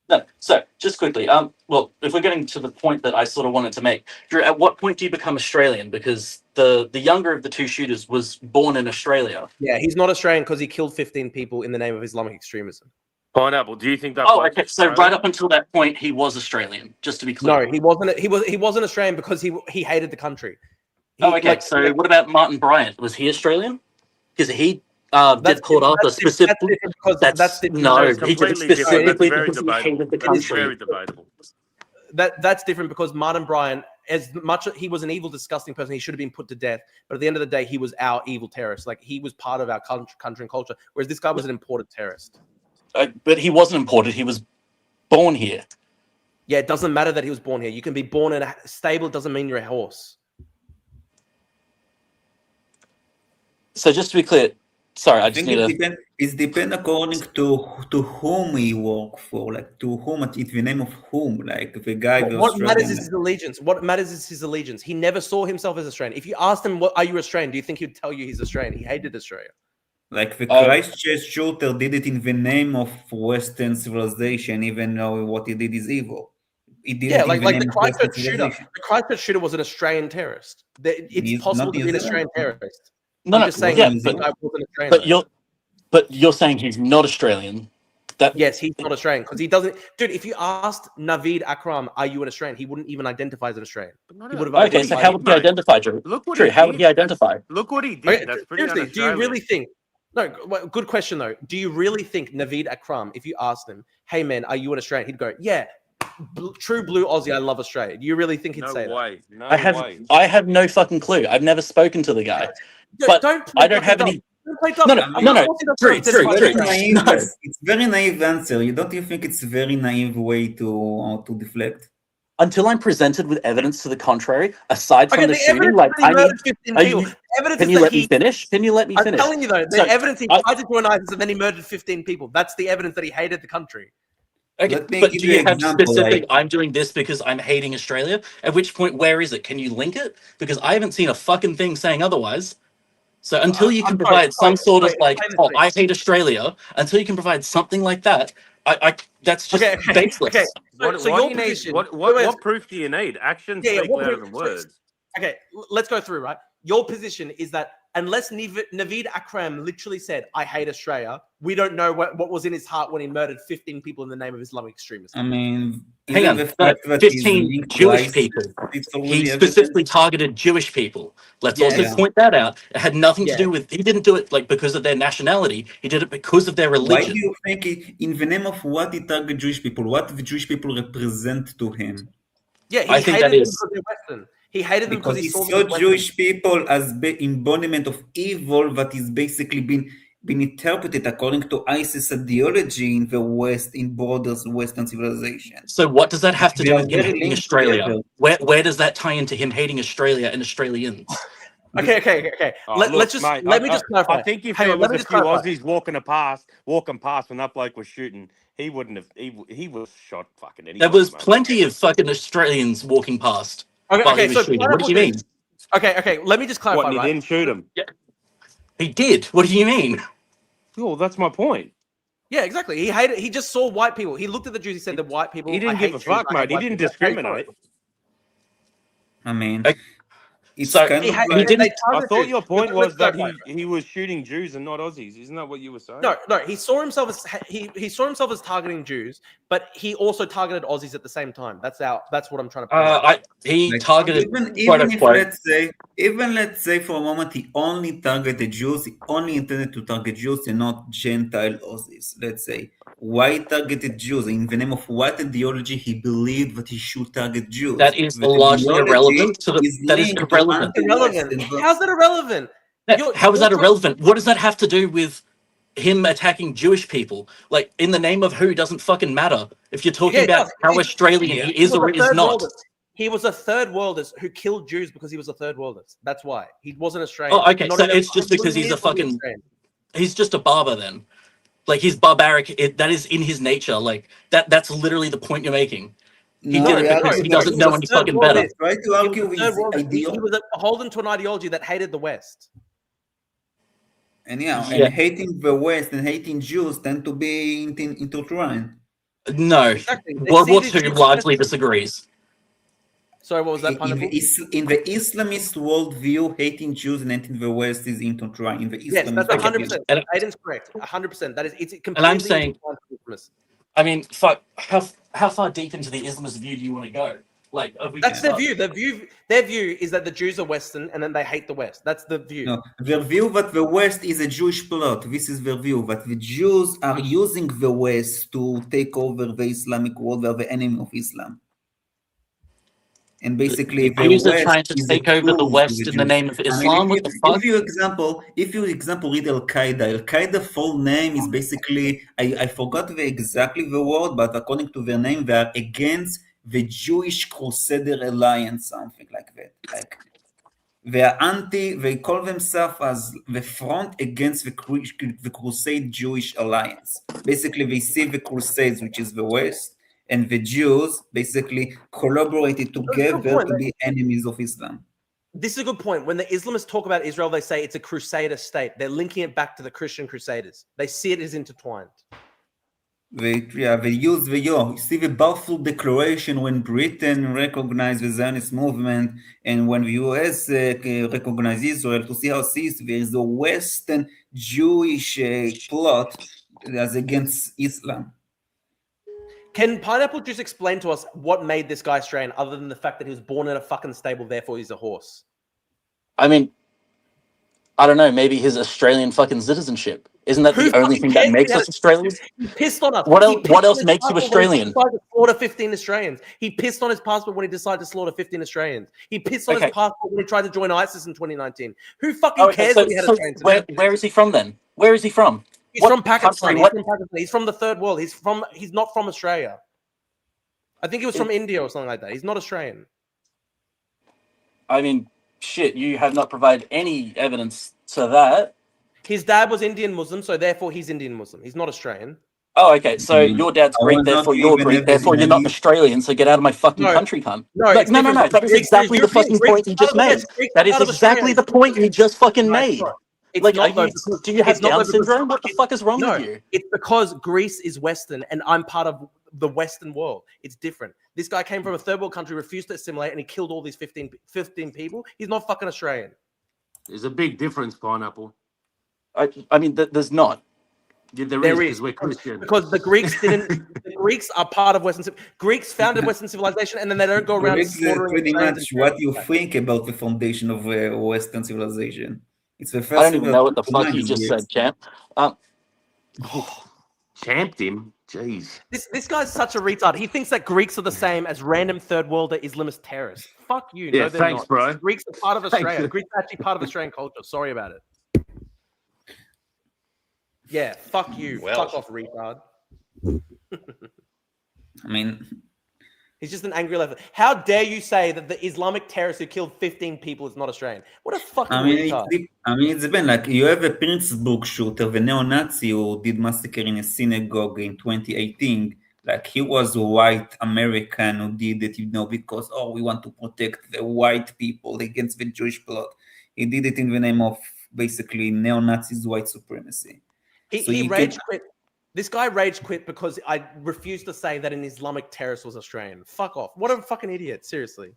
No, so just quickly, well, if we're getting to the point that I sort of wanted to make, Drew, at what point do you become Australian? Because the younger of the two shooters was born in Australia. Yeah, he's not Australian because he killed 15 people in the name of Islamic extremism. Pineapple, do you think that? Oh, okay. So right up until that point, he was Australian. Just to be clear. No, he wasn't. He wasn't Australian because he hated the country. Okay. So what about Martin Bryant? Was he Australian? Because he did caught Arthur specifically. That's different. No, He did it specifically because he hated the country. Very debatable. That's different because Martin Bryant, as much as he was an evil, disgusting person, he should have been put to death. But at the end of the day, he was our evil terrorist. Like he was part of our country and culture, whereas this guy was an imported terrorist. But he wasn't imported. He was born here. Yeah, it doesn't matter that he was born here. You can be born in a stable. It doesn't mean you're a horse. So just to be clear, sorry, I just need to... It depends according to whom he work for, like to whom, in the name of whom, like the guy. What matters is his allegiance. What matters is his allegiance. He never saw himself as Australian. If you asked him, "What are you Australian?" Do you think he'd tell you he's Australian? He hated Australia. Like the Christchurch shooter did it in the name of Western civilization, even though what he did is evil. He did it like in the the name of Western Christchurch shooter. civilization. The Christchurch shooter was an Australian terrorist. It's He's possible not to be an New Zealand. Australian terrorist. No, just saying yeah, that guy wasn't Australian. but you're saying he's not Australian. Yes, he's not Australian because he doesn't. Dude, if you asked Naveed Akram, "Are you an Australian?" He wouldn't even identify as an Australian. He would have Okay, so how would he identify, Drew? Look what Drew, how would he identify? Look what he did. Okay, That's pretty seriously, do you un-Australian. really think? No, good question though. Do you really think Naveed Akram, if you asked him, "Hey man, are you an Australian?" He'd go, "Yeah, true blue Aussie. I love Australia." Do you really think he'd say way. that? No way. I have no fucking clue. I've never spoken to the guy. But I don't have any. No. Drew. It's very naive answer. You don't you think it's a very naive way to deflect? Until I'm presented with evidence to the contrary, aside from the shooting, like I need. Evidence Can you let me finish? Can you let me finish? I'm telling you though, the evidence he tried to join ISIS and then he murdered 15 people. That's the evidence that he hated the country. Okay, Let me but give do you you an have example, specific? like- I'm doing this because I'm hating Australia. At which point, where is it? Can you link it? Because I haven't seen a fucking thing saying otherwise. So until you can provide some sort of like, oh, I hate Australia. Until you can provide something like that, I that's just baseless. Okay. What your do you need? position- What proof do you need? Actions speak louder than words. Okay, let's go through, right? Your position is that unless Naveed Akram literally said, "I hate Australia," we don't know what was in his heart when he murdered 15 people in the name of Islamic extremism. I mean, Hang on, 15 Jewish people. He specifically targeted Jewish people. Let's also point that out. It had nothing to do with, he didn't do it like because of their nationality. He did it because of their religion. Why do you think, in the name of what he targeted Jewish people, what the Jewish people represent to him? Yeah, I think that is. Because they're Western. He hated them Because he saw saw them Jewish people as embodiment of evil that is basically been interpreted according to ISIS ideology in the West, in borders of Western civilization. So what does that have to do with him Very hating linked Australia? together. Where does that tie into him hating Australia and Australians? Okay. Let me just clarify. I think if Hang there on, was let me a just few clarify. Aussies walking past when that bloke was shooting, he wouldn't have. He was shot fucking anyway. There was plenty of fucking Australians walking past. Okay, so what do you mean? Okay. Let me just clarify. What? And he didn't shoot him. Yeah. He did. What do you mean? Oh, that's my point. Yeah, exactly. He hated. He just saw white people. He looked at the Jews. He said, "The white people." He didn't give a fuck, mate. He didn't discriminate. I mean, It's So kind he of had- he like didn't- I thought your point was that Let's he was shooting Jews and not Aussies. Isn't that what you were saying? No, he saw himself as he saw himself as targeting Jews, but he also targeted Aussies at the same time. That's what I'm trying to point out. he like, targeted even quote if unquote. let's say for a moment he only targeted Jews, he only intended to target Jews and not Gentile Aussies. Let's say why he targeted Jews, in the name of what ideology he believed that he should target Jews. That is The largely ideology irrelevant to the is that is linked to irrelevant. Irrelevant. How's that irrelevant? How is that irrelevant? What does that have to do with him attacking Jewish people? Like, in the name of who doesn't fucking matter. If you're talking Yeah, it about does. how Australian Yeah. he is or is not. He was a third worldist who killed Jews because he was a third worldist. That's why he wasn't Australian. Oh, okay. Not So even- it's just because he's a was he fucking. Australian? He's just a barbar then. Like, he's barbaric. That is in his nature. Like, that's literally the point you're making. He did it because he doesn't know any fucking better. Try to He was argue a with third the worldist. He ideology. was beholden to an ideology that hated the West. And Yeah. and hating the West and hating Jews tend to be intertwined. No. Exactly. They World see War these II Jews largely as- disagrees. Sorry, what was that? In Pineapple? the Islamist worldview, hating Jews and hating the West is intertwined. In the Yes, Islamist that's Okay. 100%. And- Aiden's correct. 100%. That is, it's completely. And I'm saying- intertwined with Islamist. I mean, fuck. How far deep into the Islamist view do you want to go? Like, That's their view. Their view is that the Jews are Western and then they hate the West. That's the view. No, their view that the West is a Jewish plot. This is their view that the Jews are using the West to take over the Islamic world. They are the enemy of Islam. And basically, the Jews are West trying to is take over the opposed to West in the Jews. name of I mean, Islam. What the fuck? if you example read Al Qaeda full name is basically I forgot exactly the word, but according to their name, they are against the Jewish Crusader Alliance, something like that. Like they are they call themselves as the front against the Crusade Jewish Alliance. Basically, they see the Crusades, which is the West, and the Jews basically collaborated together to be enemies of Islam. This is a good point. When the Islamists talk about Israel, they say it's a crusader state. They're linking it back to the Christian Crusaders. They see it as intertwined. They use you see the Balfour Declaration when Britain recognized the Zionist movement, and when the US recognized Israel, to see how there is a Western Jewish plot as against Islam. Can Pineapple Juice explain to us what made this guy Australian, other than the fact that he was born in a fucking stable, therefore he's a horse? I mean, I don't know. Maybe his Australian fucking citizenship. Isn't that Who the only fucking thing that cares? makes He had us Australians? He pissed on us. What He else? pissed What on else his makes you passport when he Australian? decided to slaughter 15 Australians. He pissed on his passport when he decided to slaughter 15 Australians. He pissed on his Okay. passport when he tried to join ISIS in 2019. Who fucking cares so, that he had so Australian where citizenship? is he from then? Where is he from? He's What from Pakistan. country? He's What- from Pakistan. He's from the third world. He's not from Australia. I think he was from India or something like that. He's not Australian. I mean, shit. You have not provided any evidence to that. His dad was Indian Muslim, so therefore he's Indian Muslim. He's not Australian. Oh, okay. So Mm. your dad's I Greek, will not therefore you're even Greek, have therefore any- you're not Australian. So get out of my fucking No. country, cunt. No, Like, it's no. different. That is Greeks- exactly the European- fucking Greeks point you are just part of the made. West. Greeks That are is part of exactly Australia. the point you just fucking No, it's made. not. It's Like, not are though, you, because do you have it's not Down though because syndrome? What the fucking- fuck is wrong No, with you? it's because Greece is Western and I'm part of the Western world. It's different. This guy came from a third world country, refused to assimilate, and he killed all these 15 people. He's not fucking Australian. There's a big difference, Pineapple. I mean, there's not. Yeah, there There is is, because we're Christian. Because the Greeks didn't. The Greeks are part of Western. Greeks founded Western civilization, and then they don't go around It's slaughtering pretty Australians much and what you think about the foundation of Western civilization. It's the first I don't even know what the fuck you civilization just Greeks. said, champ. Champed him. Jeez. This guy's such a retard. He thinks that Greeks are the same as random third worlder Islamist terrorists. Fuck you. Yeah, No, they're thanks, not. bro. Greeks are part of Thanks. Australia. Greeks are actually part of Australian culture. Sorry about it. Yeah, fuck you. Well. Fuck off, retard. I mean, He's just an angry elephant. How dare you say that the Islamic terrorist who killed 15 people is not Australian? What a fucking retard. It's been like you have a Pittsburgh shooter, the neo-Nazi who did massacre in a synagogue in 2018. Like he was a white American who did it, because we want to protect the white people against the Jewish plot. He did it in the name of basically neo-Nazis, white supremacy. He rage quit. This guy rage quit because I refused to say that an Islamic terrorist was Australian. Fuck off. What a fucking idiot. Seriously.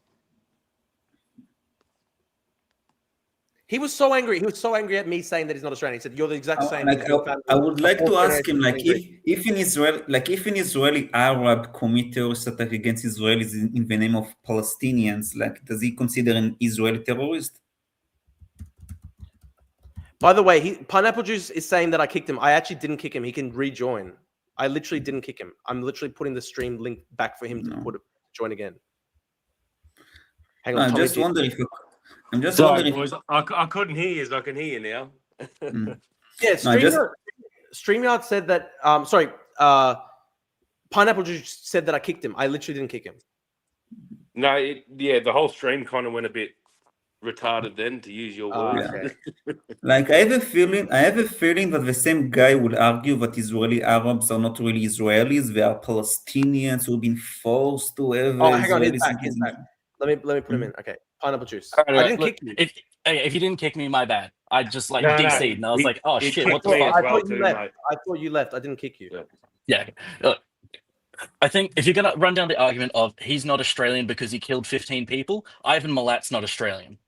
He was so angry. He was so angry at me saying that he's not Australian. He said, "You're the exact same." Like, as your family, I would like a to fourth ask him, like, generation if in Israel, like, if an Israeli Arab commit terrorist attack against Israelis in the name of Palestinians, like, does he consider an Israeli terrorist? By the way, Pineapple Juice is saying that I kicked him. I actually didn't kick him. He can rejoin. I literally didn't kick him. I'm literally putting the stream link back for him to join again. Hang on, I'm Tommy just G. wondering if I'm just Sorry, wondering. boys. I couldn't hear you, so I can hear you now. Yeah, StreamYard said that. Sorry, Pineapple Juice said that I kicked him. I literally didn't kick him. No, the whole stream kind of went a bit retarded then, to use your words. Okay. Like, I have a feeling that the same guy would argue that Israeli Arabs are not really Israelis; they are Palestinians who've been forced to have Oh, hang on, Israeli he's back. citizenship. Let me put him in. Okay, Pineapple Juice. All right, I didn't look, kick you. if you didn't kick me, my bad. I just like No, no, DC'd and I was he- like, oh he shit, what kicked the me fuck? as I well thought you too, left. mate. I thought you left. I didn't kick you. Yeah. Look, I think if you're gonna run down the argument of he's not Australian because he killed 15 people, Ivan Milat's not Australian.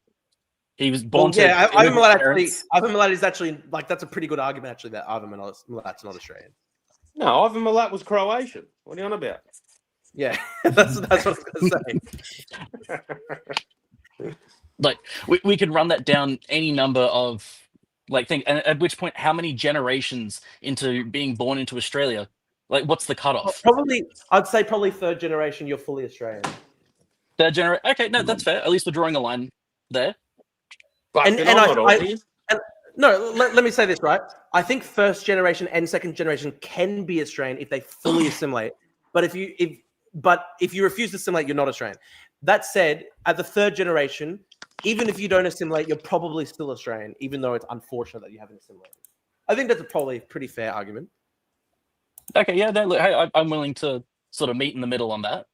He was born to Ivan immigrant Milat parents. Ivan Milat is actually like that's a pretty good argument actually that Ivan Milat's not Australian. No, Ivan Milat was Croatian. What are you on about? Yeah, that's what I was gonna say. Like we could run that down any number of like things, and at which point, how many generations into being born into Australia? Like, what's the cutoff? I'd say probably third generation. You're fully Australian. Third generation. Okay, no, that's fair. At least we're drawing a line there. But And I'm not Aussie. No, let me say this right. I think first generation and second generation can be Australian if they fully assimilate. But if you refuse to assimilate, you're not Australian. That said, at the third generation, even if you don't assimilate, you're probably still Australian, even though it's unfortunate that you haven't assimilated. I think that's probably a pretty fair argument. Okay, yeah, look, hey, I'm willing to sort of meet in the middle on that.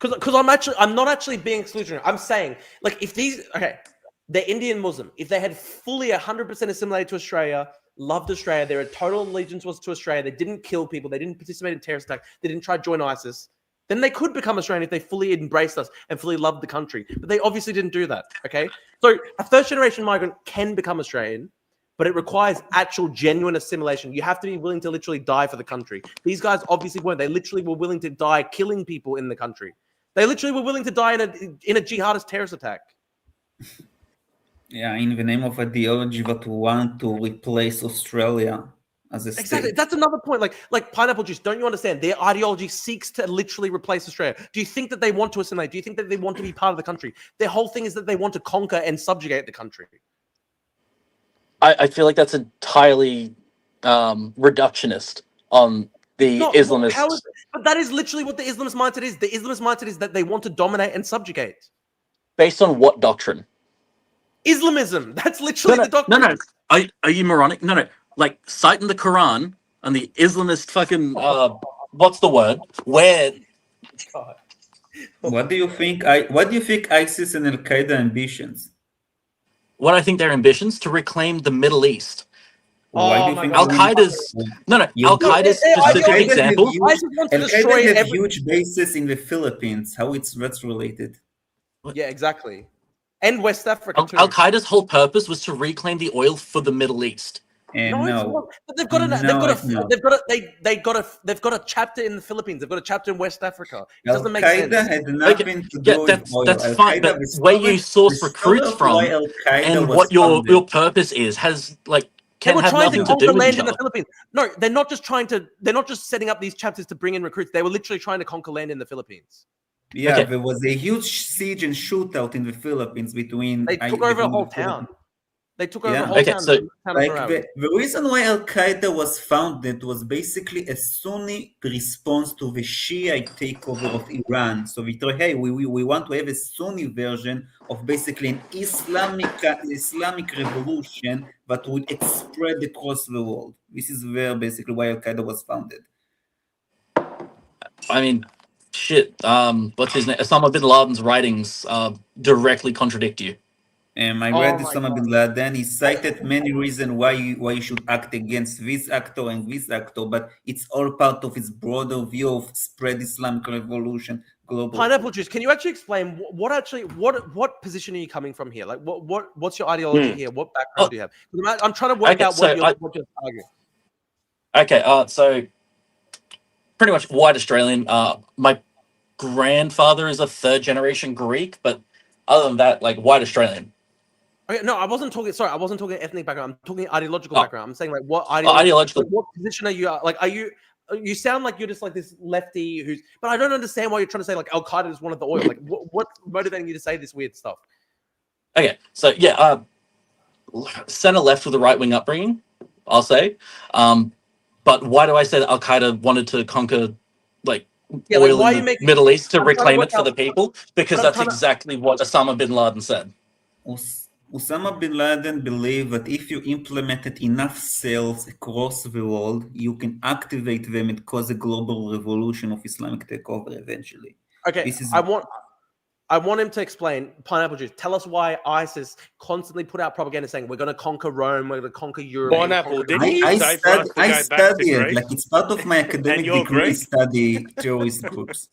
Because I'm not actually being exclusionary. I'm saying, like, if they're Indian Muslim. If they had fully 100% assimilated to Australia, loved Australia, their total allegiance was to Australia, they didn't kill people, they didn't participate in terrorist attacks, they didn't try to join ISIS, then they could become Australian if they fully embraced us and fully loved the country. But they obviously didn't do that, okay? So a first-generation migrant can become Australian, but it requires actual genuine assimilation. You have to be willing to literally die for the country. These guys obviously weren't. They literally were willing to die killing people in the country. They literally were willing to die in a jihadist terrorist attack. Yeah, in the name of ideology that want to replace Australia as a state. Exactly. That's another point. Like Pineapple Juice, don't you understand? Their ideology seeks to literally replace Australia. Do you think that they want to assimilate? Do you think that they want to be part of the country? Their whole thing is that they want to conquer and subjugate the country. I feel like that's entirely reductionist on the Islamist. But that is literally what the Islamist mindset is. The Islamist mindset is that they want to dominate and subjugate. Based on what doctrine? Islamism. That's literally the doctrine. No. Are you moronic? No. Like, citing the Quran and the Islamist fucking what's the word? Where? God. What do you think? What do you think ISIS and Al Qaeda ambitions? What I think their ambitions to reclaim the Middle East. Why do you think Al Qaeda's Al Qaeda's specific example. ISIS wants to destroy have huge bases in the Philippines. How that's related? Yeah, exactly. And West Africa too. Al Qaeda's whole purpose was to reclaim the oil for the Middle East. No, but they've got a chapter in the Philippines. They've got a chapter in West Africa. It doesn't make sense. Al Qaeda had nothing to do with oil. That's fine. But where you source recruits from and what your purpose is has can have nothing to do with land each in the other. Philippines. No, they're not just setting up these chapters to bring in recruits. They were literally trying to conquer land in the Philippines. Yeah, there was a huge siege and shootout in the Philippines between. They took over a whole town. They took over a whole town. So the reason why Al Qaeda was founded was basically a Sunni response to the Shiite takeover of Iran. So we thought, hey, we want to have a Sunni version of basically an Islamic revolution that would spread across the world. This is basically why Al Qaeda was founded. I mean, shit. What's his name? Osama bin Laden's writings directly contradict you. I read Osama bin Laden. He cited many reasons why you should act against this actor and this actor, but it's all part of his broader view of spread Islamic revolution global. Pineapple juice. Can you actually explain what position are you coming from here? Like what's your ideology here? What background do you have? I'm trying to work Okay, out so what you're arguing. Okay, so pretty much white Australian. My grandfather is a third generation Greek, but other than that, like white Australian. Okay, no, I wasn't talking ethnic background. I'm talking ideological Oh. background. I'm saying like what Ideological. like, what position are you? Like, are you? You sound like you're just like this lefty who's. But I don't understand why you're trying to say like Al Qaeda is one of the oil. Like, what's motivating you to say this weird stuff? Okay, so yeah, center left with a right wing upbringing, I'll say. But why do I say that Al Qaeda wanted to conquer like oil why are in you the making? Middle East to I'm trying to reclaim work it for out- the people? Because I'm that's trying to- exactly what Osama bin Laden said. Osama bin Laden believed that if you implemented enough cells across the world, you can activate them and cause a global revolution of Islamic takeover eventually. Okay, This is I want him to explain pineapple juice. Tell us why ISIS constantly put out propaganda saying we're going to conquer Rome, we're going to conquer Europe. Pineapple, didn't you I say for us to go back to study it, Greece? like it's part of my academic you're degree Greek? study terrorist groups.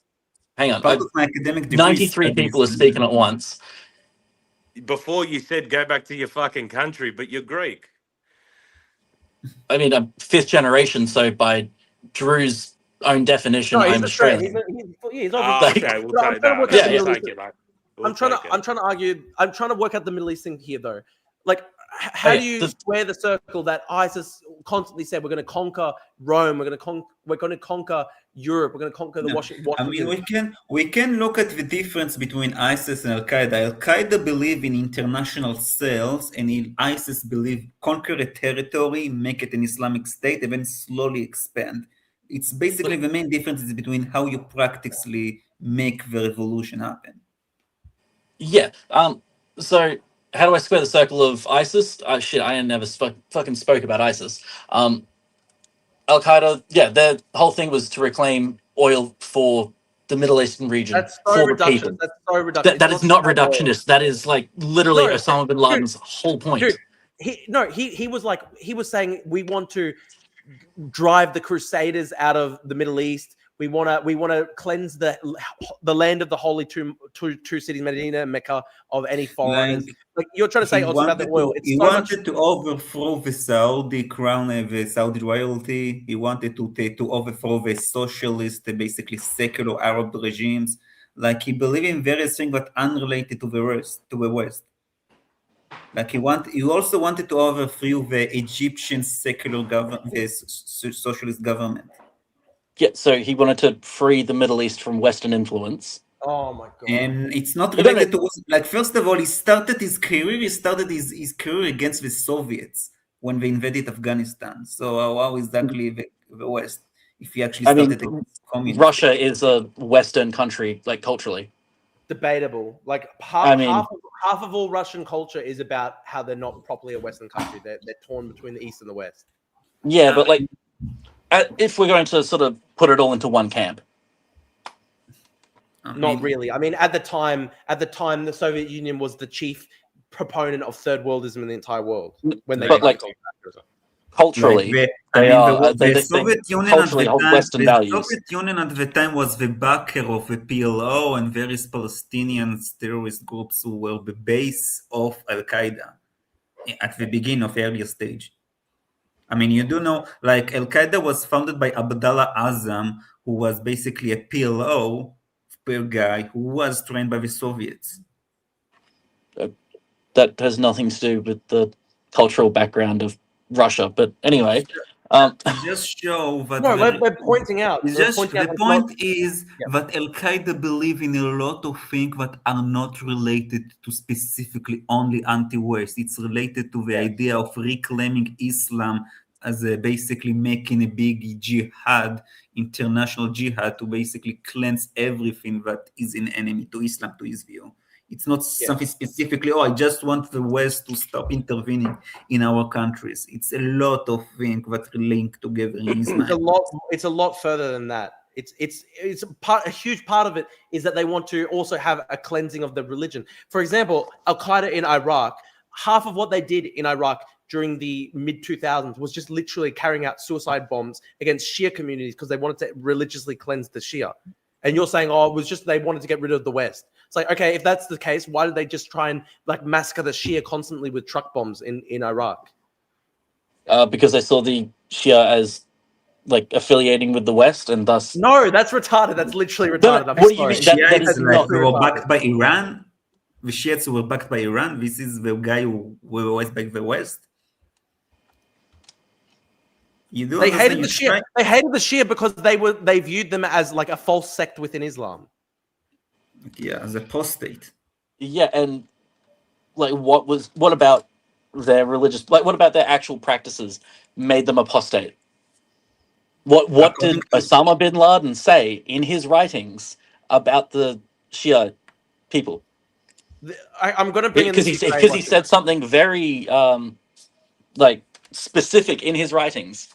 Hang on, Part of my academic degree 93 studies. people are speaking at once. Before you said go back to your fucking country, but you're Greek. I mean, I'm fifth generation, so by Drew's own definition, No, he's I'm Australian. Australian. He's Like- Okay, we'll But I'm take trying to that. work out the We'll Middle take East. it, mate. I'm trying to argue. I'm trying to work out the Middle East thing here, though. Like, how Okay, do you square the circle that ISIS constantly said we're going to conquer Rome, we're going to conquer Europe, we're going to conquer the No, Washington. I mean, we can look at the difference between ISIS and Al Qaeda. Al Qaeda believe in international cells, and ISIS believe conquer a territory, make it an Islamic state, and then slowly expand. It's basically the main difference is between how you practically make the revolution happen. Yeah. So how do I square the circle of ISIS? Shit, I never fucking spoke about ISIS. Al Qaeda, yeah, their whole thing was to reclaim oil for the Middle Eastern region That's so for the reductionist. people. That's so reductionist. That is not reductionist. That is like literally No, Osama bin Laden's whole point. Dude, he was saying we want to drive the Crusaders out of the Middle East. We want to cleanse the land of the holy two cities, Medina and Mecca, of any foreigners. Like you're trying to say, it's about the oil. He wanted to overthrow the Saudi crown and the Saudi royalty. He wanted to overthrow the socialist, basically secular Arab regimes. Like he believed in various things, but unrelated to the West. Like he also wanted to overthrow the Egyptian secular government, the socialist government. Yeah, so he wanted to free the Middle East from Western influence. Oh my god! And it's not related to, like, first of all, he started his career against the Soviets when they invaded Afghanistan. So how exactly the West, if he actually started against communists? Russia is a Western country, like culturally. Debatable. Like half of all Russian culture is about how they're not properly a Western country. They're torn between the East and the West. Yeah, but like, if we're going to sort of put it all into one camp. Not really. I mean, at the time, the Soviet Union was the chief proponent of third worldism in the entire world. When they culturally, the Soviet Union culturally hold Western values. The Soviet Union at the time was the backer of the PLO and various Palestinian terrorist groups who were the base of Al Qaeda at the beginning of the earlier stage. I mean, you do know, like Al-Qaeda was founded by Abdullah Azam, who was basically a PLO guy who was trained by the Soviets. That has nothing to do with the cultural background of Russia. But anyway, just show that we're pointing out. The point is that Al-Qaeda believe in a lot of things that are not related to specifically only anti-West. It's related to the idea of reclaiming Islam as basically making a big jihad, international jihad, to basically cleanse everything that is an enemy to Islam, to his view. It's not something specifically, I just want the West to stop intervening in our countries. It's a lot of things that link together in his mind. It's a lot further than that. A huge part of it is that they want to also have a cleansing of the religion. For example, Al-Qaeda in Iraq, half of what they did in Iraq during the mid-2000s was just literally carrying out suicide bombs against Shia communities because they wanted to religiously cleanse the Shia. And you're saying, oh, it was just they wanted to get rid of the West. It's like, okay, if that's the case, why did they just try and like massacre the Shia constantly with truck bombs in Iraq? Because they saw the Shia as like affiliating with the West, and thus No, that's retarded. That's literally No, retarded. I'm what do you sorry. mean? That Shiites, is like, not they were retarded. backed by Iran. The Shiites were backed by Iran. This is the guy who were always back the West. You do They hated understand? the Shia. They hated the Shia because they viewed them as like a false sect within Islam. Yeah, as a apostate. Yeah, and like what about their religious, like what about their actual practices made them apostate? What did According to- Osama bin Laden say in his writings about the Shia people? I'm going to bring in Because this he said something very like specific in his writings.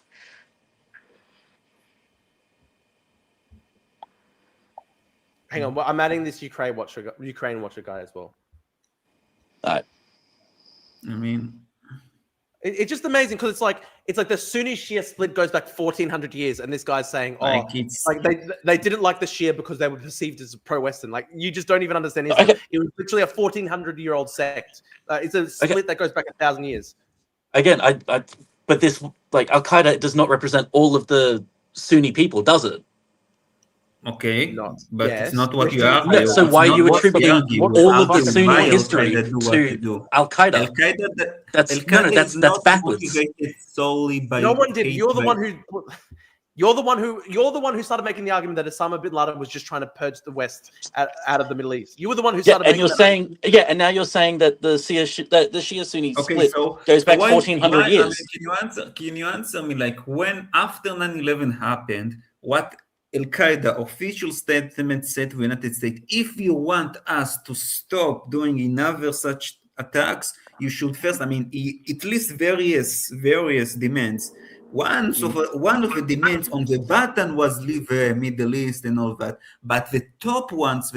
Hang on, I'm adding this Ukraine watcher guy as well. I mean, It's just amazing because it's like the Sunni Shia split goes back 1400 years, and this guy's saying, oh, like it's like they didn't like the Shia because they were perceived as pro-Western. Like you just don't even understand Islam. Okay. It was literally a 1400-year-old sect. It's a split that goes back 1,000 years. Again, but this like Al Qaeda does not represent all of the Sunni people, does it? okay, Not- but yes. it's not what you No, argue. so It's why are not you what we attributing argue. what We all of the argue Sunni why history Al-Qaeda do what they to do. Al Qaeda? Al-Qaeda, That's Al-Qaeda is that's not backwards. motivated solely by no one did. hate, You're the by- one who. You're the one who started making the argument that Osama bin Laden was just trying to purge the West out of the Middle East. You were the one who Yeah, started. and making you're that saying and now you're saying that the Shia Sunni Okay, split goes back why, 1400 why, I years. mean, can you answer me, like, when after 9/11 happened, what Al-Qaeda official statement said to the United States, if you want us to stop doing another such attacks, you should first, I mean, it lists various demands. One of the demands on the button was leave Middle East and all that, but the top ones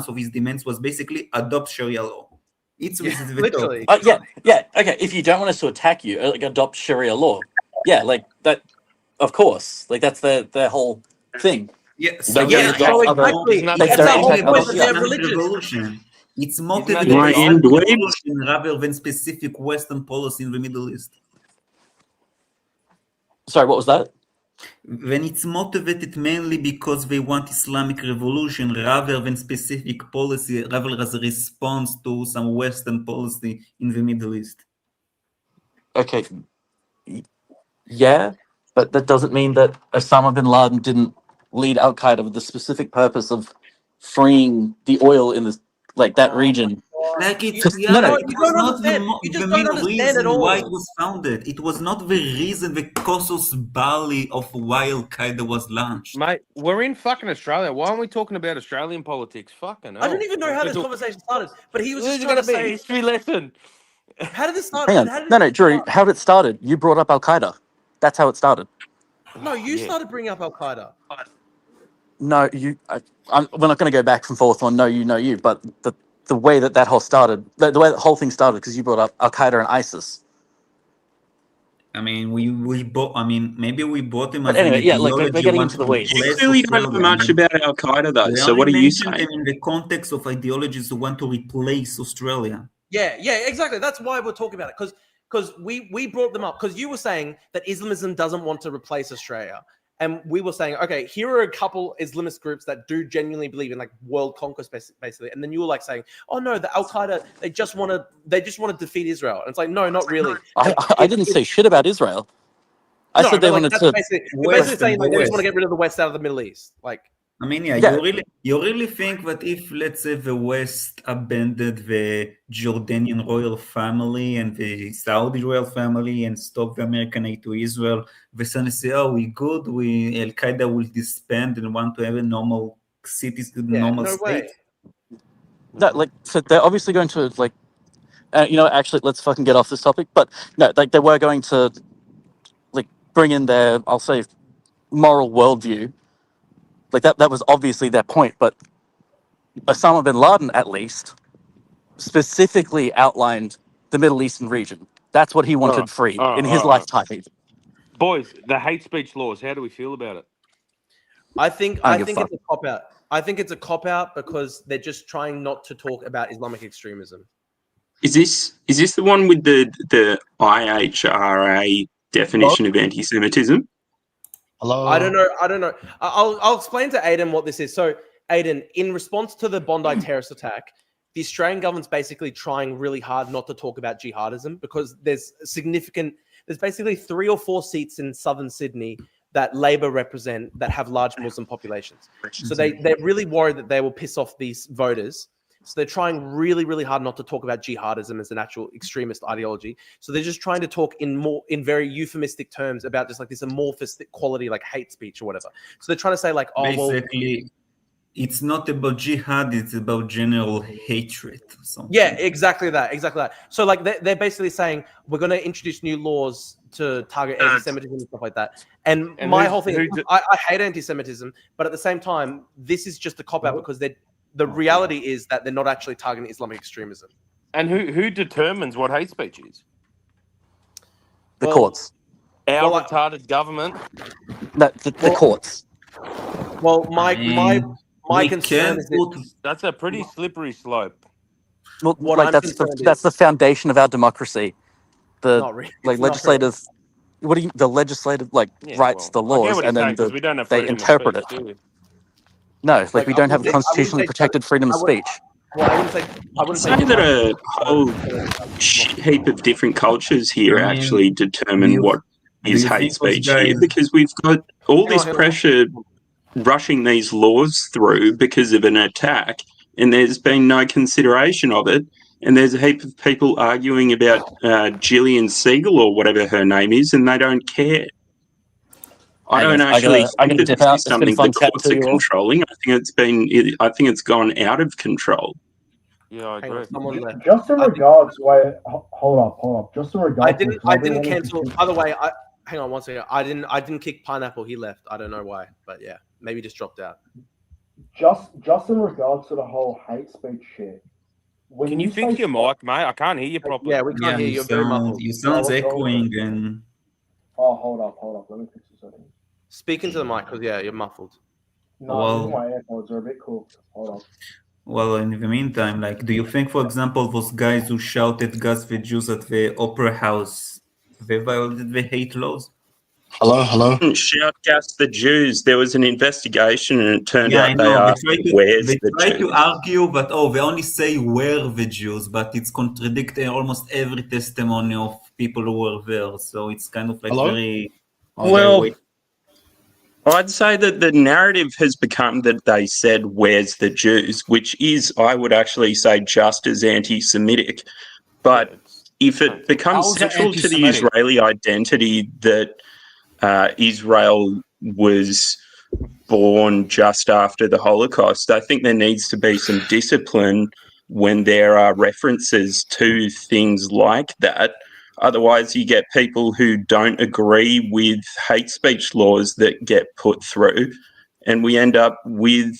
of his demands was basically adopt Sharia law. It's Yeah, with the literally. top. Yeah. Okay, if you don't want us to attack you, like adopt Sharia law. Yeah, like that. Of course, like that's their whole thing. Yeah, Don't so get yeah, me wrong. exactly. Isn't that Like, the they're That's the whole anti- point that they're Islamic religious. revolution. It's that motivated the by design? Islamic revolution rather than specific Western policy in the Middle East. Sorry, what was that? When it's motivated mainly because they want Islamic revolution rather than specific policy, rather as a response to some Western policy in the Middle East. Okay, yeah, but that doesn't mean that Osama bin Laden didn't lead Al Qaeda with the specific purpose of freeing the oil in this like that region. Like it's Just- yeah, no, no. it You was don't not understand. You the just don't main understand at reason why all. it was founded. It was not the reason, the casus belli of why Al Qaeda was launched. Mate, we're in fucking Australia. Why aren't we talking about Australian politics? Fucking hell. I don't even know how this It's conversation started, but he was just going trying to to be a say, history lesson. how did this start? Hang on, How did no, it Drew. start? How it started? You brought up Al Qaeda. That's how it started. No, you Yeah. started bringing up Al Qaeda. No, we're not going to go back and forth on no, you, but the way that whole started, the way that whole thing started, because you brought up Al Qaeda and ISIS. I mean, we bought. I mean, maybe we bought him But as an anyway, yeah, like, we're ideology. getting want into the to weeds. replace You clearly don't know Australia. much about Al Qaeda, though. We So only what are you mentioned saying? them in the context of ideologies who want to replace Australia. Yeah, exactly. That's why we're talking about it because we brought them up because you were saying that Islamism doesn't want to replace Australia, and we were saying, okay, here are a couple Islamist groups that do genuinely believe in like world conquest, basically, and then you were like saying, oh no, the Al Qaeda they just want to defeat Israel, and it's like no, not really. I didn't say shit about Israel. I said they but, like, wanted that's to. basically, you're basically Western, saying like, the they just want to West. get rid of the West out of the Middle East, like. I mean, Yeah. you really think that if, let's say, the West abandoned the Jordanian royal family and the Saudi royal family and stopped the American aid to Israel, they suddenly say, "Oh, we good. Al Qaeda will disband and want to have a normal normal no state." way. No, like, so they're obviously going to like, actually, let's fucking get off this topic. But no, like they were going to, like, bring in their, I'll say, moral worldview. Like that was obviously their point. But Osama bin Laden, at least, specifically outlined the Middle Eastern region. That's what he wanted freed in his lifetime. Even. Boys, the hate speech laws, how do we feel about it? I think I don't give a it's a cop out. I think it's a cop out because they're just trying not to talk about Islamic extremism. Is this the one with the IHRA definition of anti-Semitism? Hello. I don't know. I'll explain to Aiden what this is. So, Aiden, in response to the Bondi terrorist attack, the Australian government's basically trying really hard not to talk about jihadism because there's basically 3 or 4 seats in southern Sydney that Labor represent that have large Muslim populations. So they're really worried that they will piss off these voters. So they're trying really, really hard not to talk about jihadism as an actual extremist ideology. So they're just trying to talk in very euphemistic terms about just like this amorphous quality, like hate speech or whatever. So they're trying to say like, oh, basically, it's not about jihad; it's about general hatred. Or something. Yeah, exactly that. So like they're basically saying we're going to introduce new laws to target anti-Semitism and stuff like that. And my whole thing, I hate anti-Semitism, but at the same time, this is just a cop out because the reality is that they're not actually targeting Islamic extremism. And who determines what hate speech is? The courts. Our retarded government. No, the courts. Well, my concern is that's a pretty slippery slope. Well, like that's the foundation of our democracy. The legislators, the legislative writes the laws and then they interpret it. No, like we don't have constitutionally protected freedom of speech. Well, I wouldn't say that a whole heap of different cultures here actually determine what is hate speech here, because we've got all this pressure rushing these laws through because of an attack, and there's been no consideration of it. And there's a heap of people arguing about Gillian Siegel or whatever her name is, and they don't care. I don't actually think that this is something the courts are controlling. I think it's gone out of control. Yeah, I agree. Just in regards, hold up. Just in regards, I didn't cancel. By the way, hang on one second. I didn't kick Pineapple. He left. I don't know why, but yeah, maybe just dropped out. Just in regards to the whole hate speech shit. Can you fix your mic, mate? I can't hear you properly. Yeah, we can't hear you. You're very muffled. You sound echoing and. Oh, hold up. Let me fix this again. Speak into the mic, because you're muffled. No, my AirPods are a bit cooked. Hold on. Well, in the meantime, do you think, for example, those guys who shouted "Gas the Jews" at the Opera House, they violated the hate laws? Hello. Shout "Gas the Jews." There was an investigation, and it turned out they asked, "Where's the Jews?" They try to argue that they only say "where the Jews," but it's contradicting almost every testimony of people who were there. So it's kind of very well. I'd say that the narrative has become that they said, "Where's the Jews?" which is, I would actually say, just as anti-Semitic. But if it becomes central to the Israeli identity that Israel was born just after the Holocaust, I think there needs to be some discipline when there are references to things like that. Otherwise, you get people who don't agree with hate speech laws that get put through, and we end up with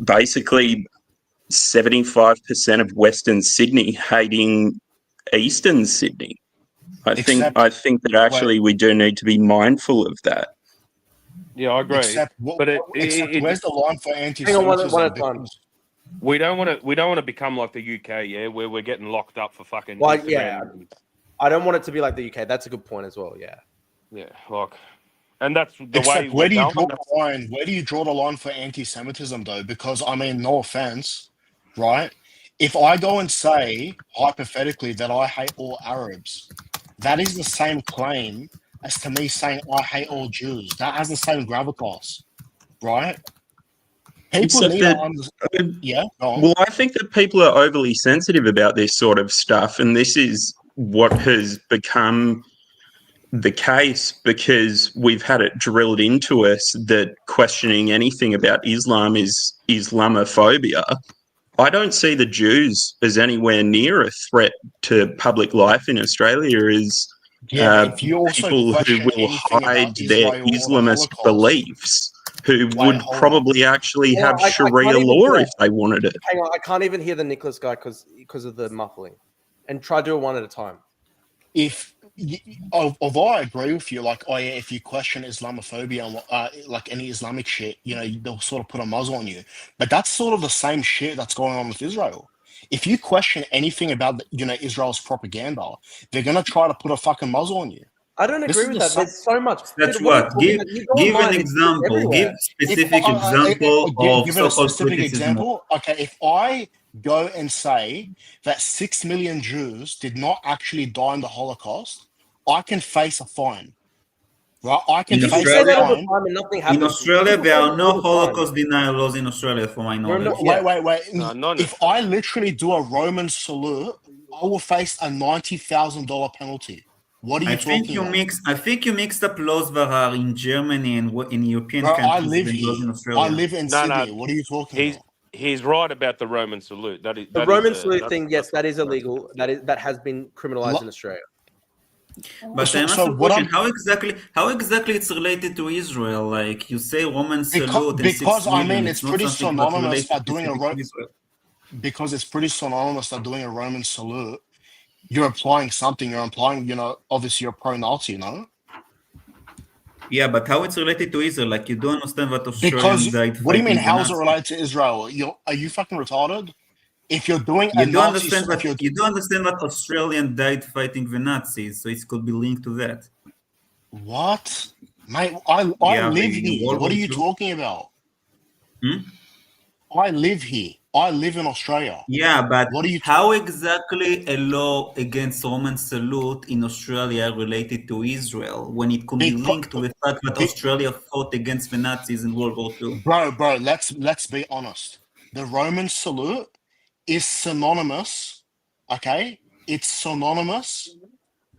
basically 75% of Western Sydney hating Eastern Sydney. I think that actually we do need to be mindful of that. Yeah, I agree. Where's the line for anti-Semitism? Hang on one at a time. We don't want to become like the UK, where we're getting locked up for fucking. Well, I don't want it to be like the UK. That's a good point as well. Yeah. Yeah, and that's the way. Where do you draw the line? Where do you draw the line for anti-Semitism, though? Because I mean, no offense, right? If I go and say hypothetically that I hate all Arabs, that is the same claim as to me saying I hate all Jews. That has the same gravitas, right? People need to understand. Yeah. Well, I think that people are overly sensitive about this sort of stuff, and this is what has become the case because we've had it drilled into us that questioning anything about Islam is Islamophobia. I don't see the Jews as anywhere near a threat to public life in Australia as people who will hide their Islamist beliefs, who would probably actually have Sharia law if they wanted it. Hang on, I can't even hear the Nicholas guy because of the muffling. And try to do it one at a time. If although I agree with you, like, oh yeah, if you question Islamophobia and like any Islamic shit, they'll sort of put a muzzle on you. But that's sort of the same shit that's going on with Israel. If you question anything about Israel's propaganda, they're gonna try to put a fucking muzzle on you. I don't agree with that. There's so much. That's Dude, what. Give you go give an online, it's example. everywhere. Give specific example of Give it a so-called specific criticism. example. Okay, if I go and say that 6 million Jews did not actually die in the Holocaust, I can face a fine. Right? I can In face You say a that all the fine. time and nothing In happens. Australia, People there say are that no all the time. Holocaust denial laws in Australia, for my knowledge. Yeah. Wait. No, not If I literally do a Roman salute, I will face a $90,000 penalty. What are you talking about? I think you mixed up laws that are in Germany and in European Bro, I countries live than laws in here. Australia. I live in No, Sydney. no. What are you talking He's about? he's right about the Roman salute. That is The that Roman is a- salute that's- thing, yes, that's- that is illegal. That has been criminalized in Australia. But So- I'm so asking what question, how exactly it's related to Israel? Like you say Roman salute and 6 Because I million, mean, it's it's not pretty something that's synonymous related that doing a specifically to Israel. because it's pretty synonymous that doing a Roman salute, you're applying something. You're implying, obviously you're pro-Nazi, no? Yeah, but how it's related to Israel? Like you don't understand what Because Australians died what do you mean? fighting the How is it Nazis. related to Israel? Are you fucking retarded? If you're doing a You don't Nazi, understand if you're you don't understand what Australian died fighting the Nazis, so it could be linked to that. what, mate? I Yeah, live the here. World What are War you II. talking about? Hmm? I live here. I live in Australia. Yeah, but What are you? how exactly a law against Roman salute in Australia related to Israel when it could be Beca- linked to the fact that be- Australia fought against the Nazis in World War II? Bro, let's be honest. The Roman salute is synonymous, okay? It's synonymous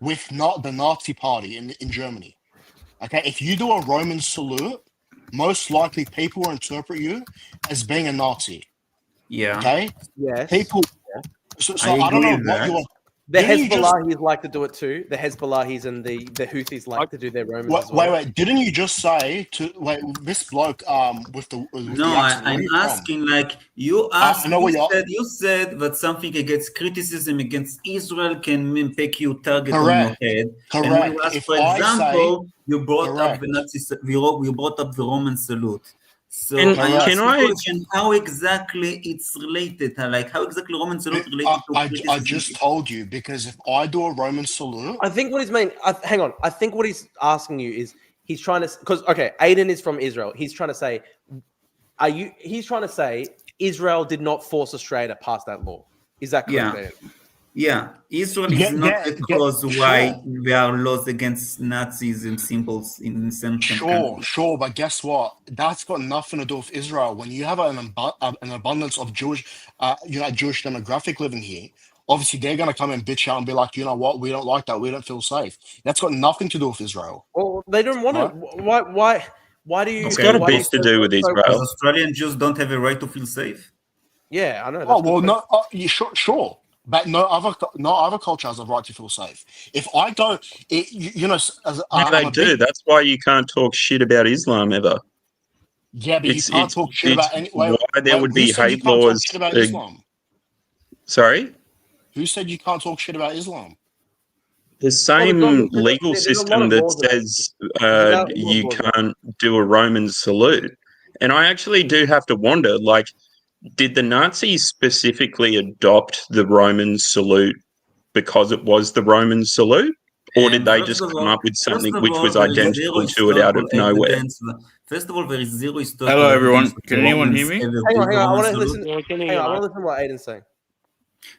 with not the Nazi party in Germany. Okay, if you do a Roman salute, most likely people will interpret you as being a Nazi. Yeah, Okay, Yes. people. So I I don't agree know with what that. you're. The Didn't you just Hezbollahis like to do it too. The Hezbollahis and the Houthis like to do their Romans as well. wait? Didn't you just say to this bloke with the No, accent? Where I'm are you from? asking like you asked. I know where you're. You said that something against criticism against Israel can make you target on your Correct. head. And when Correct. you asked, If for I example, you brought up correct. the Nazi. You brought up the Roman salute. So And I Correct. asked can the I question: how exactly it's related? Like how exactly Roman salute related to I criticism? just told you because if I do a Roman salute, I think what he's mean. Hang on. I think what he's asking you is he's trying to because okay, Aiden is from Israel. He's trying to say, He's trying to say Israel did not force Australia to pass that law. Is that correct? Yeah. Aiden? Yeah, Israel is not the cause why there are laws against Nazis and symbols in some countries. Sure, but guess what? That's got nothing to do with Israel. When you have an abundance of Jewish, Jewish demographic living here, obviously they're gonna come and bitch out and be like, you know what? We don't like that. We don't feel safe. That's got nothing to do with Israel. Well, they don't want Right? to. Why do you? It's Okay, got a why bit to do with Because Israel. Australian Jews don't have a right to feel safe. Yeah, I know. Oh well, no, sure, but no other culture has a right to feel safe. If I go, They do. That's why you can't talk shit about Islam ever. Yeah, but you can't talk shit about any. Why there would be hate talk laws. shit about Islam? Sorry? Who said you can't talk shit about Islam? The same legal there's a lot system of that laws about says you laws. can't do a Roman salute. And I actually do have to wonder, like, did the Nazis specifically adopt the Roman salute because it was the Roman salute? Or did they just come up with something which was identical to it out of nowhere? First of all, there is zero historical Hello, everyone. evidence that Can anyone hear me? Hang on. I want to salute. listen. Hang on. I want to listen to what Aiden's saying.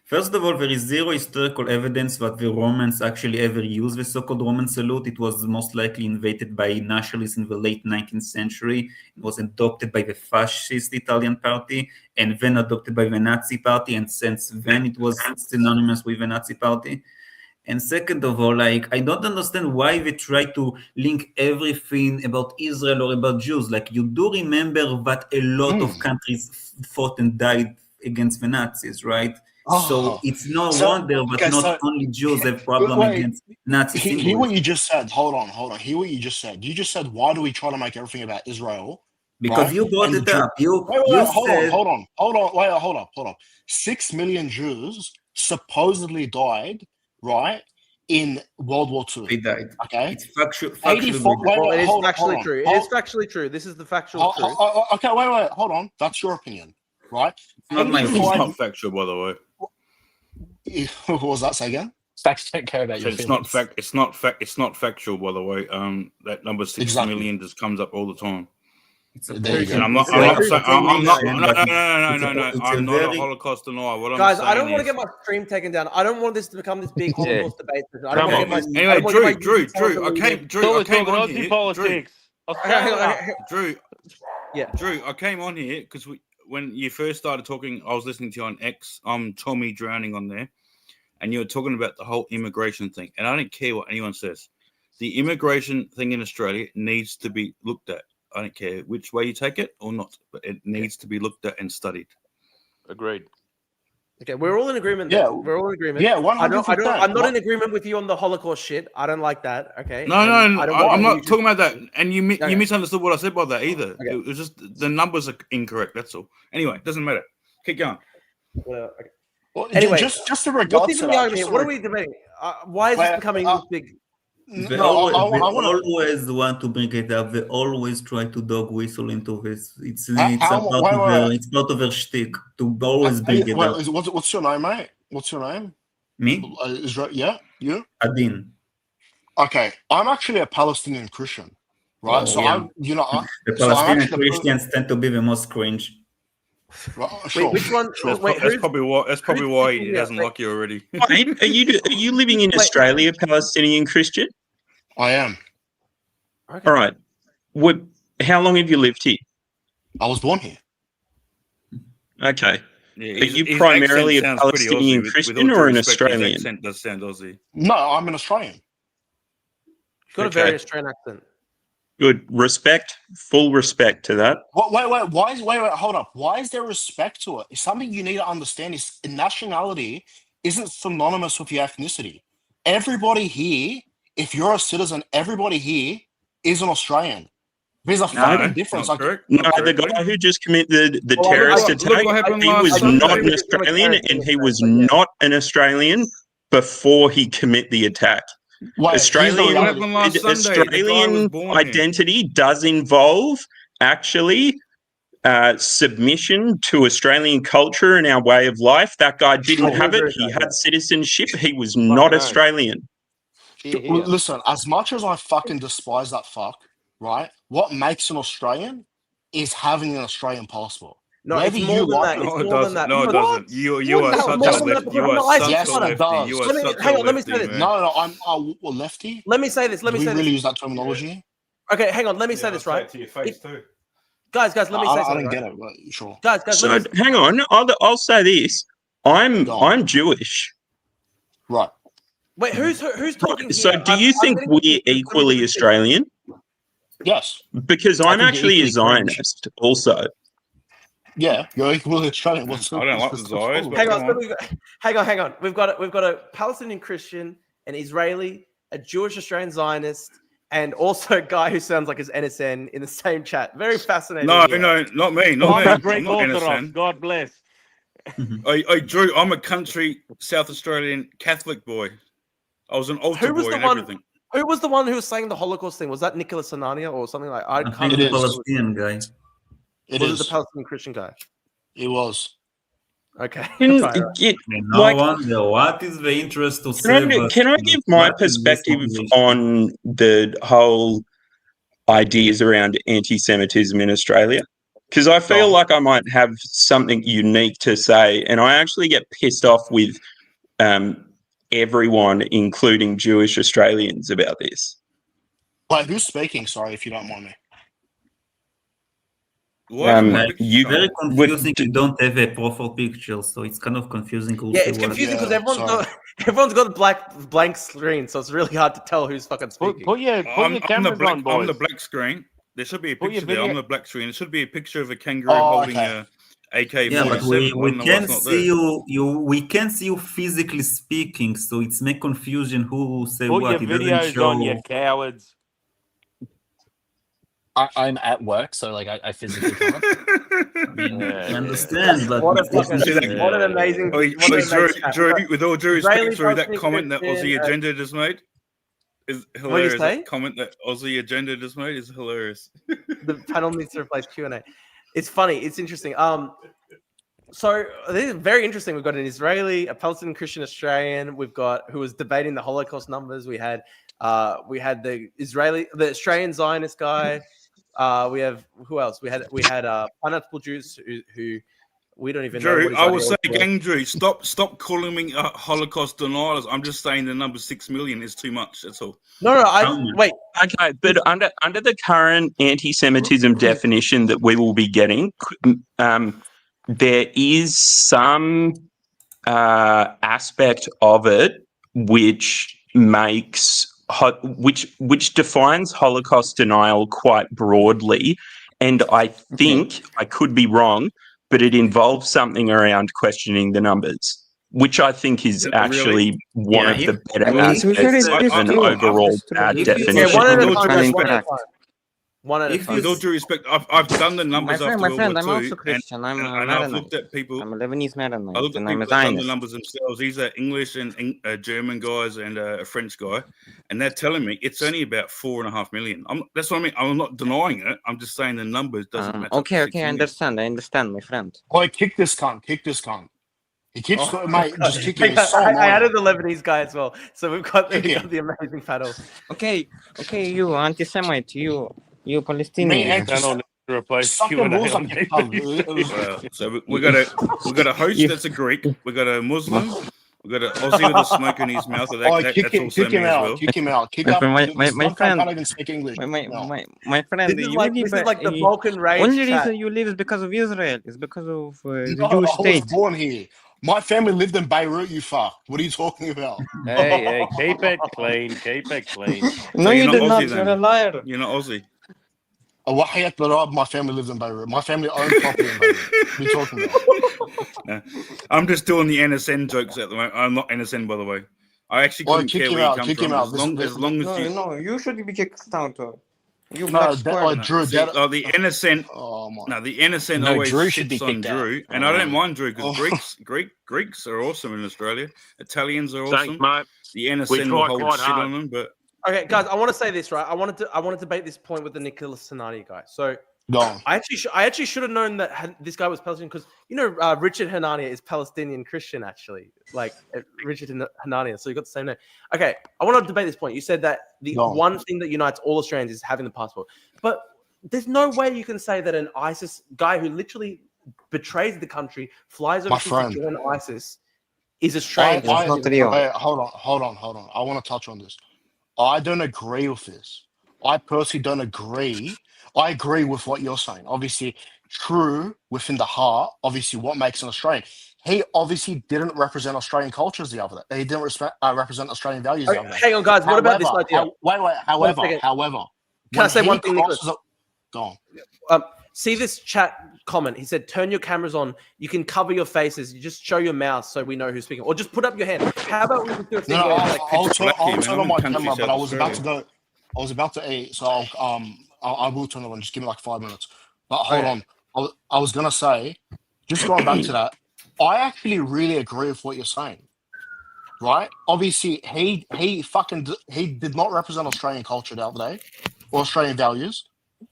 First of all, there is zero historical evidence that the Romans actually ever used the so-called Roman salute. It was most likely invented by nationalists in the late 19th century. It was adopted by the fascist Italian party and then adopted by the Nazi party. And since then, it was synonymous with the Nazi party. And second of all, like, I don't understand why they try to link everything about Israel or about Jews. Like, you do remember that a lot of countries fought and died against the Nazis, right? So it's no wonder that not only Jews have problem against Nazi symbols. Hear what you just said. Hold on. Hear what you just said. You just said, why do we try to make everything about Israel? Because right? you brought it up. Hold on. 6 million Jews supposedly died, right, in World War II. He died. Okay. It's factually 84 true. wait, Well, it is hold on, factually hold on. true. It Hold- is factually true. This is the factual truth. Okay, wait, hold on. That's your opinion, right? It's not my It's opinion. not factual, by the way. What was that? Say again? Facts don't care about your It's feelings. not factual, by the way. That number 6 million Exactly. just comes up all the time. It's a There you go. And I'm not It's like saying, $13 I'm not, million, no, it's I'm a not a very- Holocaust denier. What I'm Guys, saying I don't want to is- get my stream taken down. I don't want this to become this big Holocaust debate. I don't Come want to on. get my. I Anyway, don't wanna get Drew, my Drew, YouTube I deleted. came We're on talking here. Aussie politics. Hang on, Australia. Drew, Yeah. Drew, I came on here because when you first started talking, I was listening to you on X. I'm Tommy Drowning on there, and you were talking about the whole immigration thing. And I don't care what anyone says. The immigration thing in Australia needs to be looked at. I don't care which way you take it or not, but it needs to be looked at and studied. Agreed. Okay, we're all in agreement. Yeah, There. We're all in agreement. Yeah, I don't. 100%. I'm not in agreement with you on the Holocaust shit. I don't like that. Okay. No, And no, I don't I'm want not you to- talking about that. And you Okay. misunderstood what I said by that either. Okay. It was just the numbers are incorrect. That's all. Anyway, doesn't matter. Keep going. Okay. Well, Anyway, just in What's regards to even the that, argument? What are we debating? Why is this becoming this big? They No, always, I they want to. always want to bring it up. They always try to dog whistle into his. It's Wait, part of their shtick to always bring it up. What's your name, mate? What's your name? Me, Yeah, you. Adin. Okay, I'm actually a Palestinian Christian, right? Oh, so yeah. I'm, The so I'm Palestinian actually Christians tend to be the most cringe. Sure, Wait, which one? sure. Wait, That's who's- probably why he yeah, doesn't wait. like you already. Mate, are you living in Wait. Australia, Palestinian Christian? I am. Okay. All right. How long have you lived here? I was born here. Okay. Yeah, Are you primarily a accent sounds pretty Palestinian Aussie, with Christian all due or an respect, his Australian? accent does sound Aussie. No, I'm an Australian. Got a Okay. very Australian accent. Good. Respect, full respect to that. Wait, wait, hold up. Why is there respect to it? It's something you need to understand is nationality isn't synonymous with your ethnicity. Everybody here, if you're a citizen, everybody here is an Australian. There's a fucking difference. Not Like, correct. No, Not the correct. guy who just committed the Well, terrorist look attack, what happened he last was Sunday. not I an don't agree with Australian, terrorist and he attack, was but yeah. not an Australian before he commit the attack. wait, Australian, What happened last Sunday? The guy was Australian born here. identity does involve actually submission to Australian culture and our way of life. That guy didn't Sure. have it. He had citizenship. He was not oath. Australian. Here, here. Listen, as much as I fucking despise that fuck, right? What makes an Australian is having an Australian passport. No, Whether it's more you than like that. it- It's No, it more than doesn't. that. No, it Because- doesn't. You What? are No, such more a than that, lefty. because You I'm are not such licensed. Yes, a it lefty. does. You are Let me- such hang a on, let me lefty, say this. man. No, I'm a lefty. Let me say this. Let me Do we say really this. use that terminology? Okay, hang on. Let me say this, right? To your face If- too. Guys, let me say I something. don't Right? get it, but sure. Guys, So let me. hang on, I'll say this. Go on. I'm Jewish. Right. Wait, who's talking So here? do you I'm think getting we're confused. Let me equally repeat. Australian? Yes. Because I I'm think you're actually a equally cringe. Zionist also. Yeah, you're equally Australian. What's I don't like what's the the Zions, problem? but Hang come on, on. hang on. We've got a Palestinian Christian, an Israeli, a Jewish Australian Zionist, and also a guy who sounds like his NSN in the same chat. Very fascinating. No, here. no, not me. Not I'm me. a I'm Greek not Orthodox. innocent. God bless. Drew, I'm a country South Australian Catholic boy. I was an altar Who was boy the and one- everything. Who was the one who was saying the Holocaust thing? Was that Nicholas Anania or something like? I I can't think It the is. remember. Palestinian guy. It Was is. it the Palestinian Christian guy? It was. Okay. Can- Right. No Like- wonder. What is the interest to save us? Can I give my What is this perspective motivation? on the whole ideas around anti-Semitism in Australia? Because I feel on. like I might have something unique to say, and I actually get pissed off with everyone, including Jewish Australians, about this. Wait, who's speaking? Sorry, if you don't mind me. Why is my Like, picture it's very showing? confusing. You don't have a profile picture, so it's kind of confusing. who Yeah, say it's what. confusing because Yeah, everyone's got a blank screen, so it's really hard to tell who's fucking speaking. Put your I'm the cameras black. on, boys. I'm the black screen. There should be a Put your picture there. I'm video- the black screen. There should be a picture of a kangaroo Oh, holding okay. a AK-47. Yeah, but we I don't know why can't it's not see there. we can't see you physically speaking, so it's make confusion who say Put what. your It doesn't videos show. on, you cowards. I'm at work, so like I physically can't. I mean, I understand, but What a it's fucking, what an amazing, Oi, what an Drew, amazing chat. Drew, with all due respect, Israeli Drew, that Palestinian comment that Christian, Aussie Agenda just made is What did you hilarious. say? That comment that Aussie Agenda just made is hilarious. The panel needs to replace Q&A. It's funny. It's interesting. So this is very interesting. We've got an Israeli, a Palestinian Christian Australian. We've got who was debating the Holocaust numbers. We had the Australian Zionist guy. We have who else? We had pineapple juice who we don't even know what Drew, his I will say ideology was. again, Drew, stop calling me Holocaust deniers. I'm just saying the number 6 million is too much. That's all. No, wait. Okay, but under the current anti-Semitism definition that we will be getting, there is some aspect of it which makes which defines Holocaust denial quite broadly, and I think I could be wrong, but it involves something around questioning the numbers, which I think is Really? actually one Yeah, of the better I mean, to be fair, aspects it's of an true. overall It's true. bad If you- Yeah, definition. one at a With all time. due One at a respect. time. One at a If time. With all due respect, I've done the My numbers friend, after my World friend, War I'm II, also Christian. I'm a and I've Maronite. looked at people. I'm a Lebanese I Maronite, looked at and I'm people a that have done the Zionist. numbers themselves. These are English and German guys and a French guy, and they're telling me it's only about 4.5 million. That's what I mean. I'm not denying it. I'm just saying the numbers doesn't match up to Okay, 6 I million. understand, my friend. Boy, kick this cunt. He keeps, mate, just kicking me. It's so I annoying. added the Lebanese guy as well, so we've got Kick him. the amazing panel. Okay, you anti-Semite, you Me Palestinian. anti- Channel needs to replace Suck Q&A your balls on up, you pug. Well, so we got a host You- that's a Greek. We got a Muslim. We got an Aussie with a smoke in his mouth. Oh, That's kick also him me as out. well. Kick him out. Kick My up. friend- my- This my one cunt friend- can't even speak English. No. My friend, This is you like live, the Balkan rage only chat. reason you live is because of Israel. It's because of the No, Jewish I was state. born here. My family lived in Beirut, you fuck. What are you talking about? Hey, keep it clean. Keep it clean. No, So you you're not did not. Aussie You're a then? liar. You're not Aussie. Wahayat Barab, my family lives in Beirut. My family owned property in Beirut. What are you talking about? No. I'm just doing the NSN jokes at the moment. I'm not NSN, by the way. I actually Boy, couldn't kick care him where you out. come Kick from. him out. As long as you. No, you should be kicked out. You No, black that, square. Drew, See, that, the NSN. oh my. No, the NSN No, always Drew should be shits on kicked out. Drew, and I don't mind Drew Oh. because Greeks are awesome in Australia. Italians are Thanks, awesome. mate. The We NSN will tried hold quite shit hard. on them, but Okay, guys, I want to say this, right? I want to debate this point with the Nicholas Sinani guy. So Go on. I actually should have known that this guy was Palestinian because Richard Hanania is Palestinian Christian actually, like Richard Hanania. So you got the same name. Okay, I want to debate this point. You said that the Go on. one thing that unites all Australians is having the passport, but there's no way you can say that an ISIS guy who literally betrays the country, flies My overseas friend. to join ISIS, is Australian. That's not real. Wait, hold on. I want to touch on this. I don't agree with this. I personally don't agree. I agree with what you're saying. Obviously, true within the heart. Obviously, what makes an Australian? He obviously didn't represent Australian cultures the other day. He didn't represent Australian values the other day. Hang on, guys. What about this idea? However, Can I say when one he thing, Nicholas? crosses Go on. See this chat comment. He said, "Turn your cameras on. You can cover your faces. You just show your mouth so we know who's speaking, or just put up your hand." How about we just do a thing No, where like I'll turn man. on I'm my in camera, countryside but I was about to Australia. go. I was about to eat, so I will turn it on. Just give me like 5 minutes. But hold Okay. on. I was gonna say, just going back to that, I actually really agree with what you're saying. Right? Obviously, he did not represent Australian culture the other day or Australian values,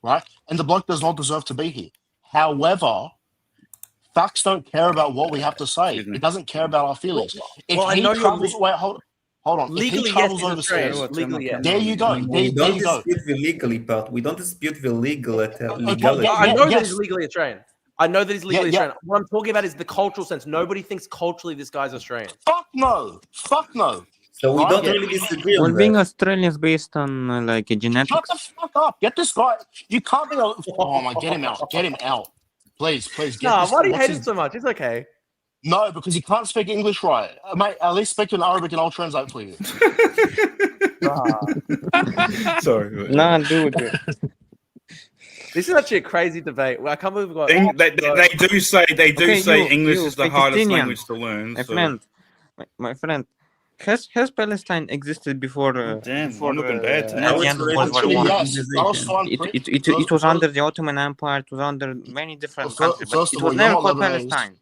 right? And the bloke does not deserve to be here. However, facts don't care about what we have to say. Excuse me. It doesn't care about our feelings. If well, I he know you're travels, wait, hold on. legally, if he travels yes, he's Australian. overseas, Legally, yes. there you go. We There don't you go. dispute the legally part. We don't dispute the legality. yeah, I know that yes. he's legally Australian. I know that he's legally Yeah. Australian. What I'm talking about is the cultural sense. Nobody thinks culturally this guy's Australian. Fuck no. So we Right? don't Yeah. really disagree Well, on being that. Australian is based on like Shut genetics. the fuck up. Get this guy. You can't be. Oh my, get him out. Get him out. Please, get Nah, this why do you what's hate his- him so much? It's okay. No, because he can't speak English right. Mate, at least speak in Arabic and I'll translate for you. Sorry. Nah, dude. This is actually a crazy debate. I can't believe we got. They do say Okay, English you is the hardest Pakistani. language to learn. My so- friend, my friend, Has Palestine existed before? Damn, before I'm looking bad tonight. at Now the it's end of related World to War the One? yes, that was conversation. fine. It was under the Ottoman Empire. It was under many different countries, but First it of all, was you're never not called Lebanese. Palestine.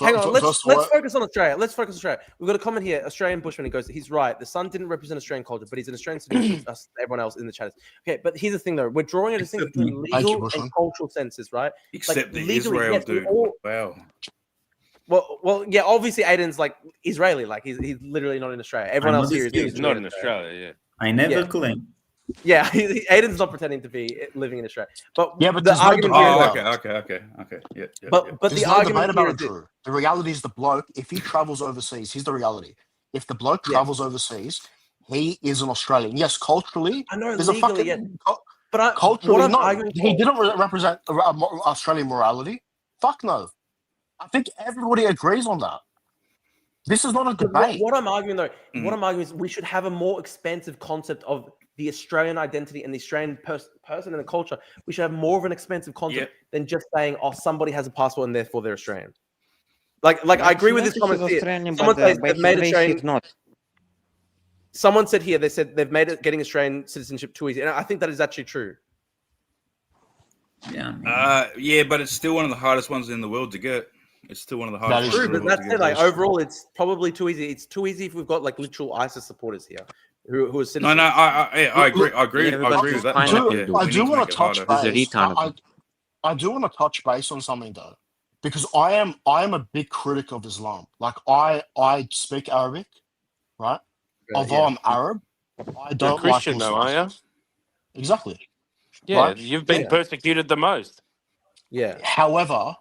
Hang on, let's First of all, focus on Australia. Let's focus on Australia. We've got a comment here. Australian Bushman. He goes, he's right. The son didn't represent Australian culture, but he's an Australian citizen. Us, everyone else in the chat is. Okay, but here's the thing, though. We're drawing a distinction Except me. between Thank you, legal Bushman. and cultural senses, right? Except the legally, Israel yes, we dude. all- Wow. Well, yeah. Obviously, Aiden's like Israeli. Like he's literally not in Australia. Everyone I'm else not here is excused. He's not in Australia, yeah. I never Yeah. claim. Yeah, Aiden's not pretending to be living in Australia. But Yeah, but the there's no argument debate here, Oh, about okay. Yeah. but There's the no debate argument about here it, is this. Drew. The reality is the bloke, if he travels overseas, here's the reality. If the bloke Yeah. travels overseas, he is an Australian. Yes, culturally, I know there's legally, a fucking yes. But what culturally I'm no. arguing He for, didn't represent Australian morality. Fuck no. I think everybody agrees on that. This is not a but debate. what I'm arguing though, Mm. what I'm arguing is we should have a more expansive concept of the Australian identity and the Australian person and the culture. We should have more of an expansive concept than just saying, "Oh, somebody has a passport and therefore they're Australian." Like I agree with this comment here. Someone says they've made Australian. Not. Someone said here they said they've made it getting Australian citizenship too easy, and I think that is actually true. Yeah. Yeah, but it's still one of the hardest ones in the world to get. It's still one of the That hardest is ones True, in the but world that's to it. get. Like overall, it's probably too easy. It's too easy if we've got like literal ISIS supporters here who are citizens. No, I agree. I agree. Yeah, I but agree with that. fine, part, I yeah. do. We I need do to want make to it touch harder. He's a base. retard. I do want to touch base on something though, because I am a big critic of Islam. Like I speak Arabic, right? Although I'm Arab, I You're don't Christian, like though, Muslims. are you? Exactly. Yeah, Right? you've been Yeah. persecuted the most. Yeah. However,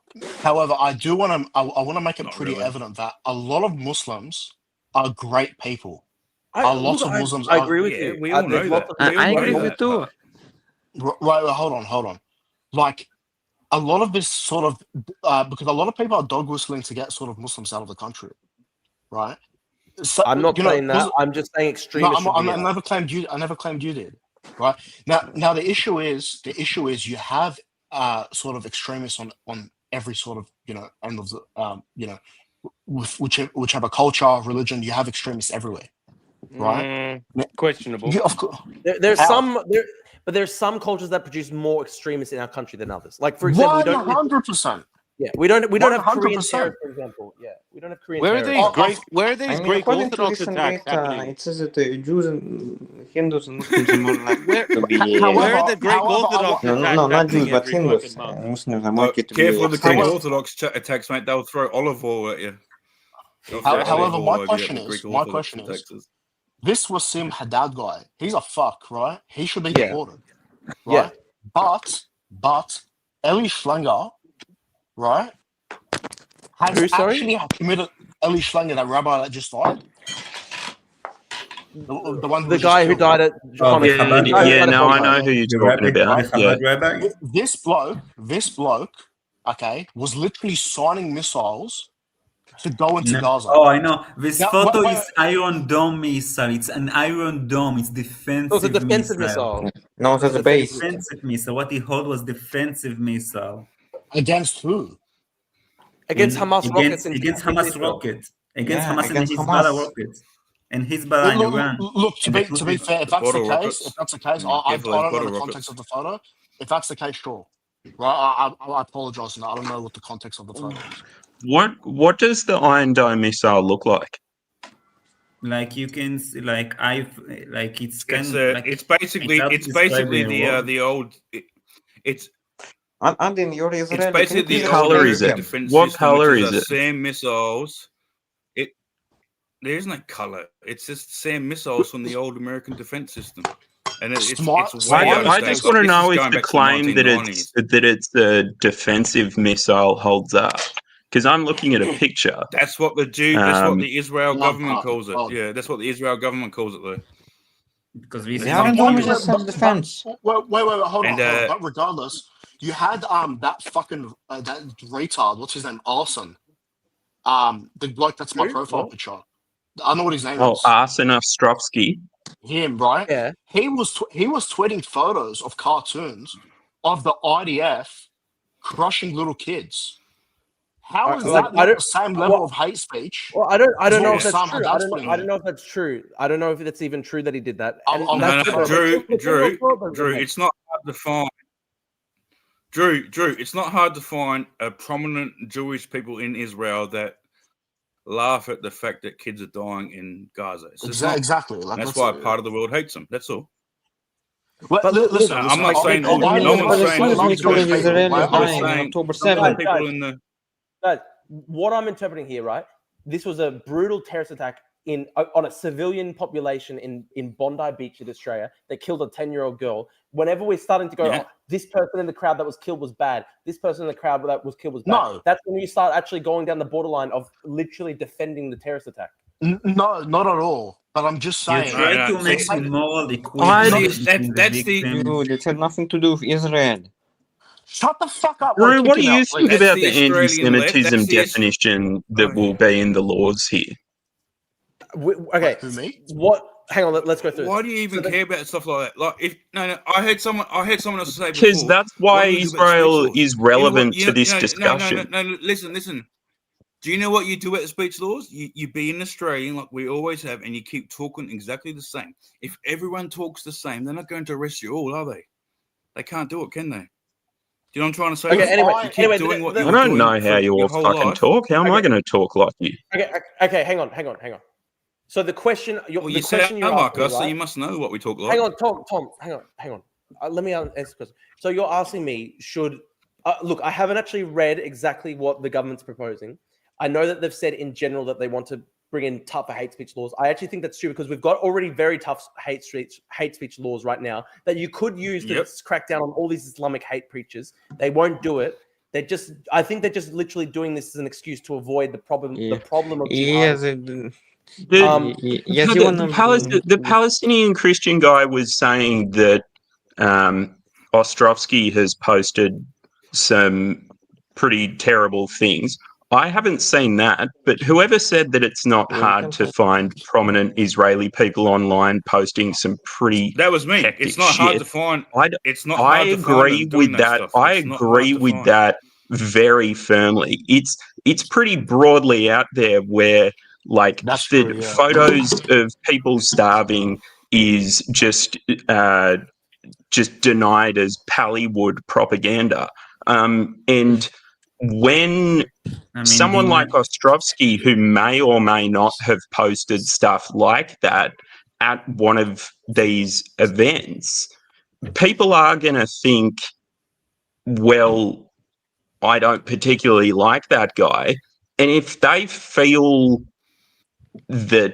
I do want to. I want to make it Not pretty really. evident that a lot of Muslims are great people. I Muslims I are. agree with Yeah, you. we all There's know lots that. of- I all agree know with that, too. but- Right, hold on. Like, a lot of this sort of because a lot of people are dog whistling to get sort of Muslims out of the country, right? So, I'm not saying that. Muslim- I'm just saying No, extremists should be I out. never claimed you. I never claimed you did. Right now, the issue is you have sort of extremists on every sort of end of the with whichever culture, religion. You have extremists everywhere, right? Questionable. Yeah, of course. There's How? but there's some cultures that produce more extremists in our country than others. Like for example, we don't 100%. we don't have Korean 100%. terrorists, for example. Yeah, we don't have Korean Where are terrorists. these Greek? Where are these I mean, Greek according to Orthodox recent attacks data, happening? it says that the Jews and Hindus and Muslims are more likely Where, to be. where are the Greek however, Orthodox No, attacks not happening Jews, but every Hindus. fucking month? Muslims are more likely to be. Careful of the Greek However- Orthodox attacks, mate. They'll throw olive oil at you. They'll How- throw however, olive my oil at you, question the is- Greek my Orthodox question is- attacks. This Wasim Haddad guy, he's a fuck, right? He should be Yeah. deported, Yeah. right? But Eli Schlanger, right, has Who, sorry? actually committed Eli Schlanger, that rabbi that just died. The one who The was guy just who killed. died at Oh, the Chabad. Chabad The guy? guy who Yeah, died at no, I Chabad. know who you're The talking rabbi, about. the Yeah. Chabad rabbi. This bloke, okay, was literally signing missiles to go into No. Gaza. Oh, I know. This Yeah, photo wait. is Iron Dome missile. It's an Iron Dome. It's defensive. It was a defensive missile. No, it has a base. Defensive missile. What he held was defensive missile. Against who? Against Hamas rockets Against in Hamas Israel. rocket. Against Yeah, Hamas against and Hezbollah Hamas. rockets. And Hezbollah in Iran. Look, to And be the truth to be is- fair, if that's the bottle case, rockets. I Careful, don't know bottle the rockets. context of the photo. If that's the case, sure. Right, I apologize. I don't know what the context of the photo is. What does the Iron Dome missile look like? Like you can see, like it's kind It's of like it's basically it's it's basically describing the old. It's Andin, you're Israeli. it's basically Can you the please old color explain is American it? defense What system, color which is the it? same missiles. There isn't a color. It's just the same missiles from the old American defense system, and it's Smart- way smart- out of I date. just want to This is know if going the back to claim that 1990s. it's a defensive missile holds up. Because I'm looking at a picture. That's what that's what Um, the Israel Oh, government God, calls it. God. Yeah, that's what the Israel government calls it, though. because this The is Iron the Dome key. is self-defense. Wait, hold And, on. But regardless, you had that fucking that retard. What's his name? Arson. The bloke that's my Who? profile What? picture. I know what his name Oh, is. Arsen Ostrovsky. Him, right? Yeah. He was tweeting photos of cartoons of the IDF crushing little kids. How is like, that not the same level of hate speech? Well, I don't as know what if that's Sam true. Haddad's putting I don't here? know if that's true. I don't know if that's even true that he did that. I'll And look that's it up. Drew, it's not hard to find. Drew, it's not hard to find a prominent Jewish people in Israel that laugh at the fact that kids are dying in Gaza. It's just not. Exactly. Like, That's why part of the world hates them. That's all. But listen, I'm not saying all. No one's saying all because Jewish of people. Israelis I'm dying on saying October some of the 7th. people in the. Guys, what I'm interpreting here, right? This was a brutal terrorist attack on a civilian population in Bondi Beach in Australia. They killed a 10-year-old girl. Whenever we're starting to go, Yeah. oh, this person in the crowd that was killed was bad. This person in the crowd that was killed was bad. No. That's when you start actually going down the borderline of literally defending the terrorist attack. No, not at all. But I'm just You saying. try to make moral equation. That's the. Dude, it had nothing to do with Israel. Shut the fuck up. Drew, what do Kicking you out, think please. about the the Australian left. anti-Semitism That's the definition that will be in the laws here? Okay, Who, me? what? Hang on, let's go through. Why this. do you even So care about stuff like that? Like, if no, I heard someone else say Because before. that's what why do we do about Israel speech laws? is You know what- relevant you to know- this no, discussion. No, listen. Do you know what you do at the speech laws? You be an Australian like we always have, and you keep talking exactly the same. If everyone talks the same, they're not going to arrest you all, are they? They can't do it, can they? Do you know what I'm trying to say? Okay, anyway, you keep doing what I you're don't doing know for how you all your whole fucking life. talk. How am I Okay. going to talk like you? Okay, hang on. So the question, Well, the you question sound you're like asking me, us, so right? you must know what we talk like. Hang on, Tom. Hang on. Let me answer the question. So you're asking me, should look? I haven't actually read exactly what the government's proposing. I know that they've said in general that they want to bring in tougher hate speech laws. I actually think that's true because we've got already very tough hate speech laws right now that you could use to crack down on all these Islamic hate preachers. They won't do it. I think they're just literally doing this as an excuse to avoid the problem. Yeah. The problem of Yes, jihadism. The Palestinian Christian guy was saying that Ostrovsky has posted some pretty terrible things. I haven't seen that, but whoever said that it's not hard to find prominent Israeli people online posting some pretty That was me. hectic It's not shit, hard to find. It's not I hard to find agree them doing with that. stuff. I It's not agree hard to with find. that very firmly. It's pretty broadly out there where like That's the true, yeah. photos of people starving is just denied as Pallywood propaganda. And when someone like Ostrovsky, who may or may not have posted stuff like that at one of these events, people are going to think, well, I don't particularly like that guy. And if they feel that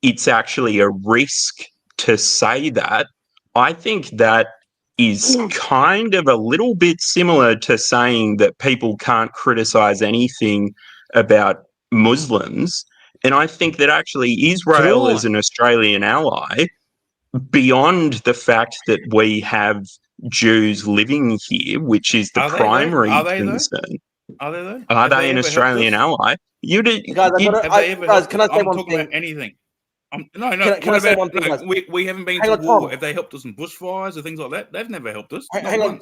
it's actually a risk to say that, I think that is kind of a little bit similar to saying that people can't criticize anything about Muslims. And I think that actually Israel True. as an Australian ally, beyond the fact that we have Jews living here, which is the Are they though? primary Are they though? concern. Are they though? Are Have they an ever helped Australian us? ally? Guys, Have they ever helped can I us? say I'm one talking thing? about anything. No. Can What I say about one thing, guys? we haven't been Hang to on, war? Tom. Have they helped us in bushfires or things like that? They've never helped us. Hang on,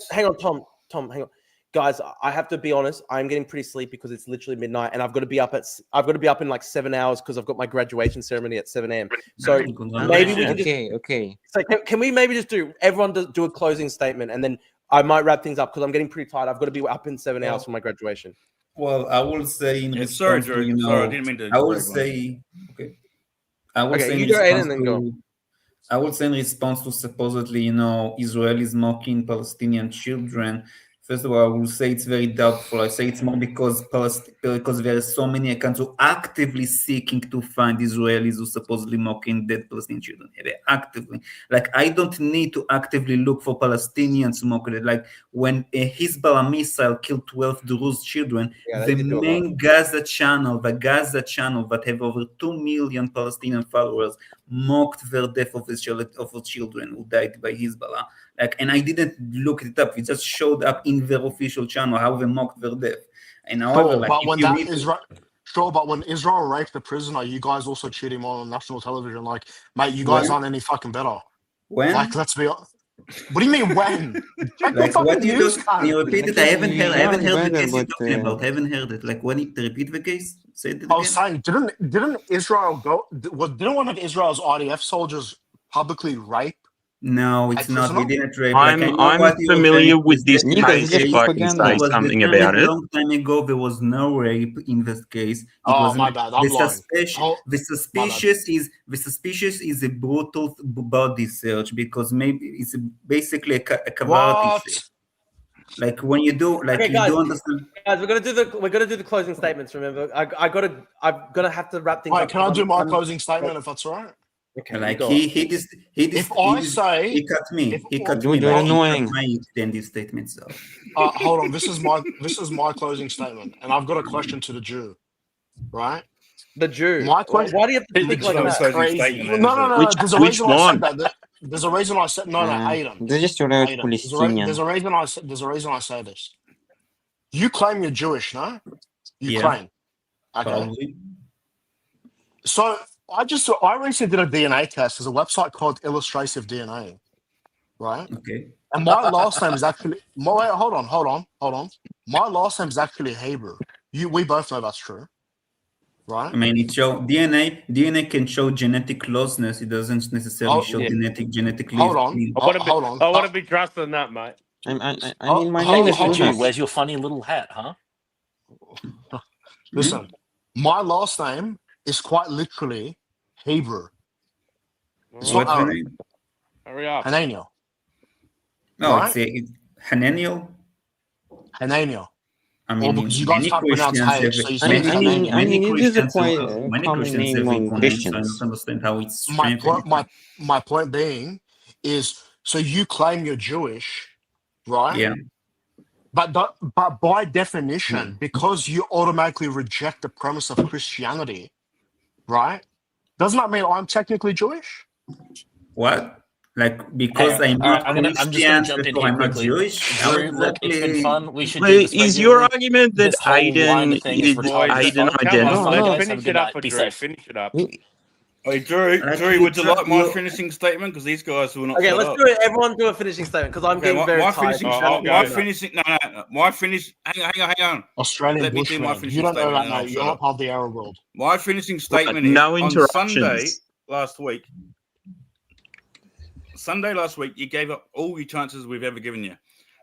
Tom, hang on. Guys, I have to be honest. I'm getting pretty sleepy because it's literally midnight, and I've got to be up in like 7 hours because I've got my graduation ceremony at 7 a.m. So maybe we can just okay. So can we maybe just do a closing statement, and then I might wrap things up because I'm getting pretty tired. I've got to be up in 7 hours for my graduation. Well, I will say in response sorry, to, Drew. Sorry, I didn't mean to. I will drag on. say, okay. I will Okay, say you in go ahead response and then to, go. I would say in response to supposedly, Israelis mocking Palestinian children. First of all, I will say it's very doubtful. I say it's more because there are so many accounts who actively seeking to find Israelis who supposedly mocking dead Palestinian children. They actively, like, I don't need to actively look for Palestinians who mock it. Like when a Hezbollah missile killed 12 Druze children, the main Gaza channel that have over 2 million Palestinian followers mocked their death of children who died by Hezbollah. Like, and I didn't look it up. It just showed up in their official channel how they mocked their death. And however, but when Israel raped the prisoner, you guys also cheered him on national television. Like, mate, you guys aren't any fucking better. When? Like, let's be What do you mean when? Check the Like what fucking you news, do? Can you cunt. repeat it? I haven't heard. I Yeah, haven't heard the better, case you're but talking about. I haven't heard it. Like, when you repeat the case, say it I was again. saying, didn't Israel go? Didn't one of Israel's IDF soldiers publicly rape No, a it's not. He prisoner? didn't rape. Like, I know I'm what you were familiar saying with is this that in Niggas, this this case, is if case, I can propaganda. say it was something determined about a it. long time ago. There was no rape in this case. It Oh, wasn't. my bad. I'm lying. Oh, my bad. The suspicious is a brutal body search because maybe it's basically a cavity What? search. Like when you do, like Okay, you do understand. Guys, we're gonna do the closing statements. Remember, I'm gonna have to wrap things Wait, up. can I because do my I'm- closing statement if that's all right? Okay, Like go on. he If I say, he cut me. if He cut Dude, me. you're Like he cut annoying. my extended statement. So hold on, this is my closing statement, and I've got a question to the Jew, right? The Jew. My question. Why do you have to It's speak not like a that? closing Crazy. statement, No, then, no, is it? no. Which There's a which reason I said one? that. There's a reason I said no, Aiden. This is just your out Aiden. Palestinian. There's a reason I said. There's a reason I say this. You claim you're Jewish, no? You Yeah. claim. Okay. probably. So I recently did a DNA test. There's a website called Illustrative DNA, right? Okay. And my last name is actually. Wait, hold on. My last name is actually Hebrew. We both know that's true, right? I mean, it show DNA can show genetic closeness. It doesn't necessarily Hold- show Yeah. genetic Hold on. lead. Oh, Hold on. I want to be trusted in that, mate. I Oh, mean, my hold name on, is hold Dude, on. Luna. where's your funny little hat, huh? Listen, my last name is quite literally Hebrew. It's not What's the Arab. name? Hurry up. Hananiah. No, Right? it's Hananiel. Hananiah. I Or mean, because you guys many can't pronounce Christians H, have so you say it's Hananiah. many it is a Christians quite have many common Christians name have among equal names, so I Christians. don't understand how it's My strange. point, my point being is, so you claim you're Jewish, right? Yeah. But by definition, because you automatically reject the premise of Christianity, right? Doesn't that mean I'm technically Jewish? What? Like because Hang I'm on. All right, not I'm just gonna Christian, jump in therefore here I'm not quickly. Jewish? How Drew, look, it's been exactly? fun. We should do this Is your regularly. argument that This whole line Aiden of thing is is retarded as Aiden fuck. Come Have on, fun, No, let's no. guys. Have a finish good it up night. for Be Drew. safe. Finish it up. Hey, Drew, Like, would you like my you're- finishing statement? Because these guys will not Okay, shut let's up. do it. Everyone do a finishing statement because I'm Okay, getting very my tired. finishing, I'll go. my finishing, no, my finish. Hang on. Australian Let me do my bushman. You finishing don't know statement, that, and I'll mate. shut You're up. not part of the Arab world. My finishing Right, statement is no on interruptions. Sunday last week, you gave up all your chances we've ever given you.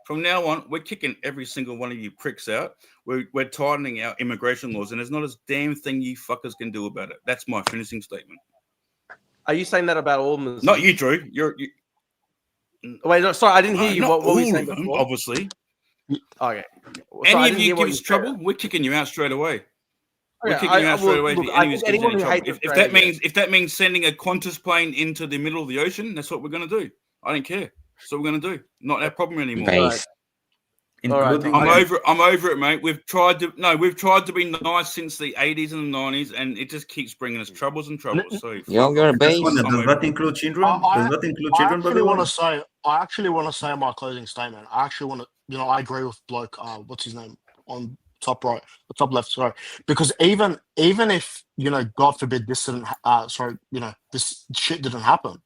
From now on, we're kicking every single one of you pricks out. We're tightening our immigration laws, and there's not a damn thing you fuckers can do about it. That's my finishing statement. Are you saying that about all Muslims? Not you, Drew. Wait, no, sorry, I didn't hear you. Not What were you all saying of them, before? obviously. Okay. Any of you give us trouble, we're kicking you out straight away. We're kicking you out straight away. Look, If I any of think us gives you anyone any who trouble. hates If that means sending a Qantas plane into the middle of the ocean, that's what we're going to do. I don't care. That's what we're going to do. Not our problem anymore. Base. including I'm over it, mate. We've tried to be nice since the 80s and the 90s, and it just keeps bringing us troubles and troubles. So You're base. Does that include children? Does that include children? By the way, I actually want to say my closing statement. I actually want to, I agree with bloke. What's his name on top right, or top left? Sorry, because even if God forbid this didn't, this shit didn't happen,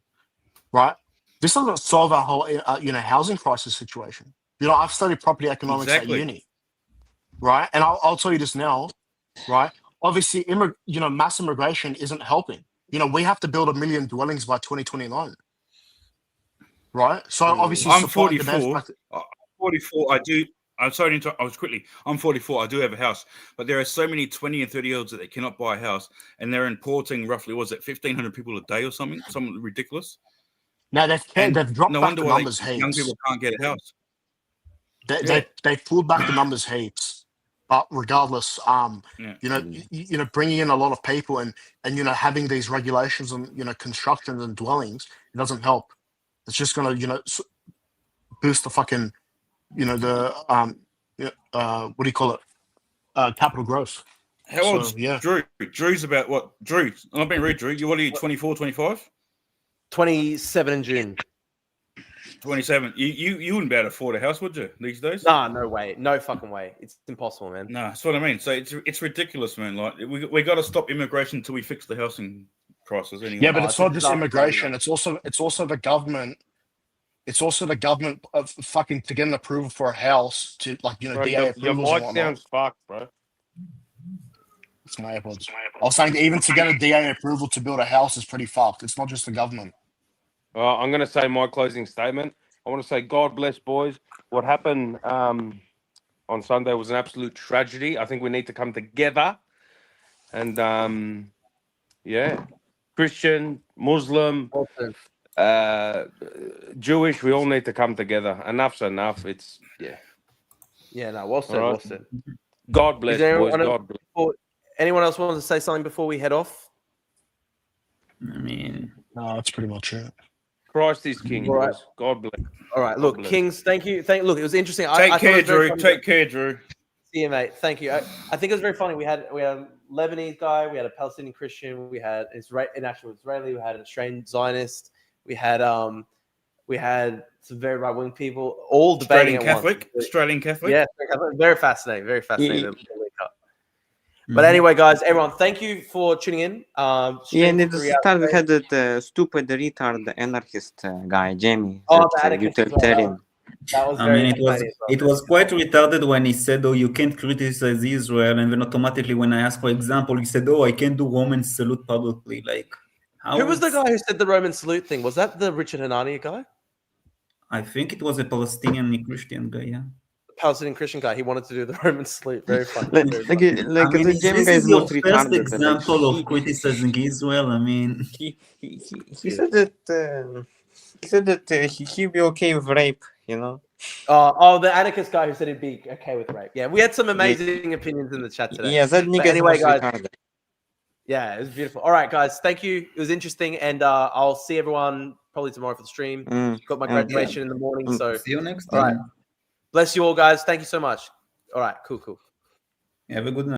right? This doesn't solve our whole, housing crisis situation. I've studied property economics at uni, right? And I'll tell you this now, right? Obviously, mass immigration isn't helping. We have to build 1 million dwellings by 2029, right? So obviously, I'm 44. I'm 44. I'm sorry to interrupt. I was quickly. I'm 44. I do have a house, but there are so many 20 and 30-year-olds that they cannot buy a house, and they're importing roughly, 1,500 people a day or something ridiculous. Now they've dropped no back wonder the why numbers heaps. young people can't get a house. They pulled back the numbers heaps, but regardless, bringing in a lot of people and having these regulations on constructions and dwellings, it doesn't help. It's just gonna boost the fucking what do you call it? Capital growth. How old's Drew? Drew's about what? Drew, I'm not being rude, Drew. What are you, 24, 25? 27 in June. 27. You wouldn't be able to afford a house, would you, these days? Nah, no way. No fucking way. It's impossible, man. No, that's what I mean. So it's ridiculous, man. Like we got to stop immigration until we fix the housing crisis. Anyway. Yeah, but it's not just immigration. It's also the government It's also the government of fucking to get an approval for a house to Bro, DA your approvals and mic whatnot. sounds fucked, bro. It's my AirPods. I was saying that even to get a DA approval to build a house is pretty fucked. It's not just the government. I'm going to say my closing statement. I want to say, God bless, boys. What happened on Sunday was an absolute tragedy. I think we need to come together. And yeah, Christian, Muslim, Jewish, we all need to come together. Enough's enough. It's, yeah. Yeah, no, well said, All right. well said. God bless, Is there boys. anyone, God bless. anyone else want to say something before we head off? I mean, No, that's pretty much it. Christ is king, All right. boys. God bless. All right, God look, bless. Kings, thank you. Look, it was interesting. Take I thought it care, was very Drew. funny Take care, Drew. See you, mate. Thank you. I think it was very funny. We had a Lebanese guy, we had a Palestinian Christian, we had an actual Israeli, we had an Australian Zionist, we had some very right wing people, all debating Australian at Catholic. once. Australian Catholic. Yeah, very fascinating. Very fascinating. Yeah. the link up. But anyway, guys, everyone, thank you for tuning in. Yeah, Stream and for at the 3 hours start we straight. had that stupid retard anarchist guy, Jamie. Oh, that, the anarchist as well. utilitarian. That was I very mean, it was entertaining as well. it was quite retarded when he said, "Oh, you can't criticize Israel," and then automatically, when I asked for example, he said, "Oh, I can't do Roman salute publicly." Like, how Who was the it's- guy who said the Roman salute thing? Was that the Richard Hanania guy? I think it was a Palestinian Christian guy. Yeah. The Palestinian Christian guy. He wanted to do the Roman salute. Very funny. Like, Very like, funny. like I mean, the if Jamie this guy is is your most first retarded. Like, example of criticizing Israel, I mean, he said that he'd be okay with rape, you know. Oh, the anarchist guy who said he'd be okay with rape. Yeah, we had some amazing opinions in the chat today. Yeah, that nigga anyway, is most guys, retarded. yeah, it was beautiful. All right, guys, thank you. It was interesting, and I'll see everyone probably tomorrow for the stream. Got my graduation in the morning, so see you next all time. right. Bless you all, guys. Thank you so much. All right, cool. Have a good night.